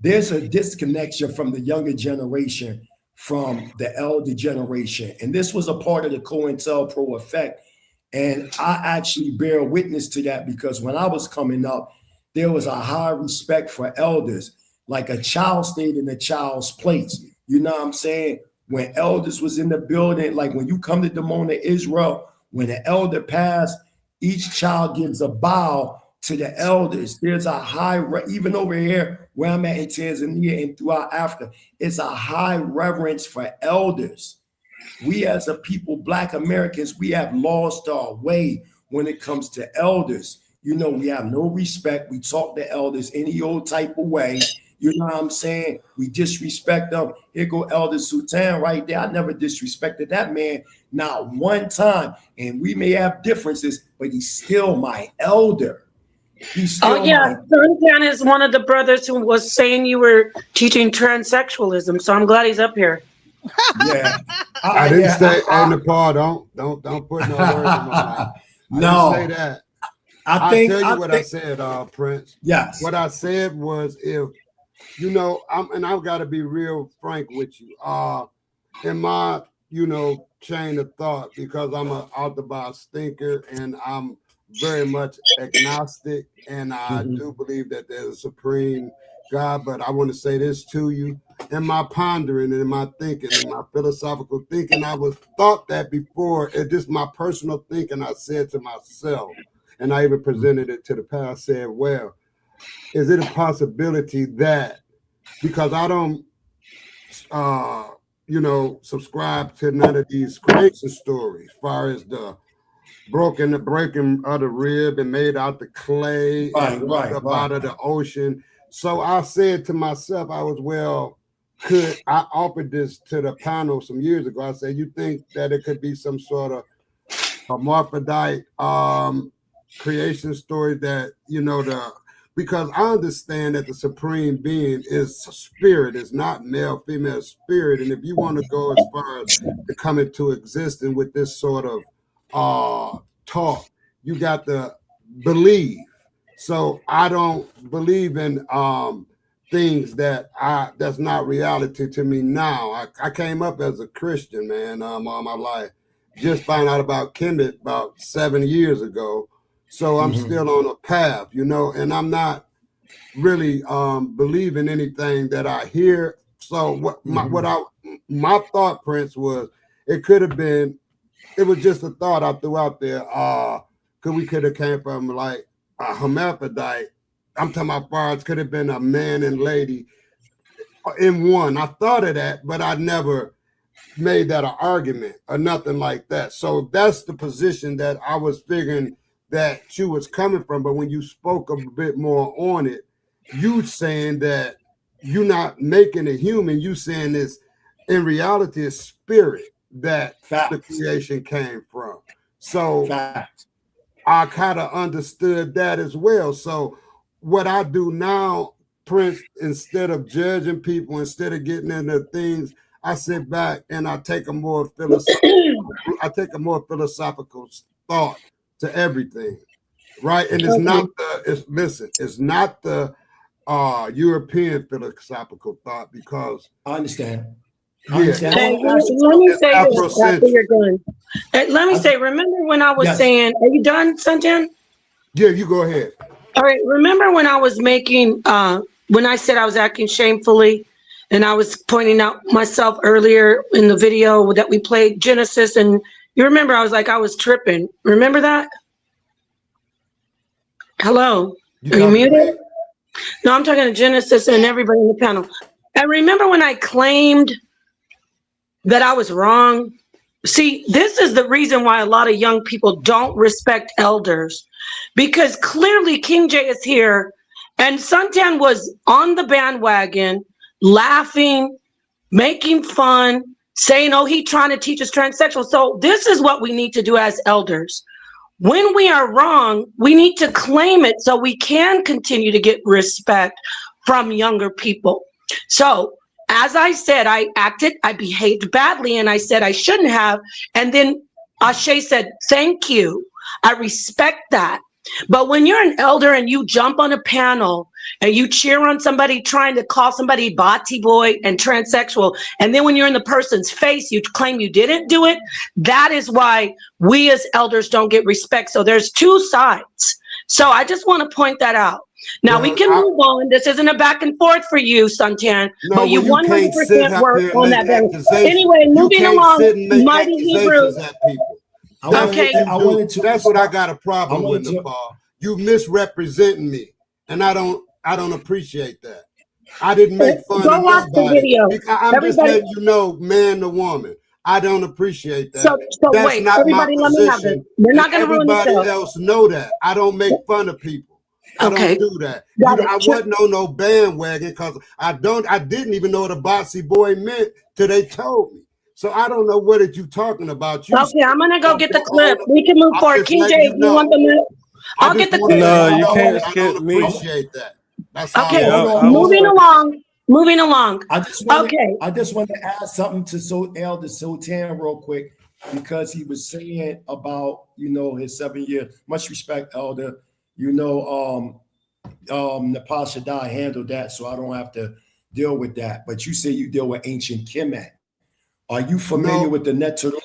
there's a disconnection from the younger generation from the elder generation, and this was a part of the COINTELPRO effect. And I actually bear witness to that, because when I was coming up, there was a high respect for elders, like a child stayed in a child's place. You know what I'm saying? When elders was in the building, like when you come to Demona, Israel, when an elder passed, each child gives a bow to the elders. There's a high, even over here where I'm at in Tanzania and throughout Africa, it's a high reverence for elders. We as a people, Black Americans, we have lost our way when it comes to elders. You know, we have no respect. We talk to elders any old type of way. You know what I'm saying? We disrespect them. Here go Elder Sultan right there. I never disrespected that man, not one time. And we may have differences, but he's still my elder. Sultan is one of the brothers who was saying you were teaching transsexualism. So I'm glad he's up here. Yeah, I didn't say. Hey, Nepal, don't put no words in my mouth. No, I didn't say that. I'll tell you what I said, Prince. Yes. What I said was, if you know, I've got to be real frank with you. In my chain of thought, because I'm an orthodox thinker and I'm very much agnostic, and I do believe that there's a supreme God. But I want to say this to you. In my pondering and in my thinking, in my philosophical thinking, I was thought that before. It's just my personal thinking. I said to myself, and I even presented it to the pastor. I said, well, is it a possibility that, because I don't, subscribe to none of these creation stories, as far as the breaking of the rib and made out the clay out of the ocean. So I said to myself, I offered this to the panel some years ago. I said, you think that it could be some sort of hermaphrodite creation story that, because I understand that the supreme being is spirit, it's not male, female spirit. And if you want to go as far as to come into existence with this sort of talk, you got to believe. So I don't believe in things that's not reality to me now. I came up as a Christian, man, all my life. Just found out about Kemet about 7 years ago. So I'm still on a path, and I'm not really believing anything that I hear. So my thought, Prince, was it was just a thought I threw out there. Could have came from like a hermaphrodite. I'm talking about far as could have been a man and lady in one. I thought of that, but I never made that an argument or nothing like that. So that's the position that I was figuring that you was coming from. But when you spoke a bit more on it, you saying that you're not making a human, you saying this in reality is spirit that the creation came from. So I kind of understood that as well. So what I do now, Prince, instead of judging people, instead of getting into things, I sit back and I take a more philosophical thought to everything, right? And it's not the European philosophical thought, because I understand. Let me say this after you're done. Let me say, remember when I was saying, are you done, Sanjan? Yeah, you go ahead. All right. Remember when I was making, when I said I was acting shamefully, and I was pointing out myself earlier in the video that we played Genesis, and you remember I was like, I was tripping. Remember that? Hello? Are you muted? No, I'm talking to Genesis and everybody in the panel. And remember when I claimed that I was wrong? See, this is the reason why a lot of young people don't respect elders, because clearly King J is here and Suntan was on the bandwagon, laughing, making fun, saying, oh, he trying to teach us transsexual. So this is what we need to do as elders. When we are wrong, we need to claim it so we can continue to get respect from younger people. So as I said, I behaved badly, and I said I shouldn't have. And then Ashe said, thank you. I respect that. But when you're an elder and you jump on a panel and you cheer on somebody trying to call somebody bati boy and transsexual, and then when you're in the person's face, you claim you didn't do it, that is why we as elders don't get respect. So there's two sides. So I just want to point that out. Now we can move on. This isn't a back and forth for you, Suntan, but you 100% work on that. Anyway, moving along, Mighty Hebrew. Okay, that's what I got a problem with, Nepal. You misrepresenting me, and I don't appreciate that. I didn't make fun of nobody. I'm just letting you know, man to woman. I don't appreciate that. So that's wait, not everybody, my let me have position. it. We're not going to ruin the show. Everybody else know that. I don't make fun of people. I don't do that. I wasn't on no bandwagon because I didn't even know what a bossy boy meant till they told me. So I don't know what you talking about. Okay, I'm gonna go get the clip. We can move forward. King J, you want the clip? I'll get the clip. No, you can't skip me. Appreciate that. That's okay. Moving along. I just want to add something to Elder Sultan real quick, because he was saying about his 7 years. Much respect, Elder. Nepal Shaddai handled that, so I don't have to deal with that. But you say you deal with ancient Kemet. Are you familiar with the Neteru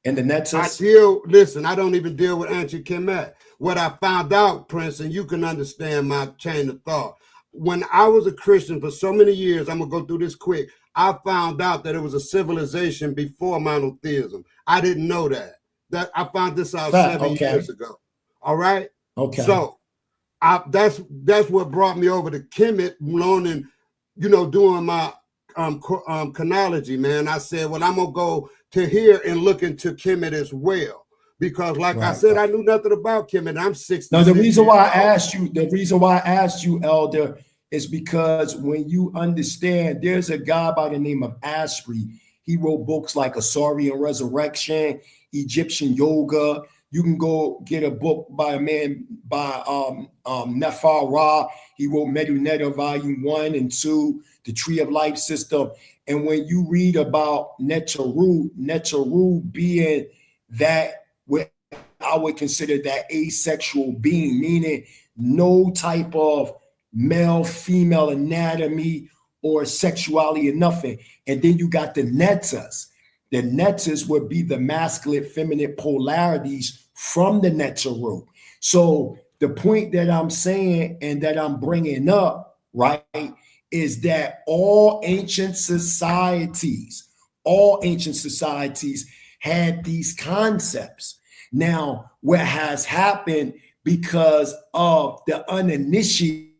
and the Netus? Listen, I don't even deal with ancient Kemet. What I found out, Prince, and you can understand my chain of thought. When I was a Christian for so many years, I'm going to go through this quick. I found out that it was a civilization before monotheism. I didn't know that. I found this out 7 years ago. All right? Okay. So that's what brought me over to Kemet, learning, doing my chronology, man. I said, well, I'm gonna go to here and look into Kemet as well, because like I said, I knew nothing about Kemet. I'm 60. Now the reason why I asked you, Elder, is because when you understand, there's a guy by the name of Asprey. He wrote books like Asarian Resurrection, Egyptian Yoga. You can go get a book by a man by Nefar Ra. He wrote Medunetta Volume 1 and 2, The Tree of Life System. And when you read about Neteru being that, what I would consider that asexual being, meaning no type of male, female anatomy or sexuality or nothing. And then you got the Netas. The Netas would be the masculine, feminine polarities from the Neteru. So the point that I'm saying and that I'm bringing up, right, is that all ancient societies had these concepts. Now, what has happened because of the uninitiated,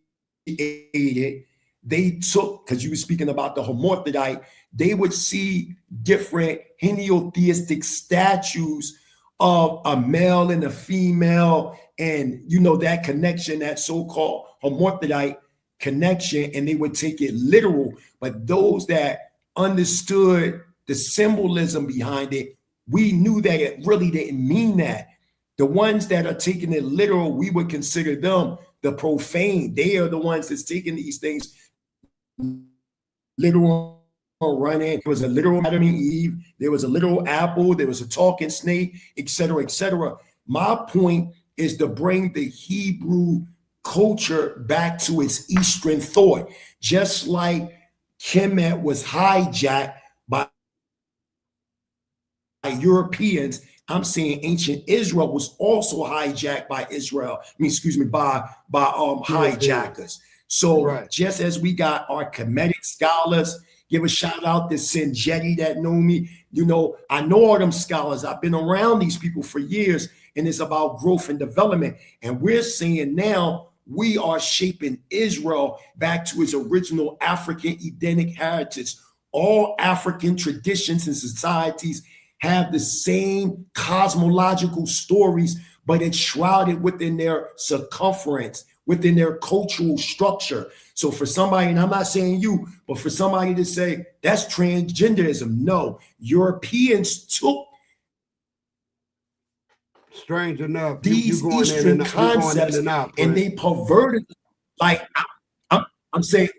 they took, because you were speaking about the hermaphrodite, they would see different henotheistic statues of a male and a female, and that connection, that so-called hermaphrodite connection, and they would take it literal. But those that understood the symbolism behind it, we knew that it really didn't mean that. The ones that are taking it literal, we would consider them the profane. They are the ones that's taking these things literal. Running. There was a literal Adam and Eve. There was a literal apple. There was a talking snake, etc., etc. My point is to bring the Hebrew culture back to its Eastern thought, just like Kemet was hijacked by Europeans. I'm saying ancient Israel was also hijacked by hijackers. So just as we got our Kemetic scholars. Give a shout out to Sinjetti that know me. I know all them scholars. I've been around these people for years, and it's about growth and development. And we're saying now we are shaping Israel back to its original African Edenic heritage. All African traditions and societies have the same cosmological stories, but it's shrouded within their circumference, within their cultural structure. So for somebody, and I'm not saying you, but for somebody to say that's transgenderism, no. Europeans took strange enough these Eastern concepts and they perverted. Like I'm saying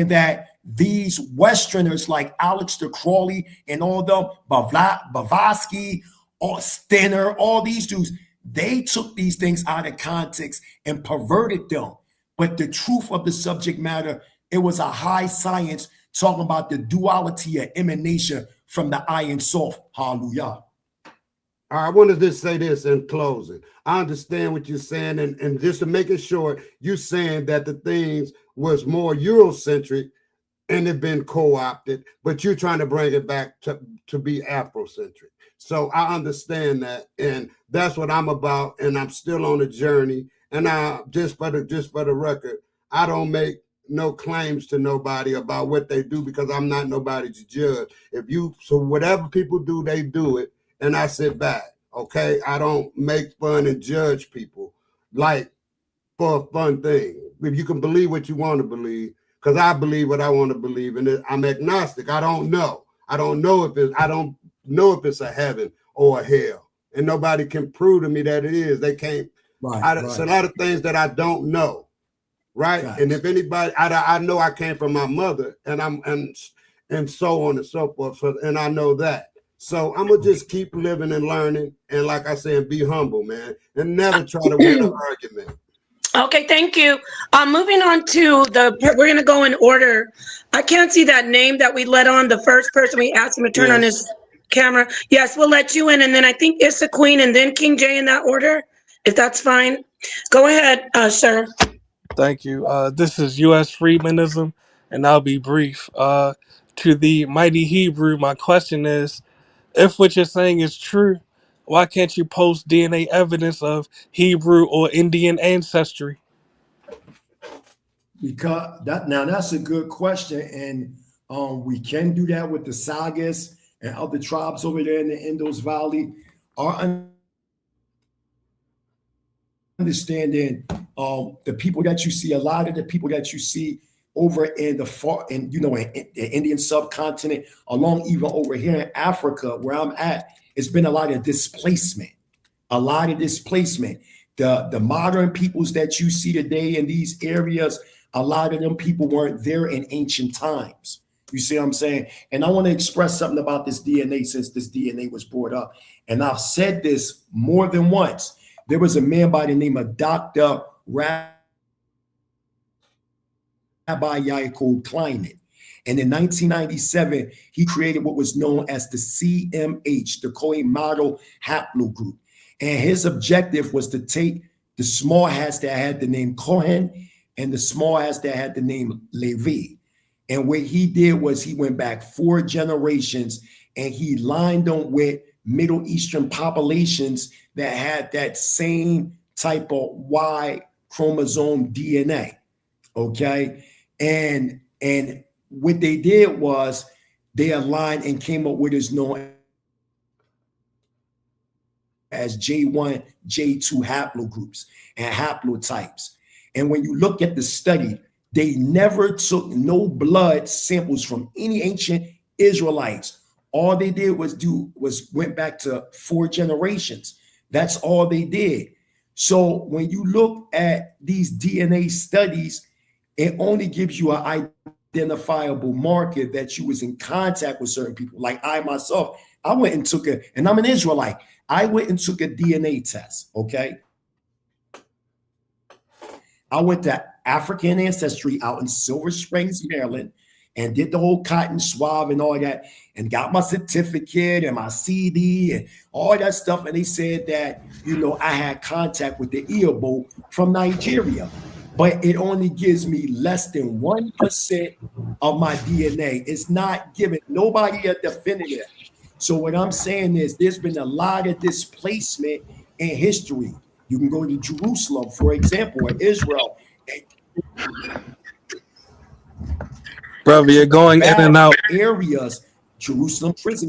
that these Westerners like Aleister Crowley and all them, Blavatsky, or Stenner, all these dudes, they took these things out of context and perverted them. But the truth of the subject matter, it was a high science talking about the duality of emanation from the Iron Source. Hallelujah. I want to just say this in closing. I understand what you're saying, and just to make it short, you're saying that the things was more Eurocentric and have been co-opted, but you're trying to bring it back to be Afrocentric. So I understand that, and that's what I'm about, and I'm still on a journey. And I just for the record, I don't make no claims to nobody about what they do because I'm not nobody to judge. So whatever people do, they do it, and I sit back. Okay, I don't make fun and judge people like for a fun thing. If you can believe what you want to believe. Because I believe what I want to believe, and I'm agnostic. I don't know. I don't know if it's a heaven or a hell, and nobody can prove to me that it is. They can't. Right. It's a lot of things that I don't know, right? And if anybody, I know I came from my mother, and so on and so forth. So, and I know that. So I'm gonna just keep living and learning, and like I said, be humble, man, and never try to win an argument. Okay, thank you. Moving on to we're going to go in order. I can't see that name that we let on, the first person we asked him to turn on his camera. Yes, we'll let you in, and then I think Issa Queen and then King J in that order, if that's fine. Go ahead, sir. Thank you. This is U.S. Freedmanism, and I'll be brief. To the mighty Hebrew, my question is, if what you're saying is true, why can't you post DNA evidence of Hebrew or Indian ancestry? Because that's a good question, and we can do that with the Sagas and other tribes over there in the Indus Valley. Our understanding, the people that you see, a lot of the people that you see over in the Indian subcontinent, along even over here in Africa, where I'm at, it's been a lot of displacement. The modern peoples that you see today in these areas, a lot of them people weren't there in ancient times. You see what I'm saying? And I want to express something about this DNA since this DNA was brought up. And I've said this more than once. There was a man by the name of Dr. Rabbi Yaakov Klein. And in 1997, he created what was known as the CMH, the Cohen Model Haplogroup. And his objective was to take the small hats that had the name Cohen and the small hats that had the name Levi. And what he did was he went back 4 generations and he lined them with Middle Eastern populations that had that same type of Y chromosome DNA. Okay. And what they did was they aligned and came up with what is known as J1, J2 haplogroups and haplotypes. And when you look at the study, they never took no blood samples from any ancient Israelites. All they did was went back to 4 generations. That's all they did. So when you look at these DNA studies, it only gives you an identifiable marker that you was in contact with certain people. Like I myself, I went and took and I'm an Israelite. I went and took a DNA test, okay? I went to African Ancestry out in Silver Springs, Maryland, and did the whole cotton swab and all that, and got my certificate and my CD and all that stuff. And they said that, I had contact with the Igbo from Nigeria, but it only gives me less than 1% of my DNA. It's not giving nobody a definitive. So what I'm saying is there's been a lot of displacement in history. You can go to Jerusalem, for example, or Israel. Brother, you're going in and out. Areas, Jerusalem prison.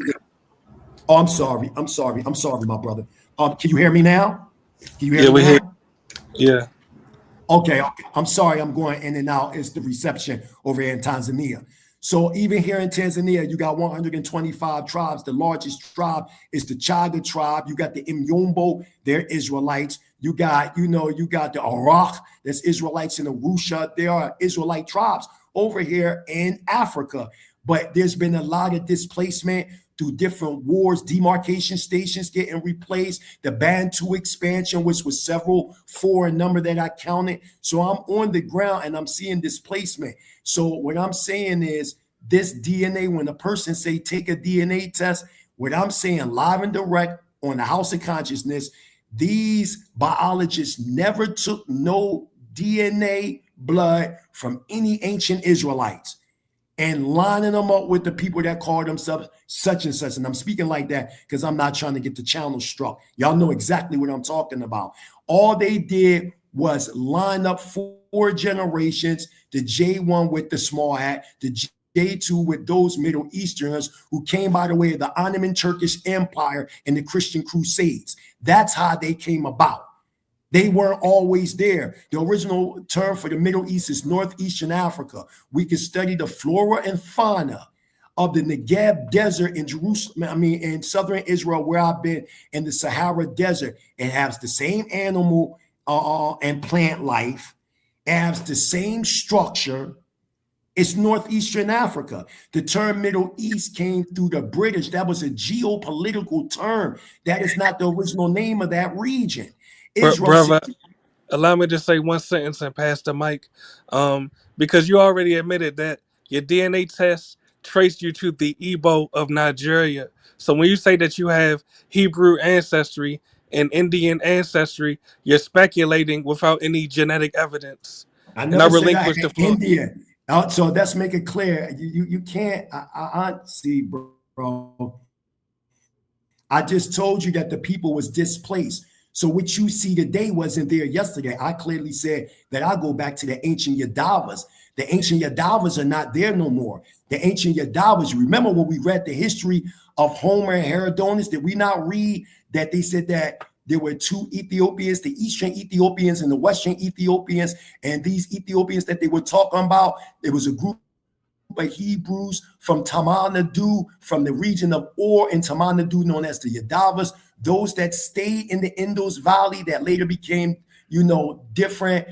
Oh, I'm sorry, my brother. Can you hear me now? Can you hear me now? Yeah. Okay. I'm sorry, I'm going in and out. It's the reception over here in Tanzania. So even here in Tanzania, you got 125 tribes. The largest tribe is the Chaga tribe. You got the Imyombo, they're Israelites. You got the Arak, that's Israelites in Arusha. There are Israelite tribes over here in Africa. But there's been a lot of displacement through different wars, demarcation stations getting replaced, the Bantu expansion, which was several, 4 in number that I counted. So I'm on the ground and I'm seeing displacement. So what I'm saying is this DNA, when a person say take a DNA test, what I'm saying live and direct on the House of Consciousness, these biologists never took no DNA blood from any ancient Israelites and lining them up with the people that call themselves such and such. And I'm speaking like that because I'm not trying to get the channel struck. Y'all know exactly what I'm talking about. All they did was line up 4 generations, the J1 with the small hat, the J2 with those Middle Easterners who came by the way of the Ottoman Turkish Empire and the Christian Crusades. That's how they came about. They weren't always there. The original term for the Middle East is Northeastern Africa. We can study the flora and fauna of the Negev Desert in Jerusalem, in southern Israel, where I've been, in the Sahara Desert. It has the same animal and plant life. It has the same structure. It's Northeastern Africa. The term Middle East came through the British. That was a geopolitical term. That is not the original name of that region. Brother, allow me to say one sentence and pass the mic. Because you already admitted that your DNA test traced you to the Igbo of Nigeria. So when you say that you have Hebrew ancestry and Indian ancestry, you're speculating without any genetic evidence. I never said relinquish the floor. Indian. So let's make it clear. You can't. I see, bro. I just told you that the people was displaced. So what you see today wasn't there yesterday. I clearly said that I go back to the ancient Yadavas. The ancient Yadavas are not there no more. The ancient Yadavas, you remember when we read the history of Homer and Herodotus, did we not read that they said that there were 2 Ethiopians, the Eastern Ethiopians and the Western Ethiopians, and these Ethiopians that they were talking about, there was a group of Hebrews from Tamar-Nadu, from the region of Ur and Tamar-Nadu, known as the Yadavas, those that stayed in the Indus Valley that later became, different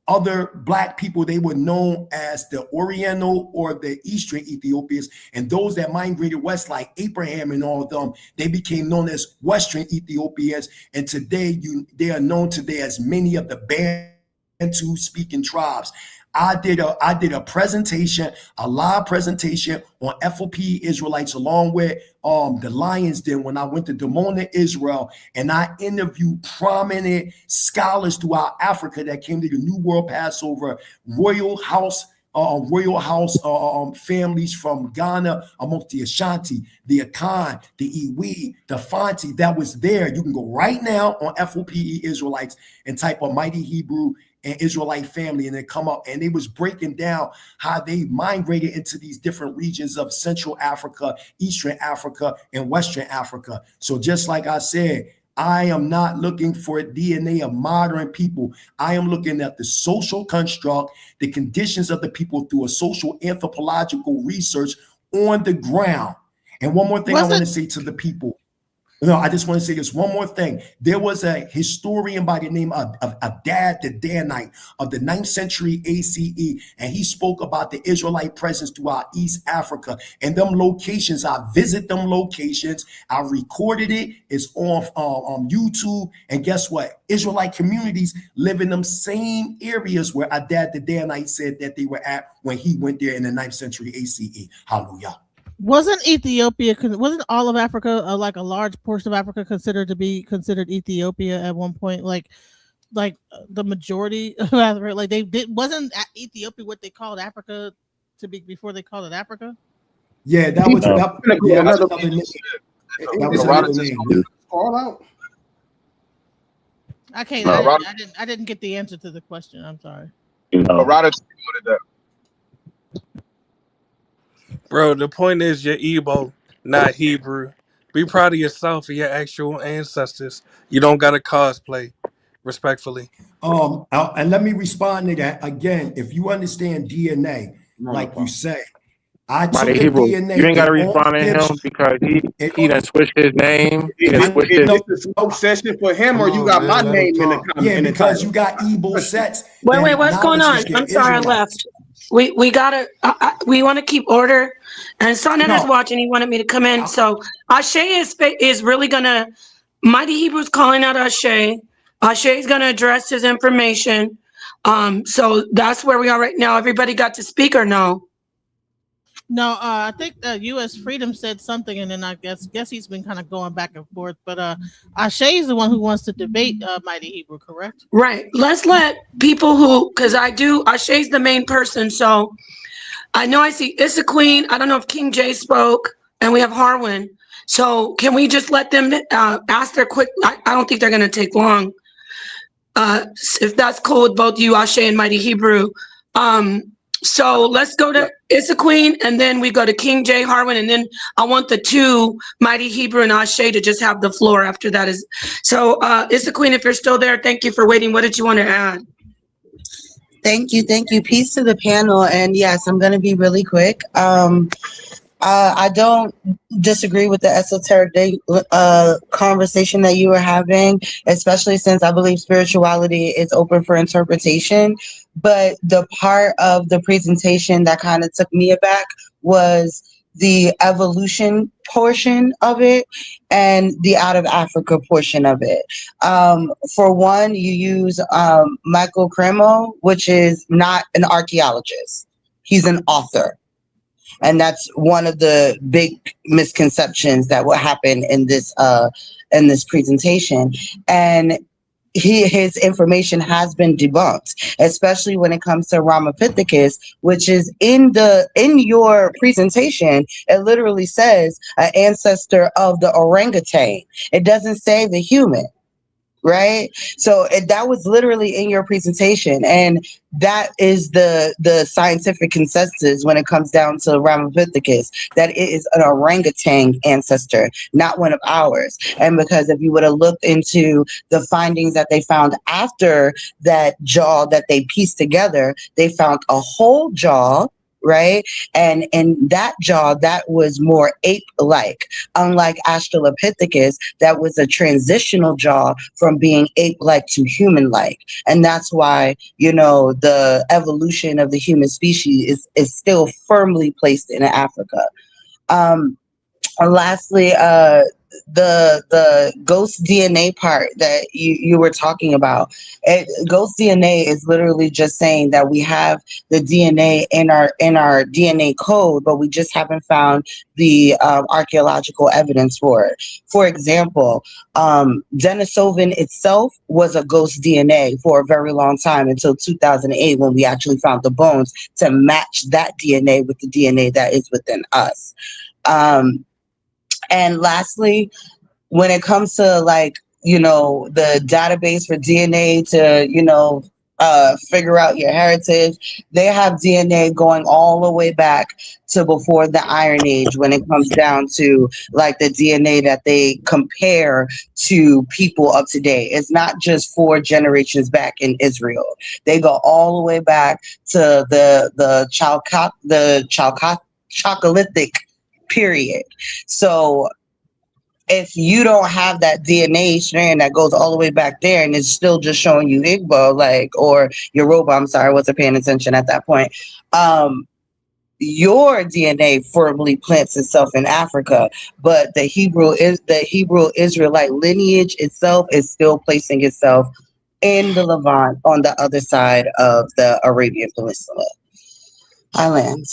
other black people. They were known as the Oriental or the Eastern Ethiopians, and those that migrated west, like Abraham and all of them, they became known as Western Ethiopians. And today, they are known today as many of the Bantu speaking tribes. I did a presentation, a live presentation on FOP Israelites, along with the Lions Den when I went to Dimona, Israel, and I interviewed prominent scholars throughout Africa that came to the New World Passover, Royal House families from Ghana, amongst the Ashanti, the Akan, the Iwi, the Fanti, that was there. You can go right now on FOPE Israelites and type a Mighty Hebrew and Israelite family, and they come up, and they was breaking down how they migrated into these different regions of Central Africa, Eastern Africa, and Western Africa. So just like I said, I am not looking for a DNA of modern people. I am looking at the social construct, the conditions of the people through a social anthropological research on the ground. And one more thing I want to say to the people. No, I just want to say this one more thing. There was a historian by the name of Adad the Danite of the 9th century ACE, and he spoke about the Israelite presence throughout East Africa. And them locations, I visit them locations. I recorded it. It's on YouTube. And guess what? Israelite communities live in them same areas where Adad the Danite said that they were at when he went there in the 9th century ACE. Hallelujah. Wasn't all of Africa, like a large portion of Africa, considered Ethiopia at one point? Like the majority of Africa, like wasn't Ethiopia what they called Africa before they called it Africa? Yeah, that was another name. Call out. I can't. I didn't get the answer to the question. I'm sorry. Bro, the point is you're Igbo, not Hebrew. Be proud of yourself and your actual ancestors. You don't gotta cosplay, respectfully. And let me respond to that again. If you understand DNA, like you say, I took the Hebrew. DNA. You ain't got to respond to him because he done switched his name. He done switched his. Is this a session for him, or you got my name in the comment? Yeah, because you got Igbo sets. Wait, what's going on? I'm sorry, I left. We gotta. We want to keep order. And Sonnen is watching. He wanted me to come in. So Ashe is really gonna. Mighty Hebrew's calling out Ashe. Ashe is gonna address his information. So that's where we are right now. Everybody got to speak or no? No, I think U.S. Freedom said something, and then I guess he's been kind of going back and forth. But Ashe is the one who wants to debate Mighty Hebrew, correct? Right. Let's let people who, because Ashe's the main person. So I know I see Issa Queen. I don't know if King J spoke, and we have Harwin. So can we just let them ask their quick? I don't think they're going to take long. If that's cool with both you, Ashe and Mighty Hebrew. So let's go to Issa Queen, and then we go to King J, Harwin, and then I want the two, Mighty Hebrew and Ashe, to just have the floor after that. So Issa Queen, if you're still there, thank you for waiting. What did you want to add? Thank you. Peace to the panel. And yes, I'm going to be really quick. I don't disagree with the esoteric conversation that you were having, especially since I believe spirituality is open for interpretation. But the part of the presentation that kind of took me aback was the evolution portion of it and the out of Africa portion of it. For one, you use Michael Cremo, which is not an archaeologist. He's an author. And that's one of the big misconceptions that will happen in this presentation. And his information has been debunked, especially when it comes to Ramapithecus, which is in your presentation. It literally says an ancestor of the orangutan. It doesn't say the human. Right. So that was literally in your presentation. And that is the scientific consensus when it comes down to Ramapithecus, that it is an orangutan ancestor, not one of ours. And because if you would have looked into the findings that they found after that jaw that they pieced together, they found a whole jaw. Right. And in that jaw, that was more ape-like, unlike Australopithecus, that was a transitional jaw from being ape-like to human-like. And that's why, the evolution of the human species is still firmly placed in Africa. And lastly, the ghost DNA part that you were talking about. Ghost DNA is literally just saying that we have the DNA in our DNA code, but we just haven't found the archaeological evidence for it. For example, Denisovan itself was a ghost DNA for a very long time, until 2008, when we actually found the bones to match that DNA with the DNA that is within us. And lastly, when it comes to the database for DNA to, figure out your heritage, they have DNA going all the way back to before the Iron Age when it comes down to the DNA that they compare to people of today. It's not just 4 generations back in Israel. They go all the way back to the Chalcolithic period. So if you don't have that DNA strand that goes all the way back there and it's still just showing you Igbo, or Yoruba, I'm sorry, I wasn't paying attention at that point. Your DNA firmly plants itself in Africa, but the Hebrew Israelite lineage itself is still placing itself in the Levant on the other side of the Arabian Peninsula. I land.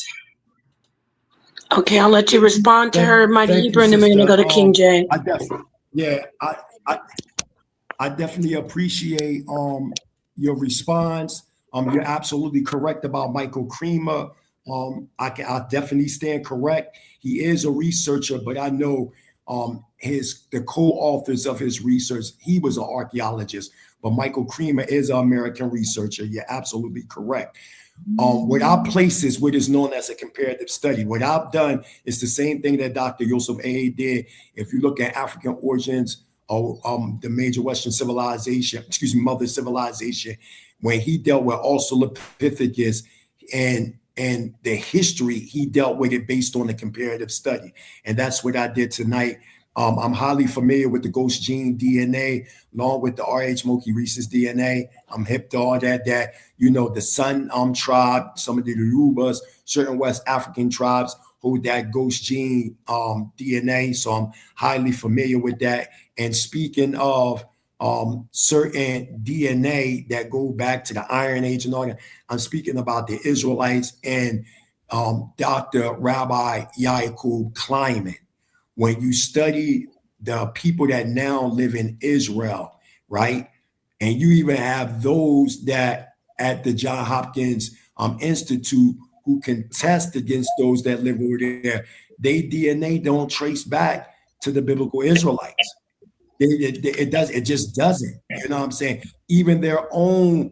Okay, I'll let you respond to her, Mighty Hebrew, and then we're gonna go to King J. I definitely appreciate your response. You're absolutely correct about Michael Cremo. I definitely stand correct. He is a researcher, but I know the co-authors of his research, he was an archaeologist, but Michael Creamer is an American researcher. You're absolutely correct. What I place is what is known as a comparative study. What I've done is the same thing that Dr. Yosef A. did. If you look at African origins or the major Western civilization, mother civilization, when he dealt with Australopithecus and the history, he dealt with it based on the comparative study. And that's what I did tonight. I'm highly familiar with the ghost gene DNA, along with the RH Moki Rhesus DNA. I'm hip to all that, the Sun tribe, some of the Yorubas, certain West African tribes hold that ghost gene DNA. So I'm highly familiar with that. And speaking of certain DNA that go back to the Iron Age and all that, I'm speaking about the Israelites and Dr. Rabbi Yaakov Kleiman. When you study the people that now live in Israel, right? And you even have those that at the Johns Hopkins Institute who contest against those that live over there, their DNA don't trace back to the biblical Israelites. It just doesn't. You know what I'm saying? Even their own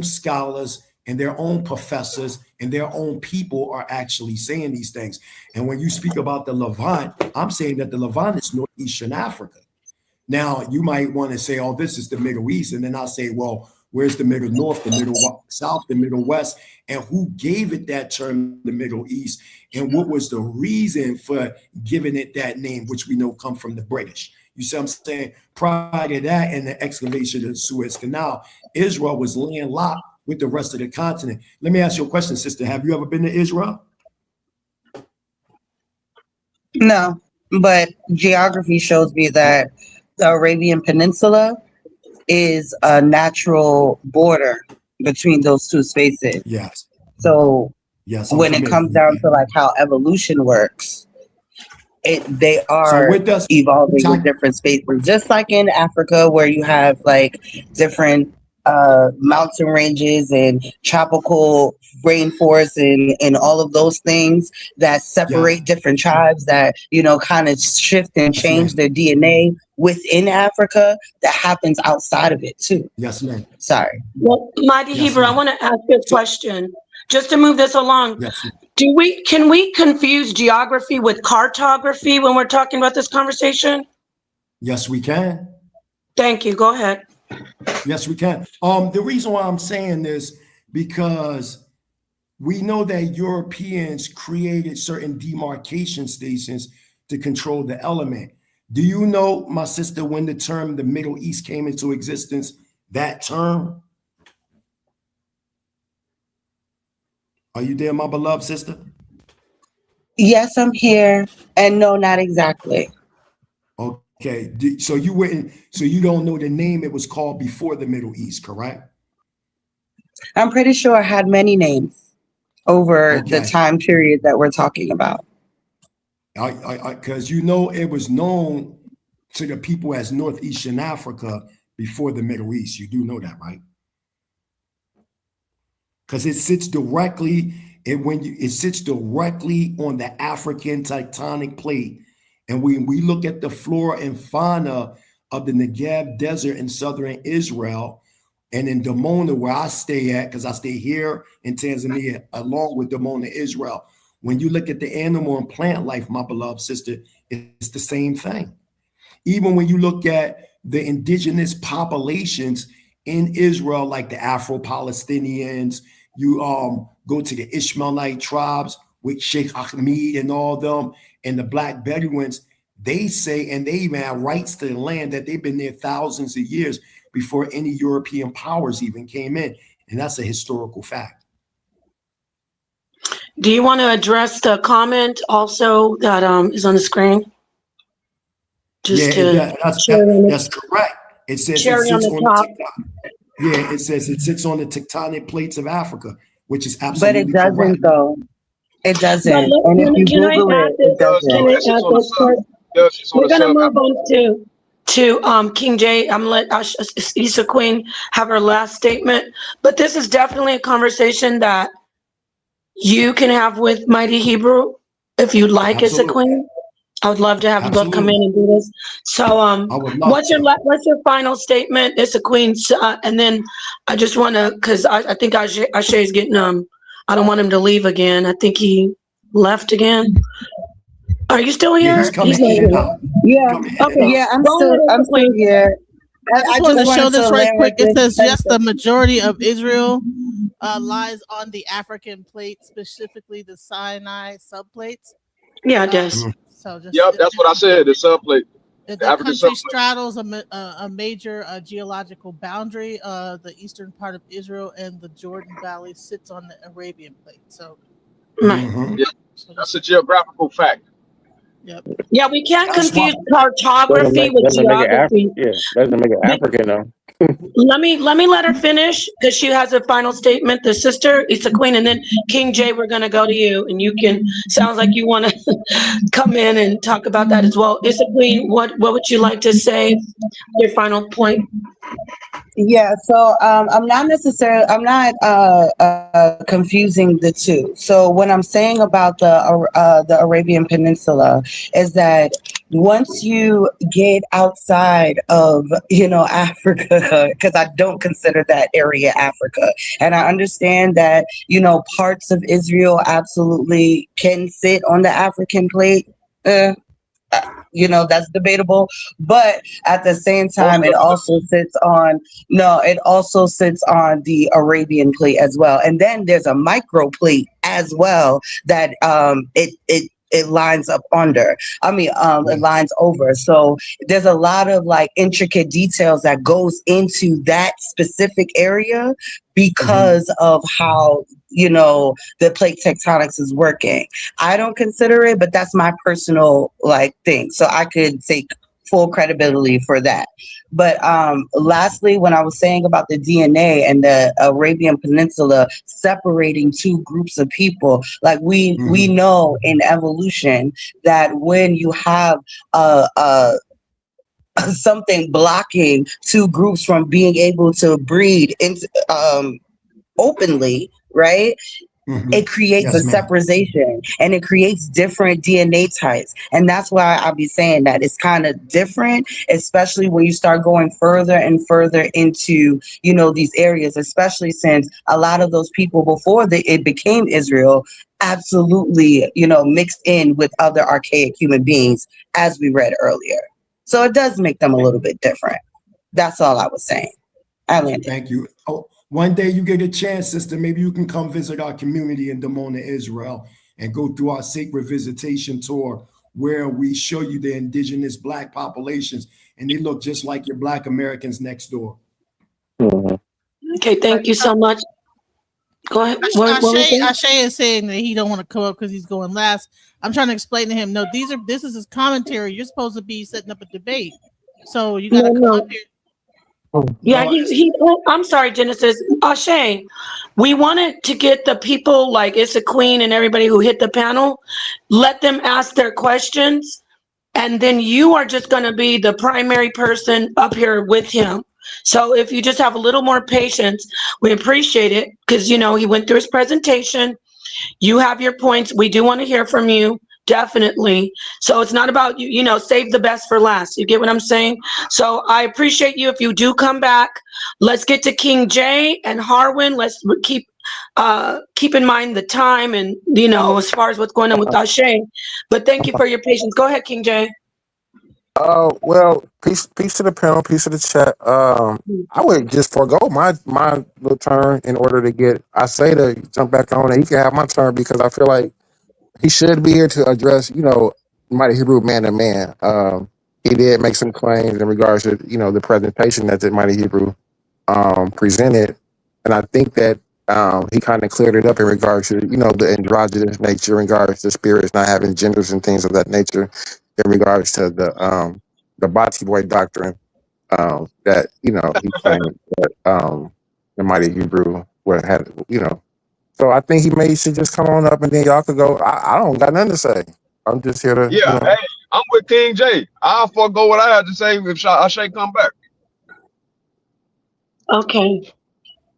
scholars and their own professors and their own people are actually saying these things. And when you speak about the Levant, I'm saying that the Levant is northeastern Africa. Now, you might want to say, oh, this is the Middle East. And then I'll say, well, where's the Middle North, the Middle South, the Middle West? And who gave it that term, the Middle East? And what was the reason for giving it that name, which we know come from the British? You see what I'm saying? Prior to that and the excavation of the Suez Canal, Israel was landlocked with the rest of the continent. Let me ask you a question, sister. Have you ever been to Israel? No, but geography shows me that the Arabian Peninsula is a natural border between those two spaces. Yes. So when it comes down to like how evolution works, they are evolving with different spaces, just like in Africa where you have like different mountain ranges and tropical rainforests and all of those things that separate different tribes that, kind of shift and change their DNA within Africa. That happens outside of it too. Yes, ma'am. Sorry. Well, Mighty Hebrew, I want to ask you a question just to move this along. Yes. Can we confuse geography with cartography when we're talking about this conversation? Yes, we can. Thank you. Go ahead. Yes, we can. The reason why I'm saying this, because we know that Europeans created certain demarcation stations to control the element. Do you know, my sister, when the term the Middle East came into existence, that term? Are you there, my beloved sister? Yes, I'm here. And no, not exactly. Okay, so you don't know the name it was called before the Middle East, correct? I'm pretty sure it had many names over the time period that we're talking about. Because it was known to the people as Northeastern Africa before the Middle East. You do know that, right? Because it sits directly on the African tectonic plate. And when we look at the flora and fauna of the Negev Desert in southern Israel, and in Dimona, where I stay at, because I stay here in Tanzania, along with Dimona, Israel, when you look at the animal and plant life, my beloved sister, it's the same thing. Even when you look at the indigenous populations in Israel, like the Afro-Palestinians, you go to the Ishmaelite tribes with Sheikh Ahmed and all them, and the Black Bedouins, they say, and they even have rights to the land, that they've been there thousands of years before any European powers even came in. And that's a historical fact. Do you want to address the comment also that is on the screen? That's correct. It says it sits on the TikTok. Yeah, it says it sits on the tectonic plates of Africa, which is absolutely correct. But it doesn't, though. It doesn't. And if you Google it, it doesn't. We're going to move on to King J. I'm going to let Issa Queen have her last statement. But this is definitely a conversation that you can have with Mighty Hebrew if you'd like, Issa Queen. I would love to have you both come in and do this. So, what's your final statement? It's a queen, and then I just want to, because I think Ashe is getting I don't want him to leave again. I think he left again. Are you still here? Yeah, he's coming in and out. Yeah. Okay. Yeah, I'm still here. I just wanted to show this right quick. It says, yes, the majority of Israel lies on the African plate, specifically the Sinai subplates. Yeah, it does. So just, yep, that's what I said. The subplate. The country straddles a major geological boundary. The eastern part of Israel and the Jordan Valley sits on the Arabian plate. So, yeah, that's a geographical fact. Yep. Yeah, we can't confuse cartography with geography. Yeah, doesn't make it African though. Let me let her finish because she has a final statement. The sister, it's a queen, and then King J, we're gonna go to you, and you can. Sounds like you want to come in and talk about that as well. It's a queen. What would you like to say? Your final point. Yeah, so I'm not confusing the two. So what I'm saying about the Arabian Peninsula is that once you get outside of Africa, because I don't consider that area Africa, and I understand that parts of Israel absolutely can sit on the African plate. That's debatable, but at the same time it also sits on the Arabian plate as well, and then there's a micro plate as well that it lines up under. It lines over. So there's a lot of like intricate details that goes into that specific area because of how the plate tectonics is working. I don't consider it, but that's my personal thing. So I could take full credibility for that. But lastly, when I was saying about the DNA and the Arabian Peninsula separating two groups of people, we know in evolution that when you have something blocking two groups from being able to breed openly, right? It creates a separation and it creates different DNA types. And that's why I'll be saying that it's kind of different, especially when you start going further and further into, these areas, especially since a lot of those people before it became Israel absolutely, mixed in with other archaic human beings, as we read earlier. So it does make them a little bit different. That's all I was saying. I landed. Thank you. Oh, one day you get a chance, sister, maybe you can come visit our community in Dimona, Israel, and go through our sacred visitation tour where we show you the indigenous Black populations, and they look just like your Black Americans next door. Okay, thank you so much. Go ahead. Ashe is saying that he don't want to come up because he's going last. I'm trying to explain to him, no, this is his commentary. You're supposed to be setting up a debate. So you got to come up here. Yeah, I'm sorry, Genesis. Ashe, we wanted to get the people like It's a Queen and everybody who hit the panel, let them ask their questions, and then you are just going to be the primary person up here with him. So if you just have a little more patience, we appreciate it because, he went through his presentation. You have your points. We do want to hear from you. Definitely. So it's not about you, save the best for last. You get what I'm saying? So I appreciate you if you do come back. Let's get to King J and Harwin. Let's keep in mind the time and, as far as what's going on with Ashe. But thank you for your patience. Go ahead, King J. Well, peace to the panel, peace to the chat. I would just forego my little turn in order to get Ashe to jump back on, and he can have my turn because I feel like he should be here to address, Mighty Hebrew man to man. He did make some claims in regards to, the presentation that the Mighty Hebrew presented. And I think that he kind of cleared it up in regards to, the androgynous nature, in regards to spirits not having genders and things of that nature, in regards to the Bati Boy doctrine that, he claimed that the Mighty Hebrew would have, So I think he should just come on up and then y'all could go. I don't got nothing to say. I'm just here to. Yeah, hey, I'm with King J. I'll forego what I have to say if Ashe come back. Okay.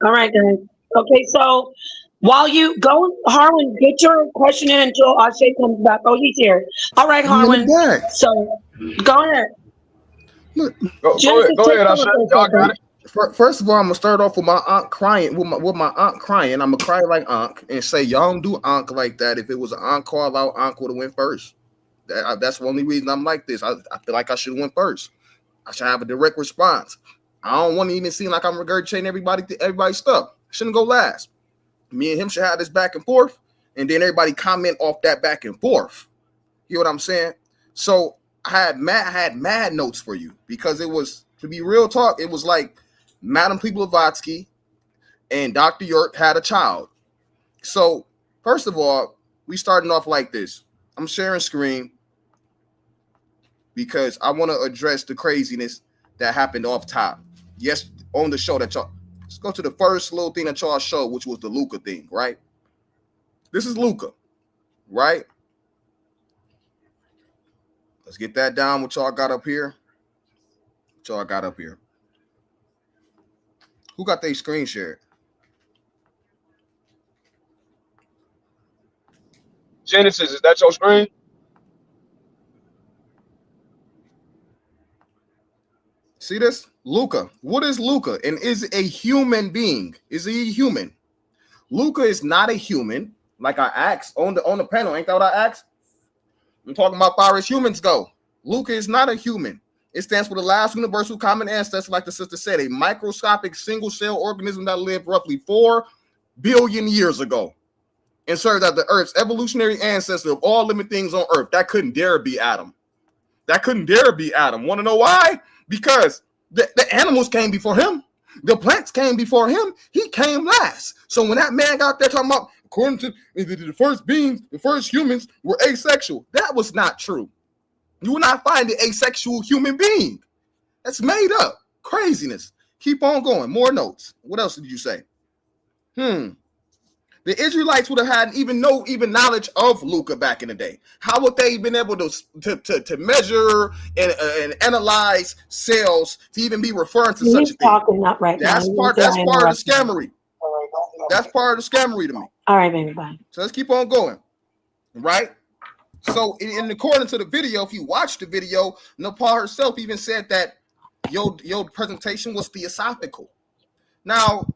All right, guys. Okay, so While you go, Harwin, get your question in until Ashay comes back. Oh, he's here. All right, Harwin. So go ahead. Go ahead, I said. Y'all got it. First of all, I'm gonna start off with my aunt crying. With my aunt crying, I'm gonna cry like Ankh and say, y'all don't do Ankh like that. If it was an Ankh call out, Ankh would have went first. That's the only reason I'm like this. I feel like I should have went first. I should have a direct response. I don't want to even seem like I'm regurgitating everybody's stuff. I shouldn't go last. Me and him should have this back and forth, and then everybody comment off that back and forth. You know what I'm saying? So I had mad notes for you because it was, to be real talk, it was like Madam Blavatsky and Dr. York had a child. So first of all, we starting off like this. I'm sharing screen because I want to address the craziness that happened off top. Yes, on the show that y'all. Let's go to the first little thing that y'all showed, which was the Luca thing, right? This is Luca, right? Let's get that down. What y'all got up here? What y'all got up here? Who got their screen shared? Genesis, is that your screen? See this? Luca. What is Luca? And is a human being? Is he a human? Luca is not a human. Like I asked on the panel. Ain't that what I asked? I'm talking about far as humans go. Luca is not a human. It stands for the last universal common ancestor, like the sister said, a microscopic single-cell organism that lived roughly 4 billion years ago and served as the Earth's evolutionary ancestor of all living things on Earth. That couldn't dare be Adam. That couldn't dare be Adam. Want to know why? Because the animals came before him. The plants came before him. He came last. So when that man got there talking about, according to the first beings, the first humans were asexual, that was not true. You will not find an asexual human being. That's made up. Craziness. Keep on going. More notes. What else did you say? The Israelites would have had even knowledge of Luca back in the day. How would they been able to measure and analyze cells to even be referring to such a thing? That's part of the scammery. That's part of the scammery to me. All right, baby, bye. So let's keep on going. Right? So in according to the video, if you watch the video, Nepal herself even said that your presentation was theosophical. Now,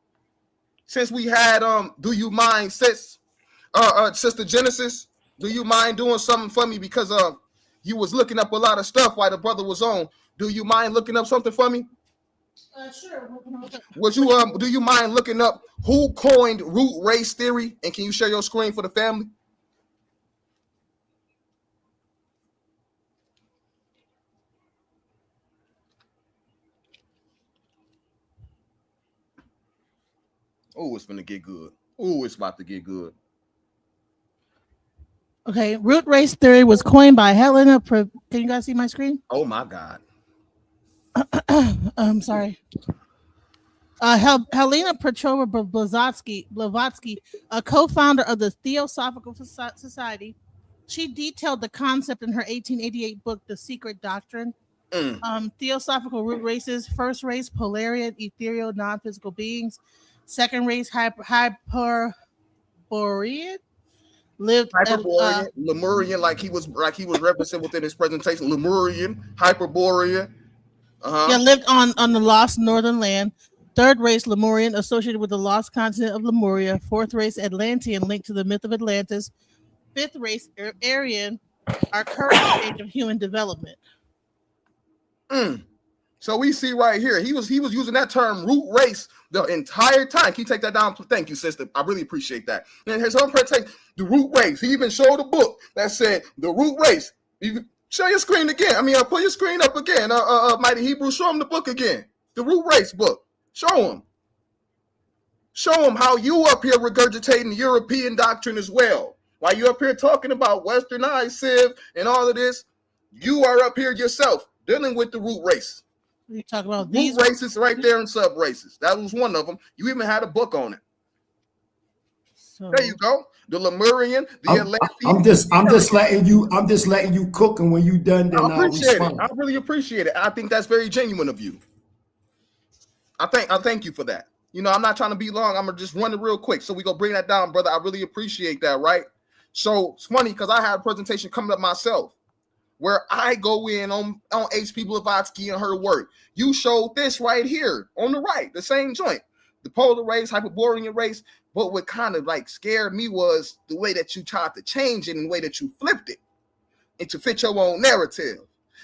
since we had do you mind, Sister Genesis, do you mind doing something for me? Because you was looking up a lot of stuff while the brother was on. Do you mind looking up something for me? Sure. Would you do you mind looking up who coined root race theory? And can you share your screen for the family? Oh, it's gonna get good. Oh, it's about to get good. Okay, root race theory was coined by Helena. Can you guys see my screen? Oh my God. I'm sorry. Helena Petrova Blavatsky, a co-founder of the Theosophical Society, she detailed the concept in her 1888 book, The Secret Doctrine. Theosophical root races: first race, Polarian, ethereal, non-physical beings. Second race, Hyperborean, lived Hyperborean, Lemurian, like he was represented within his presentation. Lemurian, Hyperborean. Yeah, lived on the lost northern land. Third race, Lemurian, associated with the lost continent of Lemuria. Fourth race, Atlantean, linked to the myth of Atlantis. Fifth race, Aryan, our current stage of human development. So we see right here, he was using that term root race the entire time. Can you take that down? Thank you, sister. I really appreciate that. And his own presentation, the root race. He even showed a book that said the root race. You share your screen again. I mean, pull your screen up again. Mighty Hebrew, show him the book again. The root race book. Show him. Show him how you up here regurgitating European doctrine as well. While you up here talking about westernized civ and all of this, you are up here yourself dealing with the root race. You talk about these races right there and sub races. That was one of them. You even had a book on it. So, there you go. The Lemurian, the Atlantean. I'm just letting you cook, and when you done, then I appreciate it. I really appreciate it. I think that's very genuine of you. I thank you for that. You know, I'm not trying to be long. I'm gonna just run it real quick. So we go bring that down, brother. I really appreciate that, right? So it's funny because I had a presentation coming up myself where I go in on HP Blavatsky and her work. You showed this right here on the right, the same joint, the polar race, Hyperborean race. But what kind of like scared me was the way that you tried to change it and the way that you flipped it and to fit your own narrative.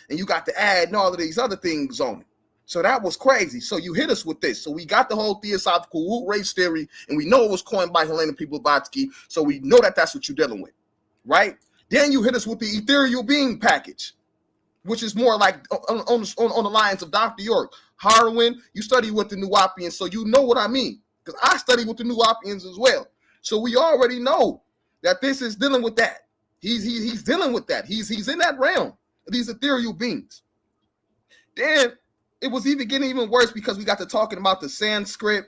And you got to add all of these other things on it. So that was crazy. So you hit us with this. So we got the whole theosophical root race theory, and we know it was coined by Helena P. Blavatsky. So we know that that's what you're dealing with, right? Then you hit us with the ethereal being package, which is more like on the lines of Dr. York. Harwin, you study with the Nuwapians, so you know what I mean. Because I study with the Nuwapians as well. So we already know that this is dealing with that. He's dealing with that. He's in that realm of these ethereal beings. Then it was getting even worse because we got to talking about the Sanskrit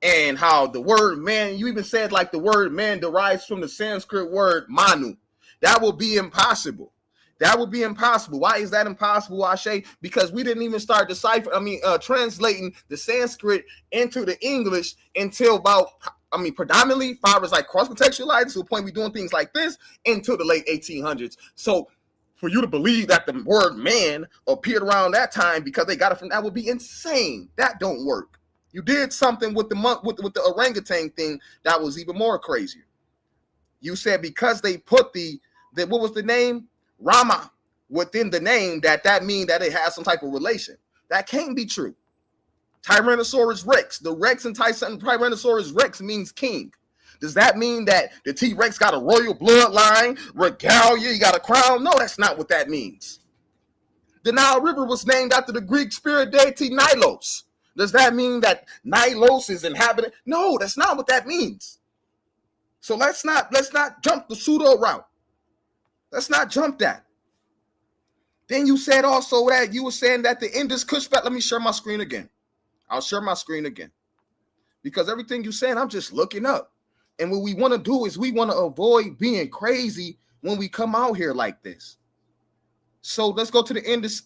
and how the word man, you even said like the word man derives from the Sanskrit word manu. That will be impossible. That would be impossible. Why is that impossible, Ashe? Because we didn't even start translating the Sanskrit into the English until predominantly, far as like cross-contextualized to the point we're doing things like this into the late 1800s. So for you to believe that the word man appeared around that time because they got it from that would be insane. That don't work. You did something with the orangutan thing that was even more crazier. You said because they put the what was the name? Rama within the name that mean that it has some type of relation. That can't be true. Tyrannosaurus Rex, the Rex in Tyrannosaurus Rex means king. Does that mean that the T-Rex got a royal bloodline, regalia, you got a crown? No, that's not what that means. The Nile River was named after the Greek spirit deity Nilos. Does that mean that Nilos is inhabited? No, that's not what that means. So let's not jump the pseudo route. Let's not jump that. Then you said also that you were saying that the Indus Kush Valley. Let me share my screen again. I'll share my screen again. Because everything you're saying, I'm just looking up. And what we want to do is we want to avoid being crazy when we come out here like this. So let's go to the Indus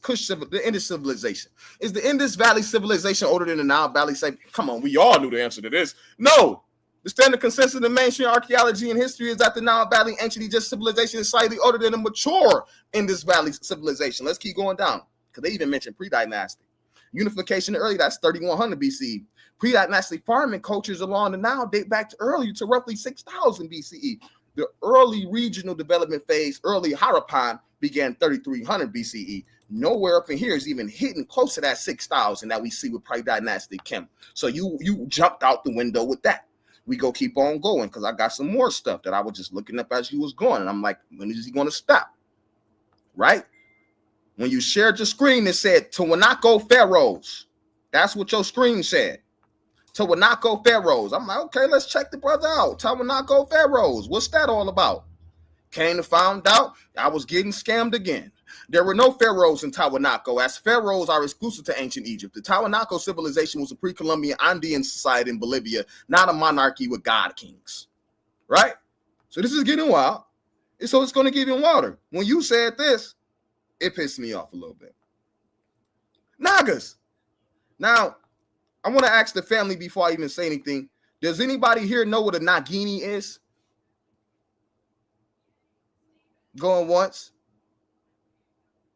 civilization. Is the Indus Valley civilization older than the Nile Valley? Say, come on, we all knew the answer to this. No. The standard consensus in mainstream archaeology and history is that the Nile Valley ancient Egypt civilization is slightly older than the mature Indus Valley civilization. Let's keep going down because they even mentioned pre-dynastic. Unification early, that's 3100 BCE. Pre-dynastic farming cultures along the Nile date back to earlier to roughly 6000 BCE. The early regional development phase, early Harappan, began 3300 BCE. Nowhere up in here is even hitting close to that 6000 that we see with pre-dynastic Kim. So you jumped out the window with that. We go keep on going because I got some more stuff that I was just looking up as you was going. And I'm like, when is he going to stop? Right? When you shared your screen, it said Tawanako Pharaohs. That's what your screen said. Tawanako Pharaohs. I'm like, okay, let's check the brother out. Tawanako Pharaohs. What's that all about? Came to find out I was getting scammed again. There were no pharaohs in Tawanako, as pharaohs are exclusive to ancient Egypt. The Tawanako civilization was a pre-Columbian Andean society in Bolivia, not a monarchy with god kings. Right? So this is getting wild. And so it's going to get even wilder. When you said this, it pissed me off a little bit. Nagas. Now, I want to ask the family before I even say anything. Does anybody here know what a Nagini is? Going once.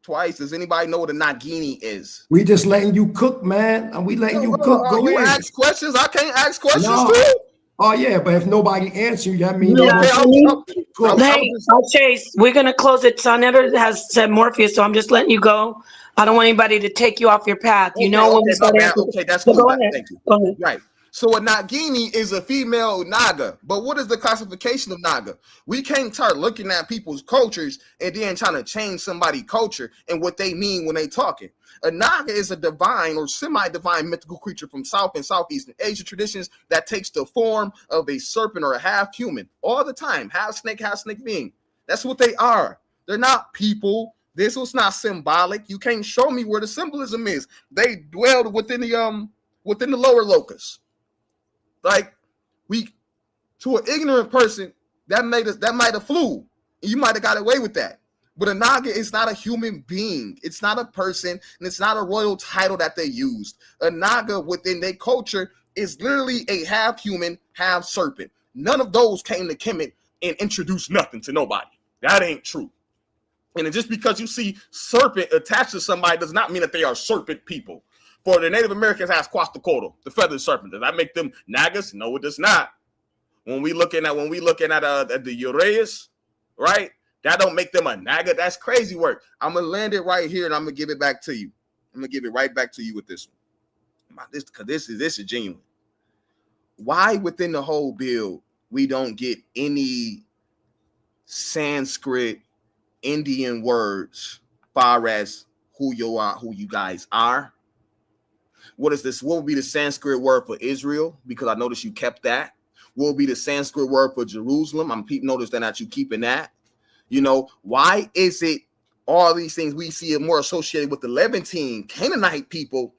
Twice. Does anybody know what a Nagini is? We just letting you cook, man. And we letting you cook. Go you ahead. Ask questions. I can't ask questions too. Oh yeah, but if nobody answer you, that means hey, Chase, we're gonna close it. Sonetter has said Morpheus, so I'm just letting you go. I don't want anybody to take you off your path. You know when we start. Okay, that's cool. Thank you. Right. So a Nagini is a female Naga. But what is the classification of Naga? We can't start looking at people's cultures and then trying to change somebody's culture and what they mean when they talking. A Naga is a divine or semi-divine mythical creature from South and Southeastern Asia traditions that takes the form of a serpent or a half-human all the time. Half snake being. That's what they are. They're not people. This was not symbolic. You can't show me where the symbolism is. They dwelled within the lower locus. Like to an ignorant person, that might have flew. You might have got away with that. But a Naga is not a human being. It's not a person, and it's not a royal title that they used. A Naga within their culture is literally a half human, half serpent. None of those came to Kemet and introduced nothing to nobody. That ain't true. And just because you see serpent attached to somebody does not mean that they are serpent people. For the Native Americans has Quetzalcoatl, the feathered serpent. Does that make them Nagas? No, it does not. When we looking at the Uraeus, right? That don't make them a Naga. That's crazy work. I'm gonna land it right here and I'm gonna give it back to you. I'm gonna give it right back to you with this one. This is genuine. Why within the whole bill we don't get any Sanskrit Indian words far as who you are, who you guys are? What is this? What would be the Sanskrit word for Israel? Because I noticed you kept that. What would be the Sanskrit word for Jerusalem? I'm noticing that you keeping that. You know, why is it all these things we see are more associated with the Levantine Canaanite people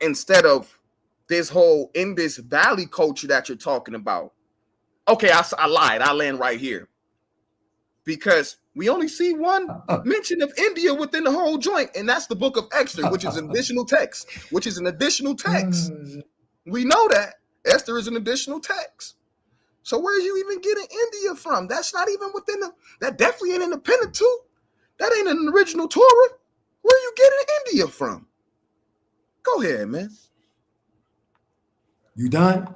instead of this whole Indus Valley culture that you're talking about? Okay, I lied. I land right here. Because we only see one mention of India within the whole joint, and that's the book of Esther, which is an additional text. We know that Esther is an additional text. So where are you even getting India from? That's not even within that definitely ain't in the Pentateuch. That ain't an original Torah. Where are you getting India from? Go ahead, man. You done?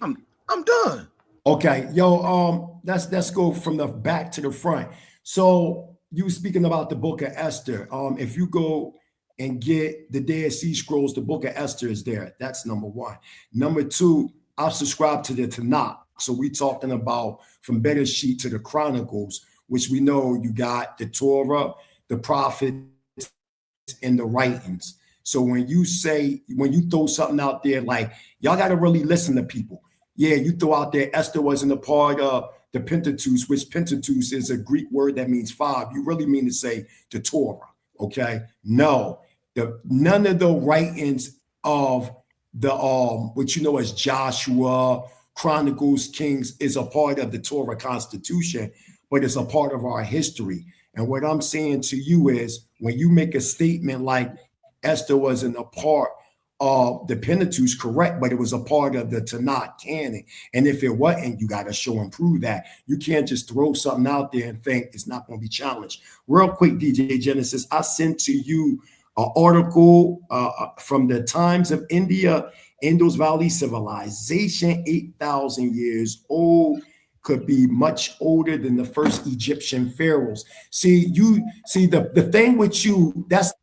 I'm done. Okay, yo, let's go from the back to the front. So you speaking about the book of Esther. If you go and get the Dead Sea Scrolls, the book of Esther is there. That's number one. Number two, I've subscribed to the Tanakh. So we talking about from Bereshit to the Chronicles, which we know you got the Torah, the prophets, and the writings. So when you throw something out there, like y'all got to really listen to people. Yeah, you throw out there Esther wasn't a part of the Pentateuch, which Pentateuch is a Greek word that means five. You really mean to say the Torah, okay? No, none of the writings of the what you know as Joshua, Chronicles, Kings is a part of the Torah Constitution, but it's a part of our history. And what I'm saying to you is when you make a statement like Esther wasn't a part of the Pentateuch, correct, but it was a part of the Tanakh canon. And if it wasn't, you got to show and prove that. You can't just throw something out there and think it's not going to be challenged. Real quick, DJ Genesis, I sent to you an article from the Times of India, Indus Valley Civilization, 8,000 years old, could be much older than the first Egyptian pharaohs. See, the thing with you, that's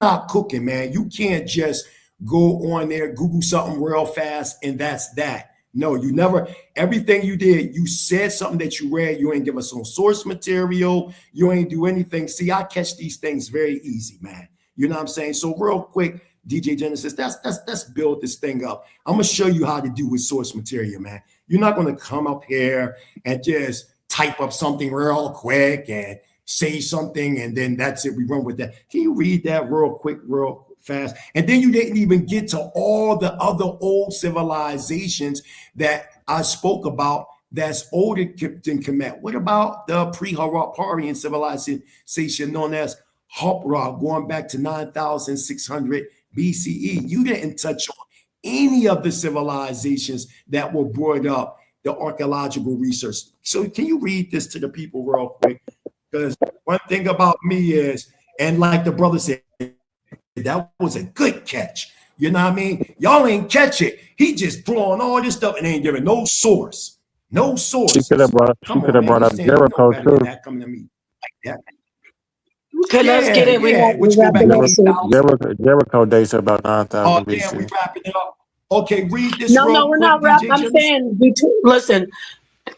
not cooking, man. You can't just go on there, Google something real fast, and that's that. No, you never, everything you did, you said something that you read, you ain't give us some source material, you ain't do anything. See, I catch these things very easy, man. You know what I'm saying? So real quick, DJ Genesis, let's build this thing up. I'm gonna show you how to do with source material, man. You're not gonna come up here and just type up something real quick and say something and then that's it, we run with that. Can you read that real quick, real fast? And then you didn't even get to all the other old civilizations that I spoke about that's older than Kemet. What about the pre-Haraparian civilization known as Hopra, going back to 9,600 BCE? You didn't touch on any of the civilizations that were brought up, the archaeological research. So can you read this to the people real quick? Because one thing about me is, and like the brother said, that was a good catch. You know what I mean? Y'all ain't catch it. He just throwing all this stuff and ain't giving no source. No source. She could have brought up Jericho too. Coming to me like that. Okay, let's get it. We wrap it up. Jericho dates about 9,000 BC. Yeah, we wrapping it up. Okay, read this. No, we're not wrapping. I'm saying, listen,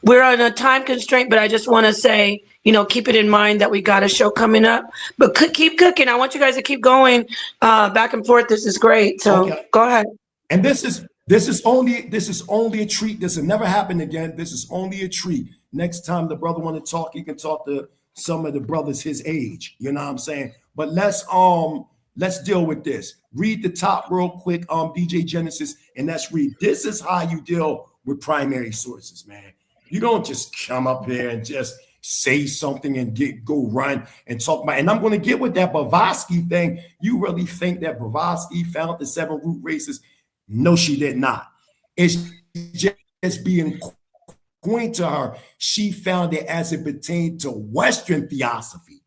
we're on a time constraint, but I just want to say, keep it in mind that we got a show coming up. But keep cooking. I want you guys to keep going back and forth. This is great. So Go ahead. And this is only a treat. This will never happen again. This is only a treat. Next time the brother want to talk, he can talk to some of the brothers his age. You know what I'm saying? But let's deal with this. Read the top real quick, DJ Genesis, and let's read. This is how you deal with primary sources, man. You don't just come up here and just say something and go run and talk about. And I'm going to get with that Blavatsky thing. You really think that Blavatsky found the 7 root races? No, she did not. It's just being coined to her. She found it as it pertained to Western theosophy.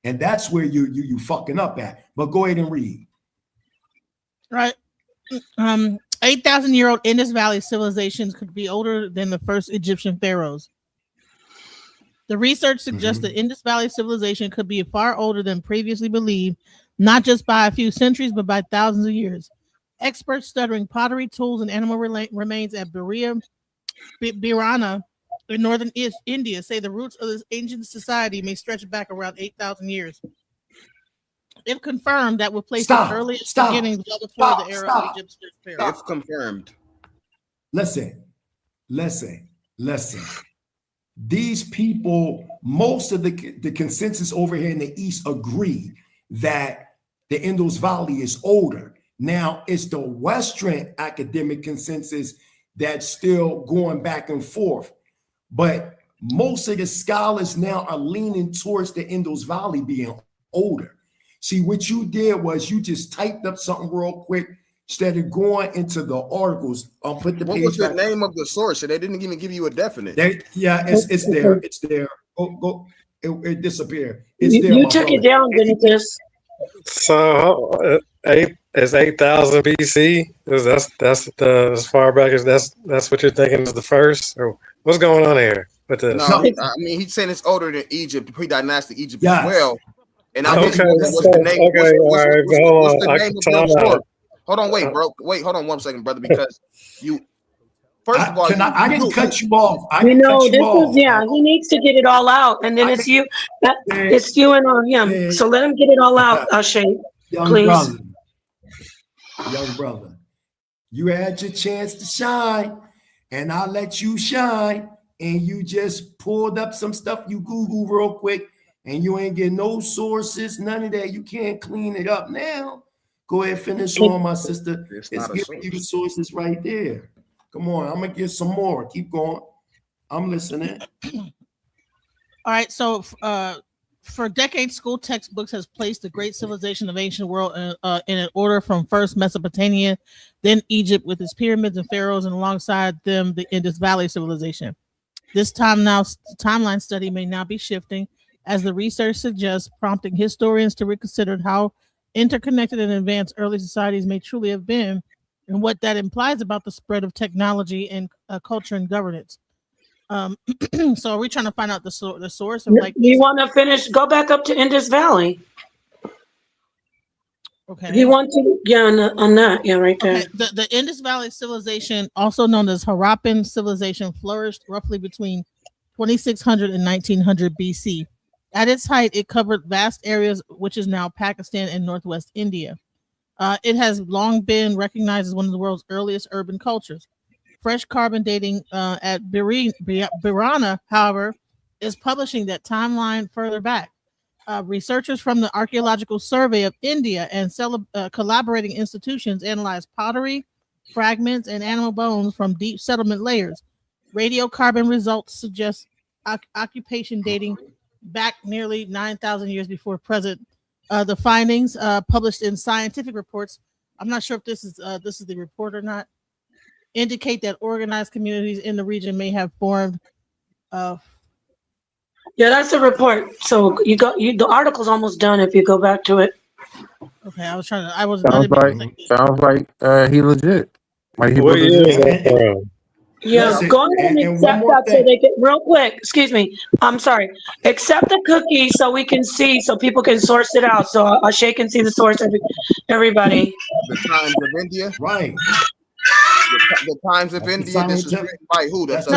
And that's where you fucking up at. But go ahead and read. Right. 8,000-year-old Indus Valley civilizations could be older than the first Egyptian pharaohs. The research suggests that Indus Valley civilization could be far older than previously believed, not just by a few centuries, but by thousands of years. Experts studying pottery, tools, and animal remains at Birana in northern India say the roots of this ancient society may stretch back around 8,000 years. If confirmed, that would place the earliest beginnings well before the era of Egypt's pharaohs. If confirmed. Listen. These people, most of the consensus over here in the East agree that the Indus Valley is older. Now, it's the Western academic consensus that's still going back and forth. But most of the scholars now are leaning towards the Indus Valley being older. See, what you did was you just typed up something real quick instead of going into the articles. Put the what page was the back. name of the source? They didn't even give you a definite. It's there. It's there. Go. It disappeared. It's there. You took it down, didn't you? So it's 8,000 BC. That's the as far back as that's what you're thinking is the first. Or what's going on here with this? No, I mean he's saying it's older than Egypt, pre-dynastic Egypt as well. And I what's the name of your source? Hold on, wait, bro. Wait, hold on 1 second, brother, because you. First of all, I didn't cut you off. He needs to get it all out, and then it's you and on him. So let him get it all out, Shay, please. Young brother, you had your chance to shine, and I let you shine, and you just pulled up some stuff you Google real quick, and you ain't get no sources, none of that. You can't clean it up now. Go ahead, finish on, my sister. It's giving you the sources right there. Come on, I'm gonna get some more. Keep going. I'm listening. All right, so for decades, school textbooks has placed the great civilization of ancient world in an order from first Mesopotamia, then Egypt with its pyramids and pharaohs, and alongside them the Indus Valley civilization. This timeline study may now be shifting, as the research suggests, prompting historians to reconsider how interconnected and advanced early societies may truly have been, and what that implies about the spread of technology and culture and governance. So are we trying to find out the source of you want to finish? Go back up to Indus Valley. Okay. You want to on that, right there. Okay. The Indus Valley civilization, also known as Harappan civilization, flourished roughly between 2600 and 1900 BC. At its height, it covered vast areas, which is now Pakistan and Northwest India. It has long been recognized as one of the world's earliest urban cultures. Fresh carbon dating at Birana, however, is publishing that timeline further back. Researchers from the Archaeological Survey of India and collaborating institutions analyzed pottery, fragments, and animal bones from deep settlement layers. Radiocarbon results suggest occupation dating back nearly 9,000 years before present. The findings published in scientific reports, I'm not sure if this is the report or not, indicate that organized communities in the region may have formed. That's a report. So the article's almost done if you go back to it. Okay, I was trying to. Sounds like he legit. Like he Where is that from? Yeah, go ahead and accept that so they can, real quick, excuse me, I'm sorry. Accept the cookie so we can see, so people can source it out. So Shay can see the source, everybody. The Times of India? Right. The Times of India, this is written by who? It's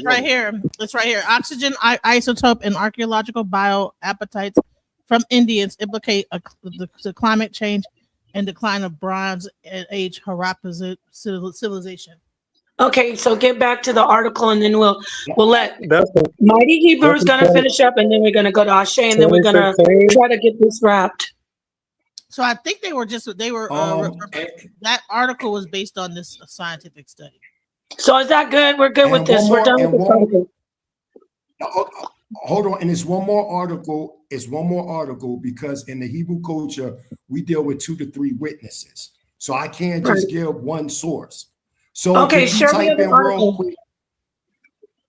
right here. It's right here. Oxygen isotope and archaeological bioappetites from Indians implicate the climate change and decline of Bronze Age Harappan civilization. Okay, so get back to the article, and then we'll let Mighty Hebrew is gonna finish up, and then we're gonna go to Ashe, and then we're gonna try to get this wrapped. So I think they were that article was based on this scientific study. So is that good? We're good with this. We're done with this article. hold on, and it's one more article. It's one more article because in the Hebrew culture, we deal with 2 to 3 witnesses. So I can't just give one source. So okay, could you share type me in the real article. quick?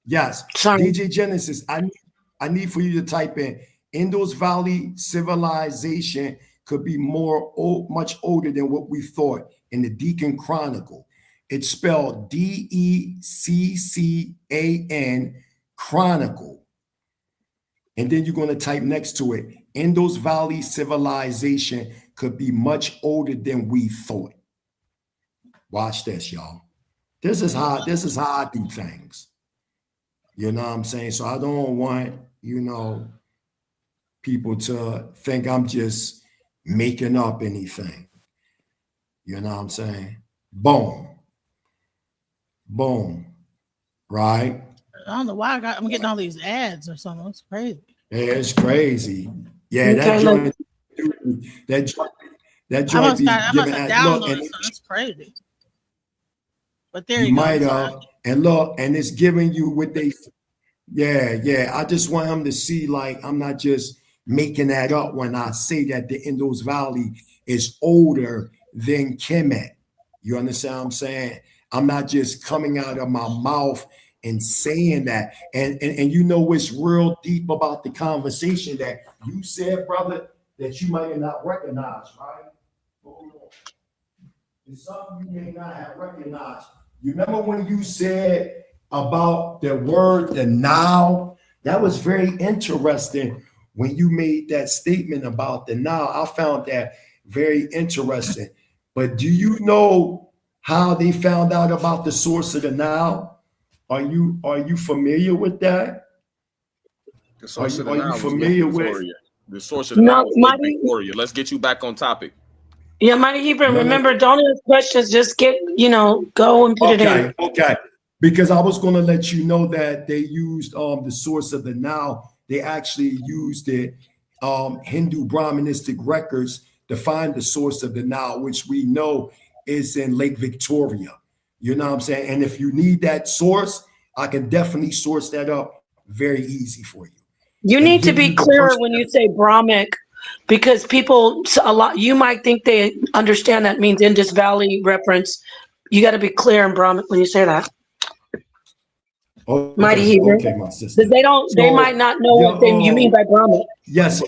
Yes, Sorry. DJ Genesis, I need for you to type in Indus Valley civilization could be much older than what we thought in the Deacon Chronicle. It's spelled Deccan Chronicle. And then you're going to type next to it, Indus Valley civilization could be much older than we thought. Watch this, y'all. This is how I do things. You know what I'm saying? So I don't want, people to think I'm just making up anything. You know what I'm saying? Boom. Boom. Right? I don't know why I'm getting all these ads or something. It's crazy. It's crazy. Yeah, Okay, that joint I must be have giving downloaded something. That's crazy. But there you go. might have. And look, and it's giving you what they I just want them to see, like, I'm not just making that up when I say that the Indus Valley is older than Kemet. You understand what I'm saying? I'm not just coming out of my mouth and saying that. And you know what's real deep about the conversation that you said, brother, that you might not recognize, right? Hold on. It's something you may not have recognized. You remember when you said about the word, the now? That was very interesting when you made that statement about the now. I found that very interesting. But do you know how they found out about the source of the now? Are you familiar with that? The source of the Are you now was familiar with? Victoria. The source of the now was Victoria. Let's get you back on topic. Yeah, Mighty Hebrew, remember, don't ask questions, just go and put it in. Okay. Because I was going to let you know that they used the source of the now. They actually used it, Hindu Brahmanistic records to find the source of the now, which we know is in Lake Victoria. You know what I'm saying? And if you need that source, I can definitely source that up very easy for you. You need to be clearer when you say Brahmic, because you might think they understand that means Indus Valley reference. You got to be clear in Brahmic when you say that. Okay, Mighty Hebrew. Okay, my sister. They might not know what you mean by Brahmic. Yes.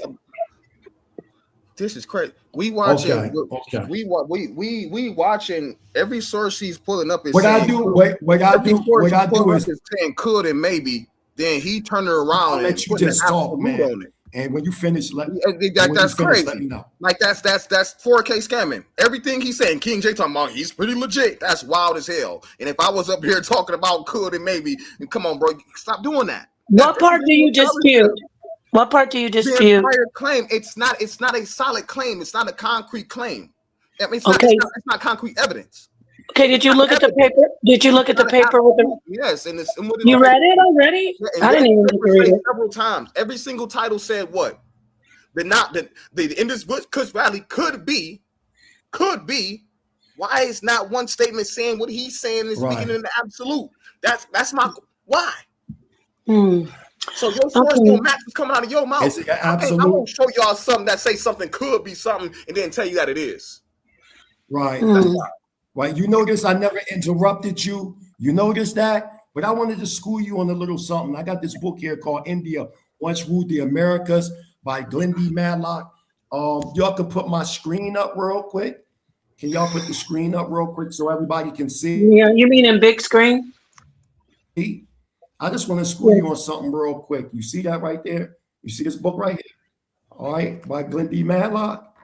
This is crazy. We watching. Okay. We watching every source she's pulling up is what saying. What I do is saying could and maybe. Then he turned it around and let you just talk, man. On it. And when you finish, that's crazy. Let me know. Like that's 4K scamming. Everything he's saying, King J talking about, he's pretty legit. That's wild as hell. And if I was up here talking about could and maybe, come on, bro, stop doing that. What part do you dispute? What part do you dispute? The entire claim. It's not a solid claim. It's not a concrete claim. I mean, it's not concrete evidence. Okay, did you look at the paper? Did you look at the paper with the? Yes, and you read it already? Yeah, I didn't even read it several times. Every single title said what? The Indus Valley could be. Why is not one statement saying what he's saying and speaking in the absolute? That's my why. So your source don't match what's coming out of your mouth. I won't show y'all something that say something could be something and then tell you that it is. Right. Right. You notice I never interrupted you. You notice that? But I wanted to school you on a little something. I got this book here called India Once Ruled the Americas by Glendy Madlock. Y'all can put my screen up real quick. Can y'all put the screen up real quick so everybody can see? Yeah, you mean in big screen? I just want to school you on something real quick. You see that right there? You see this book right here? All right, by Glendy Madlock.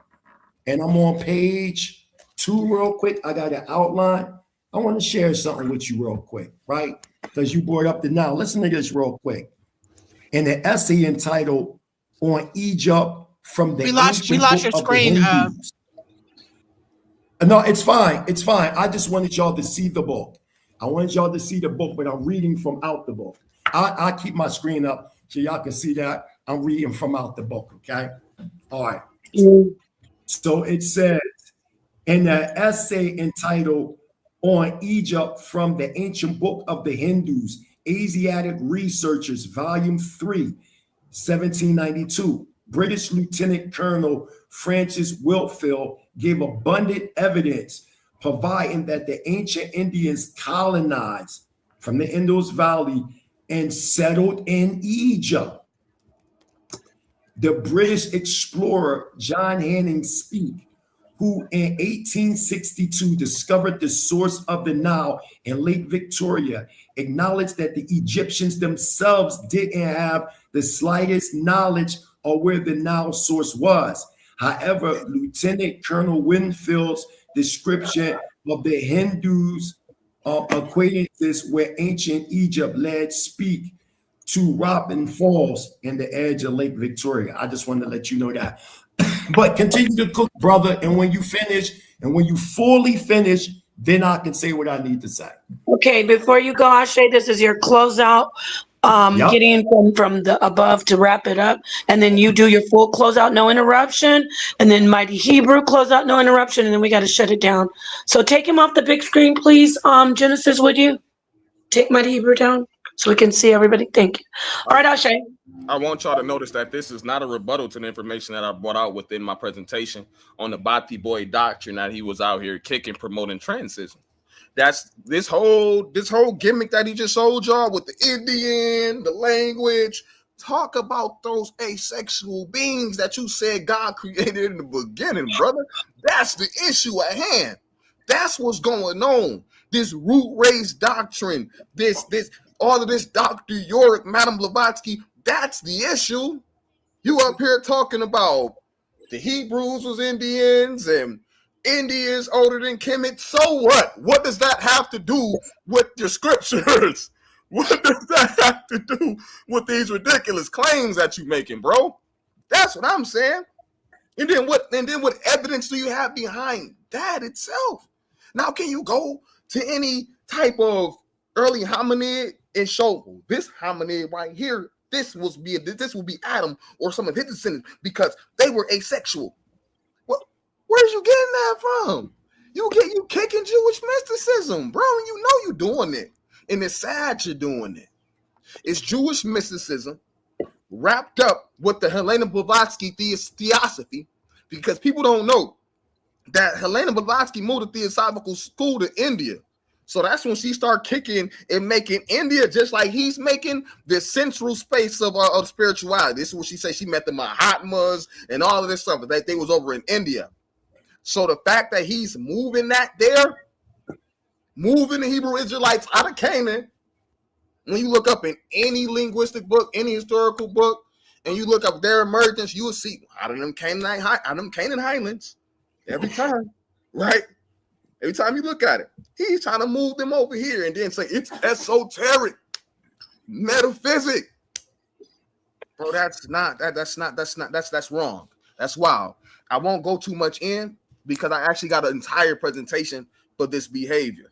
And I'm on page 2 real quick. I got an outline. I want to share something with you real quick, right? Because you brought up the now. Listen to this real quick. In the essay entitled On Egypt from the We lost your screen. No, it's fine. It's fine. I just wanted y'all to see the book. I wanted y'all to see the book, but I'm reading from out the book. I keep my screen up so y'all can see that I'm reading from out the book, okay? All right. So it says, in the essay entitled On Egypt from the Ancient Book of the Hindus, Asiatic Researchers, Volume 3, 1792, British Lieutenant Colonel Francis Wilfield gave abundant evidence providing that the ancient Indians colonized from the Indus Valley and settled in Egypt. The British explorer John Hanning Speke, who in 1862 discovered the source of the Nile in Lake Victoria, acknowledged that the Egyptians themselves didn't have the slightest knowledge of where the Nile source was. However, Lieutenant Colonel Winfield's description of the Hindus' acquaintances with ancient Egypt led Speke to Robin Falls and the edge of Lake Victoria. I just wanted to let you know that. But continue to cook, brother. And when you finish, and when you fully finish, then I can say what I need to say. Okay, before you go, Ashe, this is your closeout. Yep. Getting from the above to wrap it up, and then you do your full closeout, no interruption, and then Mighty Hebrew closeout, no interruption, and then we got to shut it down. So take him off the big screen, please. Genesis, would you take Mighty Hebrew down so we can see everybody? Thank you. All right, Ashe. I want y'all to notice that this is not a rebuttal to the information that I brought out within my presentation on the Bati Boy doctrine that he was out here kicking, promoting transism. That's this whole gimmick that he just showed y'all with the Indian, the language. Talk about those asexual beings that you said God created in the beginning, brother. That's the issue at hand. That's what's going on. This root race doctrine, this all of this Dr. Yorick, Madame Blavatsky, that's the issue. You up here talking about the Hebrews was Indians and Indians older than Kemet. So what? What does that have to do with your scriptures? What does that have to do with these ridiculous claims that you're making, bro? That's what I'm saying. And then what evidence do you have behind that itself? Now, can you go to any type of early hominid and show this hominid right here? This will be Adam or some of his descendants because they were asexual. Well, where's you getting that from? You kicking Jewish mysticism, bro. And you know you're doing it. And it's sad you're doing it. It's Jewish mysticism wrapped up with the Helena Blavatsky theosophy, because people don't know that Helena Blavatsky moved the Theosophical School to India. So that's when she started kicking and making India just like he's making the central space of spirituality. This is what she said. She met the Mahatmas and all of this stuff that they was over in India. So the fact that he's moving that there, moving the Hebrew Israelites out of Canaan, when you look up in any linguistic book, any historical book, and you look up their emergence, you will see out of them Canaan highlands every time, right? Every time you look at it, he's trying to move them over here and then say it's esoteric, metaphysic. Bro, that's wrong. That's wild. I won't go too much in because I actually got an entire presentation for this behavior.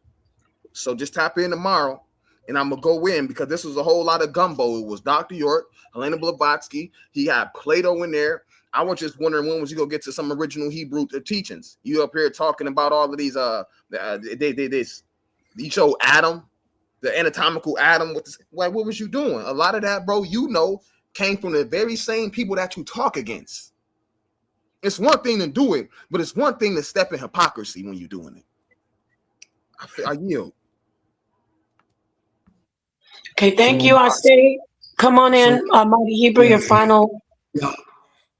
So just tap in tomorrow and I'm gonna go in because this was a whole lot of gumbo. It was Dr. York, Helena Blavatsky. He had Plato in there. I was just wondering when was you gonna get to some original Hebrew teachings? You up here talking about all of these you show Adam, the anatomical Adam. What was you doing? A lot of that, bro, came from the very same people that you talk against. It's one thing to do it, but it's one thing to step in hypocrisy when you're doing it. I yield. Okay, thank you. I say, come on in, Mighty Hebrew, your final. Yeah.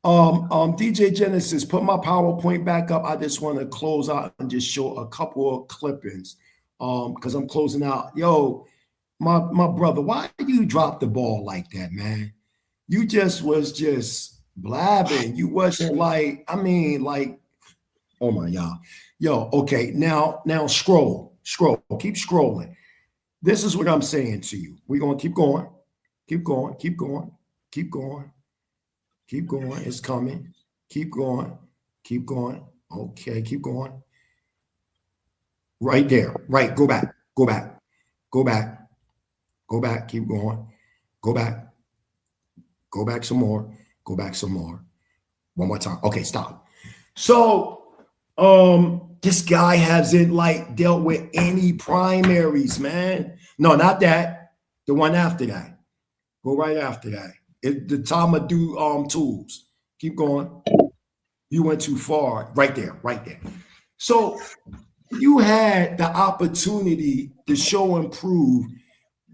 DJ Genesis, put my PowerPoint back up. I just want to close out and just show a couple of clippings because I'm closing out. Yo, my brother, why did you drop the ball like that, man? You was just blabbing. You wasn't like, oh my God. Yo, okay, now scroll, keep scrolling. This is what I'm saying to you. We're going to keep going. It's coming. Keep going. Okay, keep going. Right there. Right. Go back. Keep going. Go back some more. One more time. Okay, stop. So, this guy hasn't dealt with any primaries, man. No, not that. The one after that. Go right after that. The Tamadu tools. Keep going. You went too far. Right there, right there. So you had the opportunity to show and prove,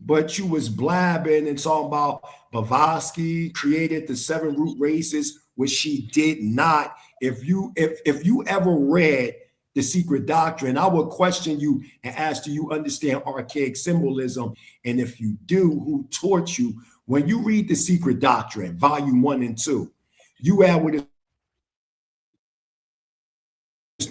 but you was blabbing and talking about Blavatsky created the 7 root races, which she did not. If you ever read The Secret Doctrine, I would question you and ask, do you understand archaic symbolism? And if you do, who taught you? When you read The Secret Doctrine, volume 1 and 2, you have what is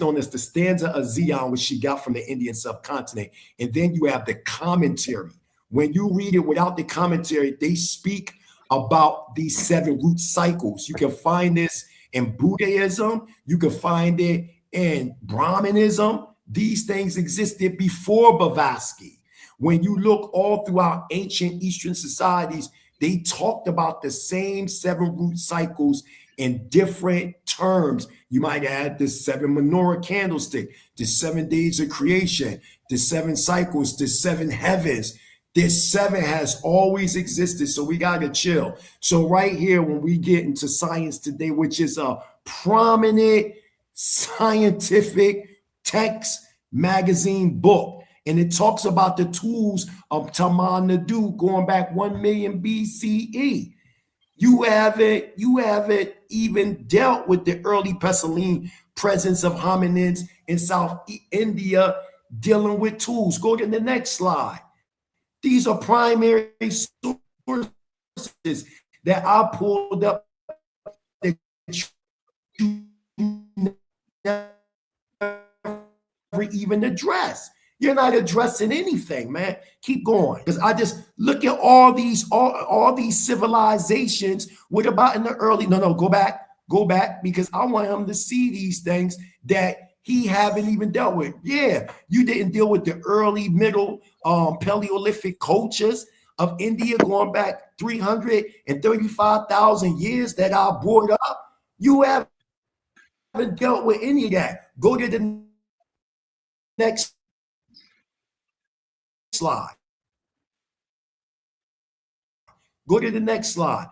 known as the stanza of Zion, which she got from the Indian subcontinent. And then you have the commentary. When you read it without the commentary, they speak about these 7 root cycles. You can find this in Buddhism. You can find it in Brahmanism. These things existed before Blavatsky. When you look all throughout ancient Eastern societies, they talked about the same 7 root cycles in different terms. You might add the 7 menorah candlestick, the 7 days of creation, the 7 cycles, the 7 heavens. This 7 has always existed, so we got to chill. So right here, when we get into Science Today, which is a prominent scientific text magazine book, and it talks about the tools of Taman Nadu going back 1 million BCE. You haven't even dealt with the early Pestilene presence of hominids in South India dealing with tools. Go to the next slide. These are primary sources that I pulled up that you never even address. You're not addressing anything, man. Keep going. Because I just look at all these civilizations. What about in the early? No, go back, because I want him to see these things that he haven't even dealt with. Yeah, you didn't deal with the early, middle, Paleolithic cultures of India going back 335,000 years that I brought up. You haven't dealt with any of that. Go to the next slide. Go to the next slide.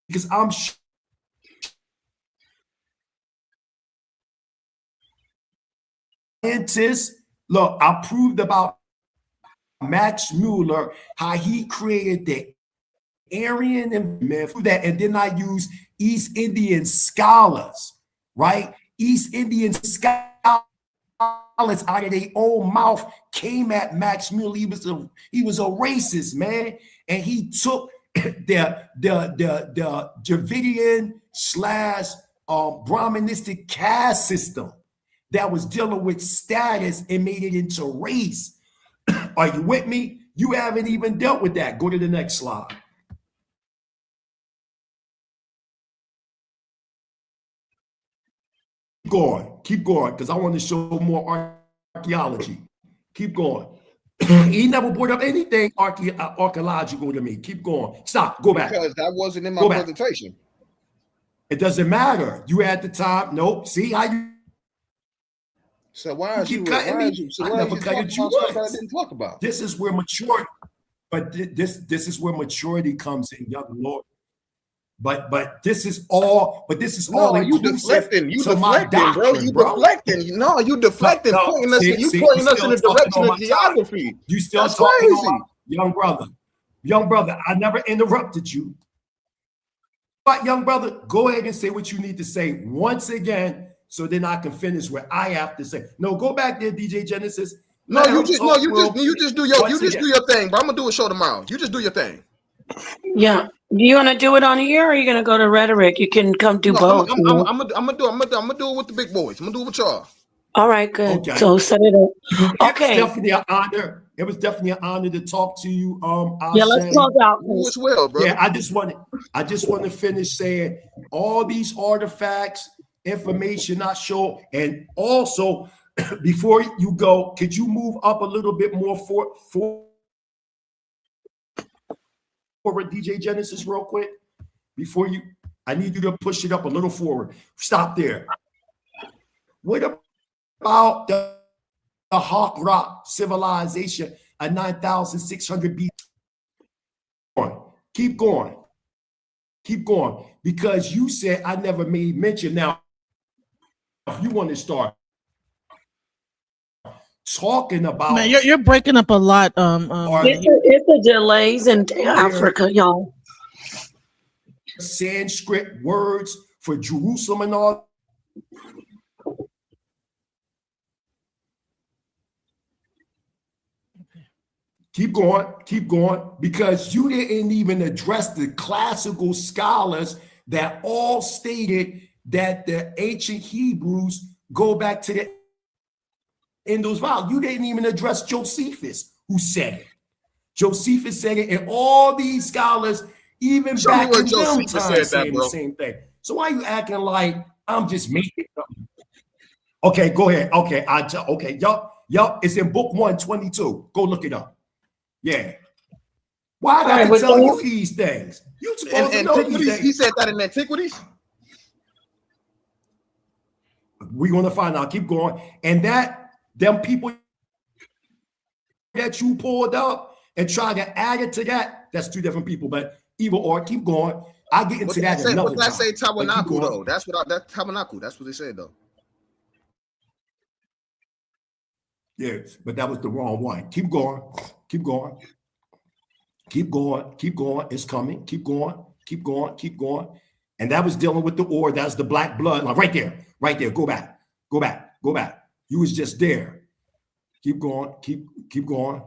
Because I'm sure scientists, look, I proved about Max Muller, how he created the Aryan myth, that, and then I use East Indian scholars, right? East Indian scholars out of their own mouth came at Max Muller. He was a racist, man, and he took the Dravidian / Brahmanistic caste system that was dealing with status and made it into race. Are you with me? You haven't even dealt with that. Go to the next slide. Keep going, because I want to show more archaeology. Keep going. He never brought up anything archaeological to me. Keep going. Stop. Go back. Because that wasn't in my presentation. It doesn't matter. You had the time. Nope. See how you. So why are you cutting me? I never cut you once. I didn't talk about. This is where maturity. But this is where maturity comes in, young Lord. But this is all. But this is all. You deflecting. You deflecting, bro. You deflecting. No, you deflecting. Pointing us. You pointing us in the direction of geography. You still talking about young brother. Young brother, I never interrupted you. But young brother, go ahead and say what you need to say once again, so then I can finish what I have to say. No, go back there, DJ Genesis. You just do your thing, bro. I'm gonna do a show tomorrow. You just do your thing. Yeah. Do you want to do it on here, or are you gonna go to rhetoric? You can come do both. I'm gonna do it with the big boys. I'm gonna do it with y'all. All right, good. Okay. So set it up. Okay. It was definitely an honor. It was definitely an honor to talk to you. Yeah, let's close out. You as well, bro. Yeah, I just want to finish saying all these artifacts, information I show, and also before you go, could you move up a little bit more for DJ Genesis real quick? Before you, I need you to push it up a little forward. Stop there. What about the Hawk Rock civilization of 9,600 BC? Keep going. Keep going. Because you said I never made mention. Now, if you want to start talking about, man, you're breaking up a lot. It's the delays in Africa, y'all. Sanskrit words for Jerusalem and all. Keep going, because you didn't even address the classical scholars that all stated that the ancient Hebrews go back to the Indus Valley. You didn't even address Josephus, who said it. Josephus said it, and all these scholars, even back in them times, saying the same thing. So why are you acting like I'm just making it up? Okay, go ahead. Okay, okay, yup, it's in book 122. Go look it up. Yeah. Why I got to tell you these things? You supposed to know these things. He said that in Antiquities? We're going to find out. Keep going. And that, them people that you pulled up and tried to add it to that, that's two different people. But either or, keep going. I'll get into that another time. What did I say tabernacle, though? That's tabernacle. That's what they said, though. Yes, but that was the wrong one. Keep going. Keep going. Keep going. Keep going. It's coming. Keep going. Keep going. Keep going. And that was dealing with the ore. That's the black blood. Like right there. Right there. Go back. Go back. Go back. You was just there. Keep going. Keep going.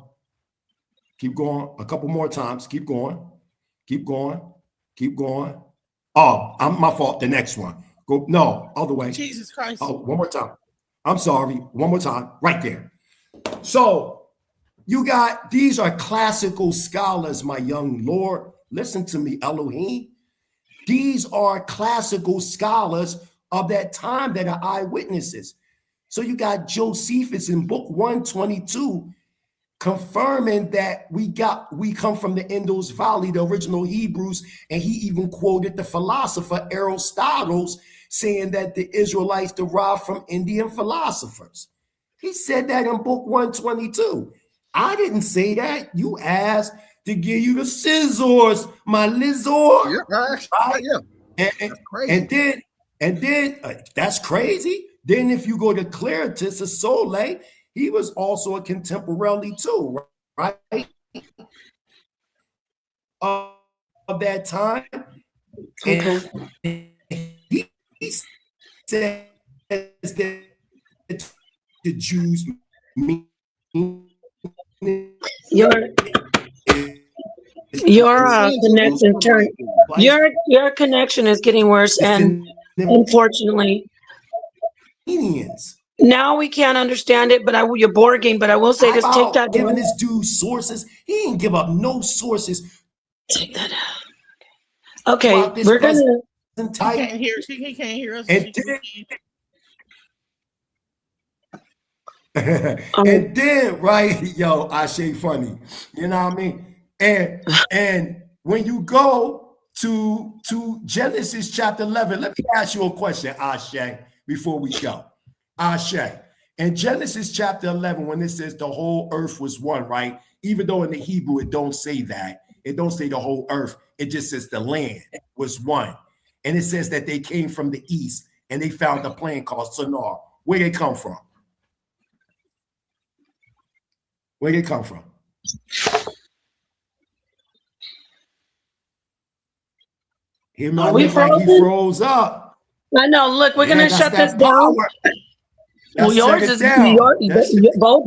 Keep going. A couple more times. Keep going. Keep going. Keep going. Oh, my fault. The next one. Go. No, other way. Jesus Christ. Oh, one more time. I'm sorry. One more time. Right there. So you got, these are classical scholars, my young Lord. Listen to me, Elohim. These are classical scholars of that time that are eyewitnesses. So you got Josephus in book 122 confirming that we come from the Indus Valley, the original Hebrews, and he even quoted the philosopher Aristotle saying that the Israelites derived from Indian philosophers. He said that in book 122. I didn't say that. You asked to give you the scissors, my lizard. Yeah, right? Yeah. And then that's crazy. Then if you go to Claritus of Sole, he was also a contemporary too, right? Of that time. Okay. And he says that the Jews mean your connection is getting worse, and unfortunately now we can't understand it. But your board game. But I will say this: take that down. Giving this dude sources, he ain't give up no sources. Take that out. Okay, we're gonna. He can't hear. He can't hear us. And then, right, yo, I say funny, you know what I mean? And when you go to Genesis chapter 11, let me ask you a question, Ashe, before we go. Ashe, in Genesis chapter 11, when it says the whole earth was one, right? Even though in the Hebrew it don't say that, it don't say the whole earth, it just says the land was one. And it says that they came from the east and they found a plain called Sinar. Where they come from? Where they come from? He might look like he froze up. I know. Look, we're gonna shut this down. Well, yours is both.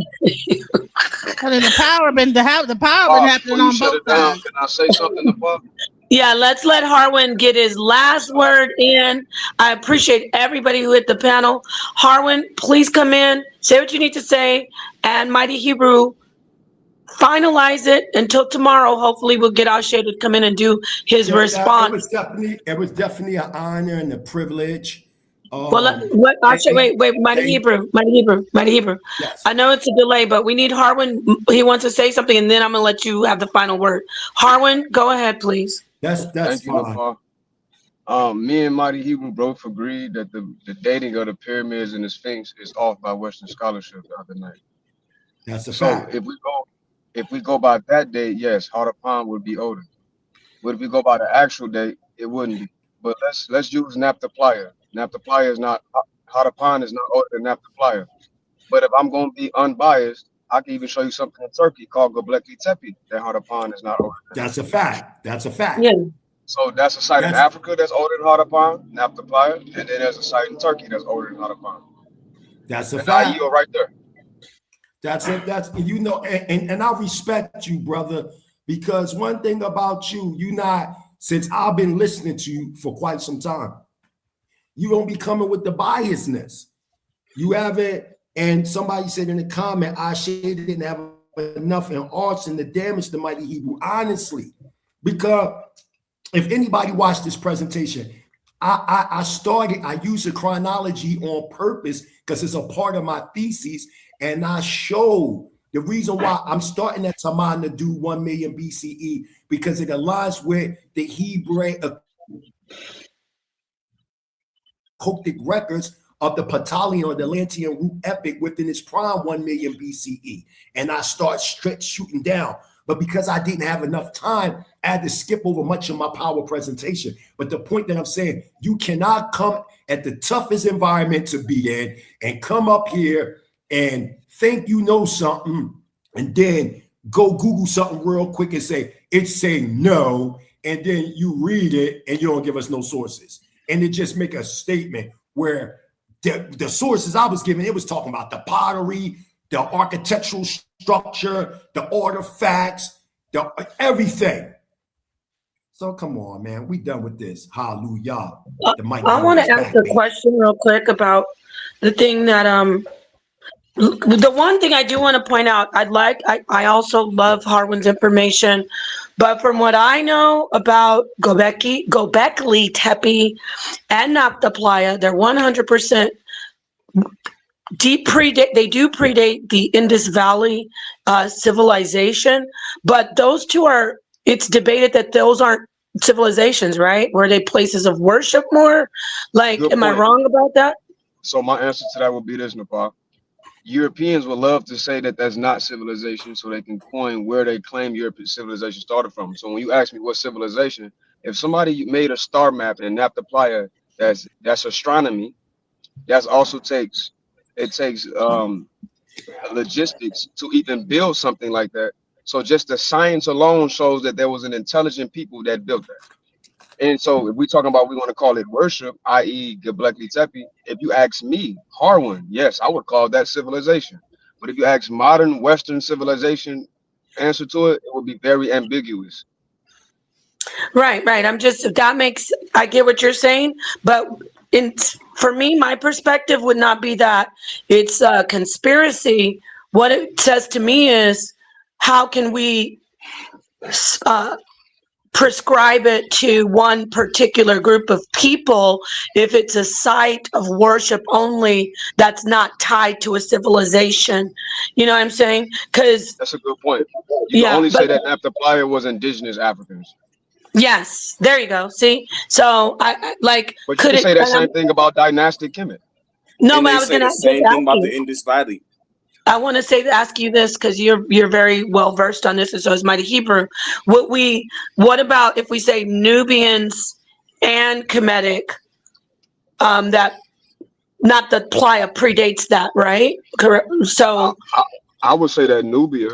I mean, the power been happening on both sides. Can I say something to Bob? Yeah, let's let Harwin get his last word in. I appreciate everybody who hit the panel. Harwin, please come in, say what you need to say, and Mighty Hebrew, finalize it until tomorrow. Hopefully we'll get Ashe to come in and do his response. It was definitely an honor and a privilege. Wait, Mighty Hebrew. Yes. I know it's a delay, but we need Harwin. He wants to say something, and then I'm gonna let you have the final word. Harwin, go ahead, please. That's fine. Me and Mighty Hebrew both agreed that the dating of the pyramids and the Sphinx is off by Western scholarship the other night. That's a fact. If we go by that date, yes, Harapam would be older. But if you go by the actual date, it wouldn't be. But let's use Naphtaliah. Naphtaliah is not Hadapan is not older than Naphtaliah. But if I'm going to be unbiased, I can even show you something in Turkey called Göbekli Tepe that Hadapan is not older than. That's a fact. That's a fact. Yeah. So that's a site in Africa that's older than Hadapan, Naphtaliah, and then there's a site in Turkey that's older than Hadapan. That's a and fact. I yield right there. That's it. That's, you know, and I respect you, brother, because one thing about you, since I've been listening to you for quite some time, you don't be coming with the biasness. You haven't, and somebody said in the comment, Ashe didn't have enough in arts and the damage the mighty Hebrew. Honestly, because if anybody watched this presentation, I used a chronology on purpose because it's a part of my thesis, and I showed the reason why I'm starting at Taman to do 1 million BCE, because it aligns with the Hebrew Coptic records of the Patalian or the Atlantean root epic within its prime 1 million BCE. And I start straight shooting down. But because I didn't have enough time, I had to skip over much of my power presentation. But the point that I'm saying, you cannot come at the toughest environment to be in and come up here and think you know something and then go Google something real quick and say, it's saying no, and then you read it and you don't give us no sources. And it just make a statement where the sources I was giving, it was talking about the pottery, the architectural structure, the artifacts, everything. So come on, man, we done with this. Hallelujah. I want to ask a question real quick about the thing that the one thing I do want to point out, I also love Harwin's information, but from what I know about Göbekli Tepe and Naphtaliah, they're 100% they do predate the Indus Valley civilization, but those two it's debated that those aren't civilizations, right? Were they places of worship more? Like, am I wrong about that? So my answer to that would be this, Nepal. Europeans would love to say that that's not civilization so they can coin where they claim European civilization started from. So when you ask me what civilization, if somebody made a star map in Naphtaliah, that's astronomy, that also takes logistics to even build something like that. So just the science alone shows that there was an intelligent people that built that. And so if we're talking about, we want to call it worship, i.e. Göbekli Tepe, if you ask me, Harwin, yes, I would call that civilization. But if you ask modern Western civilization answer to it, it would be very ambiguous. Right. I get what you're saying, but for me, my perspective would not be that it's a conspiracy. What it says to me is, how can we prescribe it to one particular group of people if it's a site of worship only that's not tied to a civilization? You know what I'm saying? Because that's a good point. You can only say that Naphtaliah was indigenous Africans. Yes, there you go. See, so I like. But you can say that same thing about dynastic Kemet. No, but I was going to say the same thing about the Indus Valley. I want to ask you this because you're very well versed on this, and so is Mighty Hebrew. What about if we say Nubians and Kemetic? That not the Playa predates that, right? Correct. So I would say that Nubia,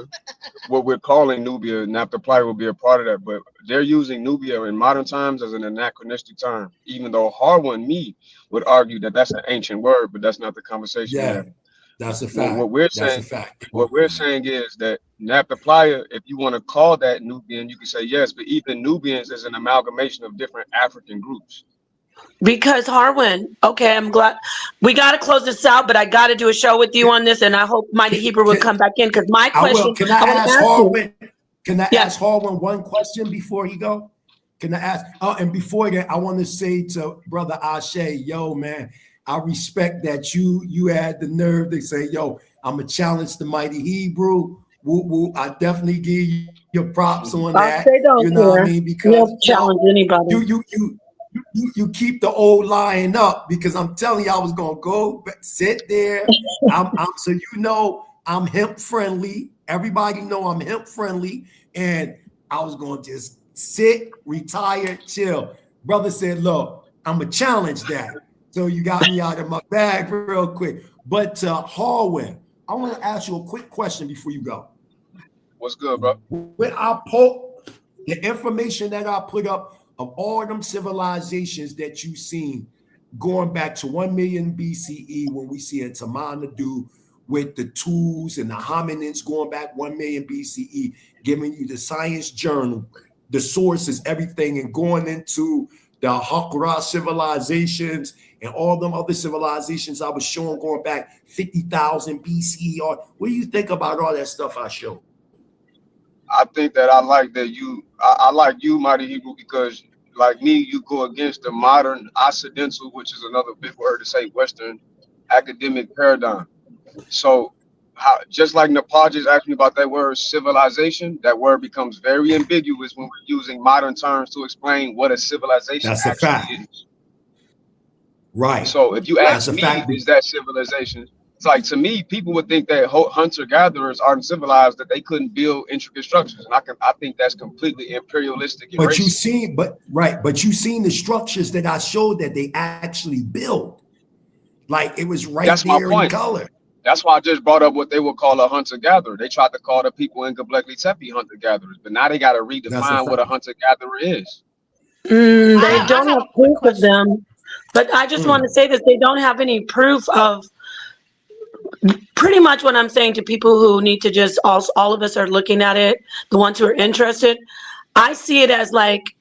what we're calling Nubia, Naphtaliah will be a part of that, but they're using Nubia in modern times as an anachronistic term, even though Harwin would argue that that's an ancient word, but that's not the conversation. Yeah, that's a fact. What we're saying is that Naphtaliah, if you want to call that Nubian, you can say yes, but even Nubians is an amalgamation of different African groups. Because Harwin, okay, I'm glad we got to close this out, but I got to do a show with you on this, and I hope Mighty Hebrew will come back in because my question. Can I ask Harwin? Can I ask Harwin one question before he go? Can I ask? And before that, I want to say to Brother Ashe, yo, man, I respect that you had the nerve to say, yo, I'm gonna challenge the Mighty Hebrew. I definitely give you your props on that. You know what I mean? Because you don't challenge anybody. You keep the old lion up, because I'm telling you, I was gonna go sit there. So you know I'm hemp friendly. Everybody know I'm hemp friendly, and I was gonna just Sit, retire, chill. Brother said, look, I'm going to challenge that. So you got me out of my bag real quick. But Harwin, I want to ask you a quick question before you go. What's good, bro? When I put the information that I put up of all them civilizations that you've seen going back to 1 million BCE, when we see a Tamana with the tools and the hominins going back 1 million BCE, giving you the science journal, the sources, everything, and going into the Hakra civilizations and all them other civilizations I was showing going back 50,000 BCE. What do you think about all that stuff I showed? I think that I like that I like you, Mighty Hebrew, because like me, you go against the modern Occidental, which is another big word to say Western academic paradigm. So just like Nepal just asked me about that word civilization, that word becomes very ambiguous when we're using modern terms to explain what a civilization actually is. Right. So if you ask me, is that civilization? It's like, to me, people would think that hunter-gatherers aren't civilized, that they couldn't build intricate structures. And I think that's completely imperialistic and but racist. But you seen the structures that I showed that they actually built. Like it was right That's there my in point. color. That's why I just brought up what they would call a hunter-gatherer. They tried to call the people in Göbekli Tepe hunter-gatherers, but now they got to redefine what a hunter-gatherer is. They don't have proof of them, but I just want to say this: they don't have any proof of. Pretty much what I'm saying to people who need to just all of us are looking at it, the ones who are interested. I see it as like,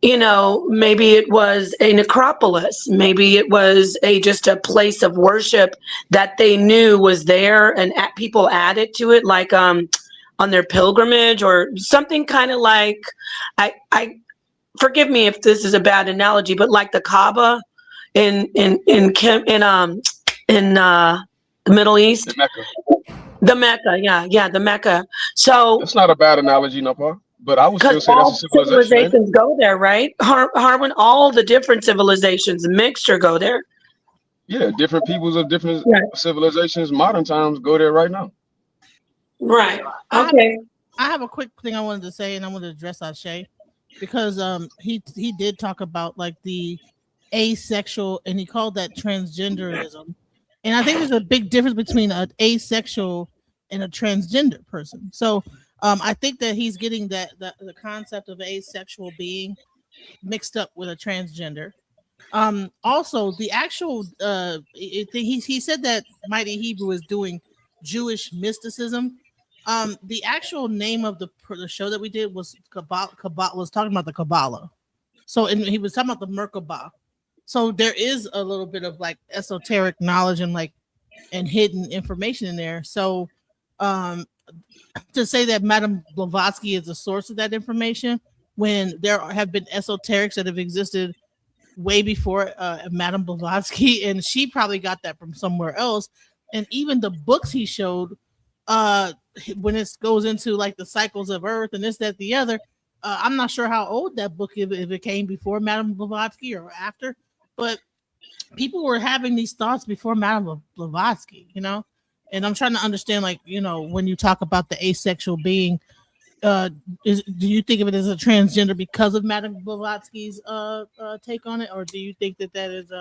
maybe it was a necropolis, maybe it was just a place of worship that they knew was there, and people added to it, like on their pilgrimage or something, kind of like I forgive me if this is a bad analogy, but like the Kaaba in the Middle East, the Mecca, the Mecca. So it's not a bad analogy, no problem. But I would still say that's a civilization. Civilizations go there, right? Harwin, all the different civilizations, mixture, go there. Yeah, different peoples of different civilizations, modern times, go there right now. Right. Okay. I have a quick thing I wanted to say, and I want to address Ashe, because he did talk about like the asexual, and he called that transgenderism. And I think there's a big difference between an asexual and a transgender person. So I think that he's getting the concept of asexual being mixed up with a transgender. Also, the actual he said that Mighty Hebrew is doing Jewish mysticism. The actual name of the show that we did was Kabbalah, was talking about the Kabbalah. So, and he was talking about the Merkabah. So there is a little bit of like esoteric knowledge and hidden information in there. So to say that Madame Blavatsky is the source of that information, when there have been esoterics that have existed way before Madame Blavatsky, and she probably got that from somewhere else. And even the books he showed, when it goes into like the cycles of Earth and this, that, the other, I'm not sure how old that book is, if it came before Madame Blavatsky or after. But people were having these thoughts before Madame Blavatsky, and I'm trying to understand, like, when you talk about the asexual being, do you think of it as a transgender because of Madame Blavatsky's take on it, or do you think that is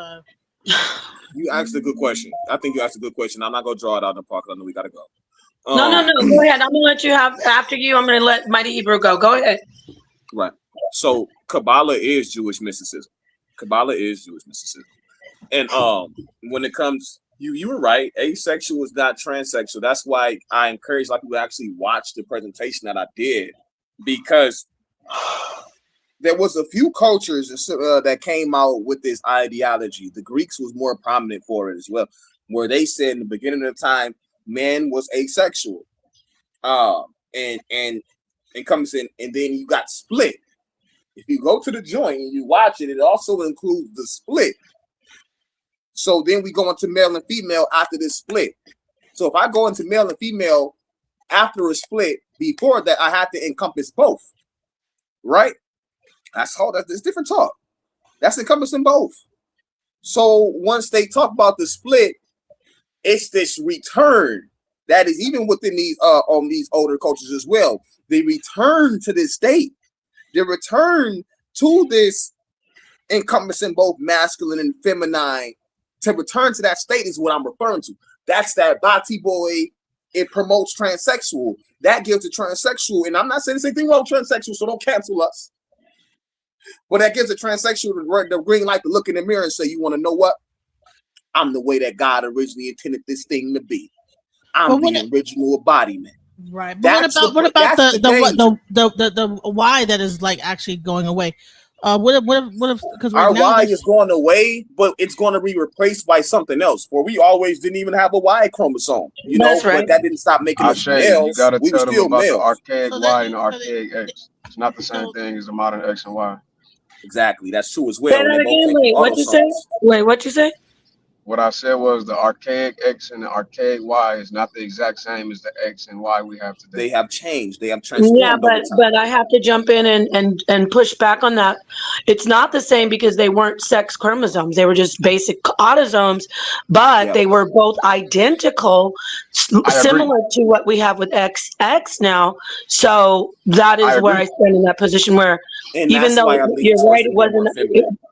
You asked a good question. I think you asked a good question. I'm not gonna draw it out in the park. I know we gotta go. No, go ahead. I'm gonna let you have after you. I'm gonna let Mighty Hebrew go. Go ahead. Right. So Kabbalah is Jewish mysticism. Kabbalah is Jewish mysticism. And when it comes, you were right, asexual is not transsexual. That's why I encourage a lot of people to actually watch the presentation that I did, because there was a few cultures that came out with this ideology. The Greeks was more prominent for it as well, where they said in the beginning of the time, man was asexual. And comes in, and then you got split. If you go to the joint and you watch it, it also includes the split. So then we go into male and female after this split. So if I go into male and female after a split, before that, I have to encompass both, right? That's different talk. That's encompassing both. So once they talk about the split, it's this return that is even within these older cultures as well. They return to this state. The return to this encompassing both masculine and feminine, to return to that state is what I'm referring to. That's that Bati boy. It promotes transsexual. That gives the transsexual, and I'm not saying there's anything wrong with transsexual, so don't cancel us. But that gives the transsexual the green light to look in the mirror and say, you want to know what? I'm the way that God originally intended this thing to be. I'm the original embodiment. Right. But what about the why that is like actually going away? What if because our why is going away, but it's going to be replaced by something else. For we always didn't even have a Y chromosome, you know, but that didn't stop making us males. You gotta we were tell them still about males. the archaic Y and the archaic X. It's not the same thing as the modern X and Y. Exactly, that's true as well. Say that again. Wait, what you say? Wait, what you say? What I said was the archaic X and the archaic Y is not the exact same as the X and Y we have today. They have changed. They have transformed. Yeah, but I have to jump in and push back on that. It's not the same because they weren't sex chromosomes. They were just basic autosomes, but they were both identical, similar to what we have with XX now. So that is where I stand in that position where, and even though you're right, it wasn't.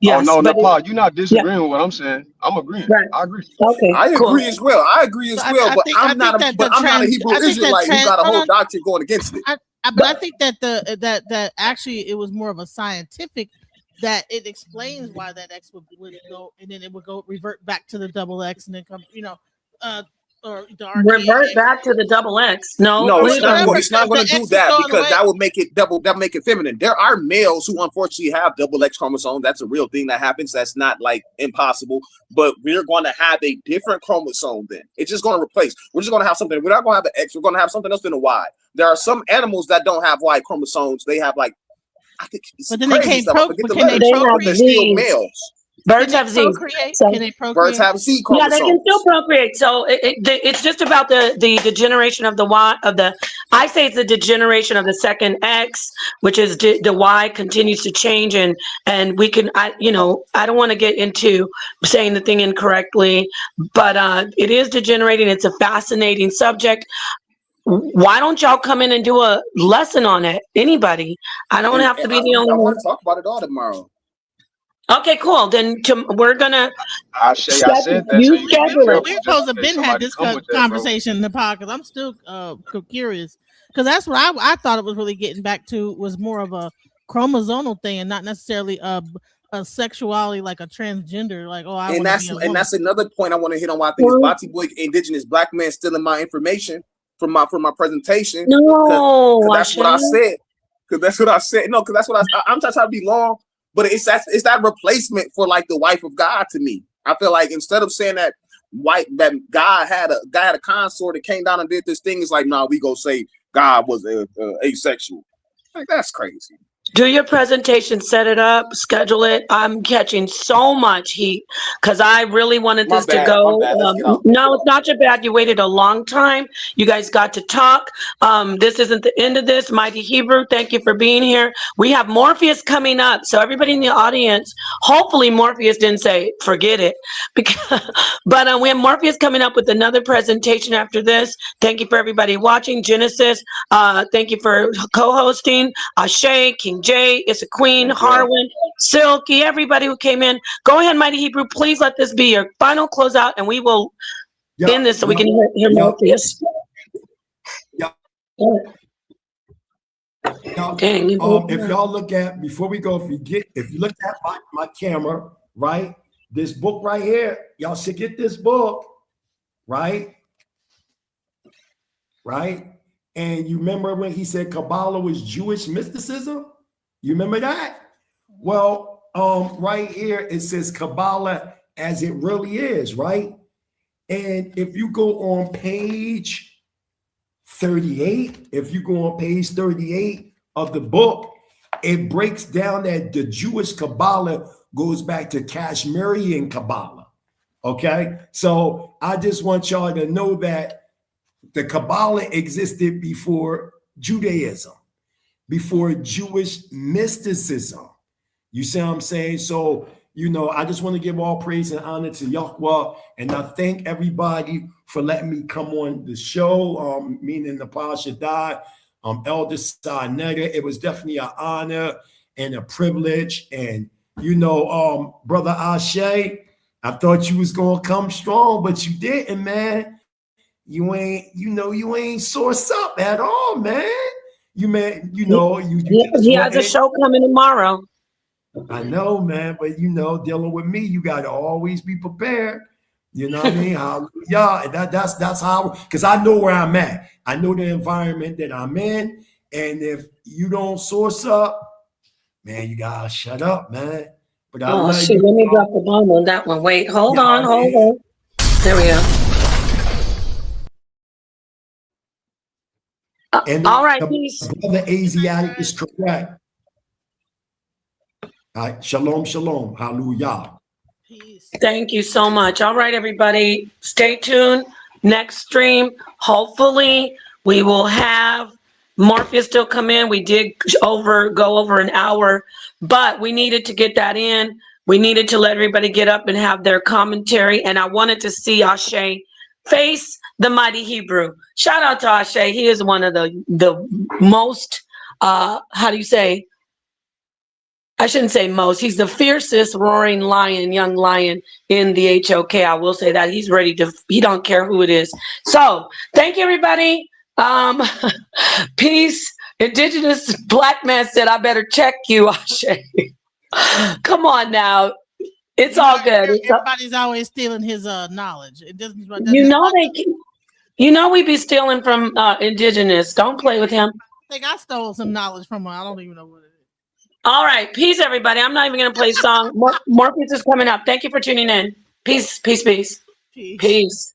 Yes, oh no, Paul, you're not disagreeing with what I'm saying. I'm agreeing. Right. I agree. Okay, I agree as well. I agree as well. But I'm not a Hebrew Israelite who got a whole doctrine going against it. But I think that that actually it was more of a scientific, that it explains why that X would go, and then it would go revert back to the double X, and then come, or the revert back to the double X. No, it's not going to do that, because that would make it double. That make it feminine. There are males who unfortunately have double X chromosomes. That's a real thing that happens. That's not like impossible. But we're going to have a different chromosome. Then it's just going to replace. We're just going to have something. We're not going to have an X. We're going to have something else than a Y. There are some animals that don't have Y chromosomes. They have like, I think, but then they can't procreate. They're still males. Birds have Z. So, can they procreate? Birds have Z chromosomes. Yeah, they can still procreate. So it's just about the degeneration of the Y of the. I say it's the degeneration of the second X, which is the Y continues to change, and we can. I don't want to get into saying the thing incorrectly, but it is degenerating. It's a fascinating subject. Why don't y'all come in and do a lesson on it? Anybody? I don't have to be the only one. I want to talk about it all tomorrow. Okay, cool. Then we're gonna. I said that. You schedule it. We're supposed to have been had this conversation in the podcast. I'm still curious, because that's what I thought it was really getting back to, was more of a chromosomal thing and not necessarily a sexuality, like a transgender. Like, oh, I want to be a woman. And that's another point I want to hit on. Why I think it's Bati Boy, indigenous black man, stealing my information from my presentation. No, that's what I said. Because that's what I said. No, because that's what I'm trying to be long. But it's that replacement for like the wife of God to me. I feel like instead of saying that God had a consort that came down and did this thing, it's like, we go say God was asexual. Like, that's crazy. Do your presentation, set it up, schedule it. I'm catching so much heat because I really wanted this to go. No, it's not your bad. You waited a long time. You guys got to talk. This isn't the end of this. Mighty Hebrew, thank you for being here. We have Morpheus coming up. So everybody in the audience, hopefully Morpheus didn't say, forget it. But we have Morpheus coming up with another presentation after this. Thank you for everybody watching. Genesis, thank you for co-hosting. Ashe, King Jay, It's a Queen, Harwin, Silky, everybody who came in. Go ahead, Mighty Hebrew. Please let this be your final closeout, and we will end this so we can hear Morpheus. Dang, if y'all look at, before we go, if you look at my camera, right? This book right here, y'all should get this book, right? Right? And you remember when he said Kabbalah was Jewish mysticism? You remember that? Well, right here, it says Kabbalah as it really is, right? And if you go on page 38, of the book, it breaks down that the Jewish Kabbalah goes back to Kashmirian Kabbalah, okay? So I just want y'all to know that the Kabbalah existed before Judaism, before Jewish mysticism. You see what I'm saying? So, I just want to give all praise and honor to Yahweh, and I thank everybody for letting me come on the show, meaning the Pasha Dai. Elder Sinetta. It was definitely an honor and a privilege. And, you know, Brother Ashe, I thought you was going to come strong, but you didn't, man. You ain't source up at all, man. You he has a show coming tomorrow. I know, man, but you know, dealing with me, you got to always be prepared. You know what I mean? Hallelujah. That's how, because I know where I'm at. I know the environment that I'm in. And if you don't source up, man, you gotta shut up, man. But I love shit, you. let me drop the bomb on that one. Wait, hold on. There we go. All right, peace. Brother Asiatic is correct. All right, shalom, shalom, hallelujah. Thank you so much. All right, everybody, stay tuned. Next stream, hopefully we will have Morpheus still come in. We did go over an hour, but we needed to get that in. We needed to let everybody get up and have their commentary. And I wanted to see Ashe face the mighty Hebrew. Shout out to Ashe. He is one of the most, how do you say? I shouldn't say most. He's the fiercest roaring lion, young lion in the HOK. I will say that he's ready to, he don't care who it is. So thank you, everybody. Peace. Indigenous black man said, I better check you, Ashe. Come on now. It's all good. Everybody's always stealing his knowledge. It doesn't you know we be stealing from Indigenous. Don't play with him. I think I stole some knowledge from her. I don't even know what it is. All right. Peace, everybody. I'm not even going to play a song. More pieces coming up. Thank you for tuning in. Peace, peace, peace. Peace.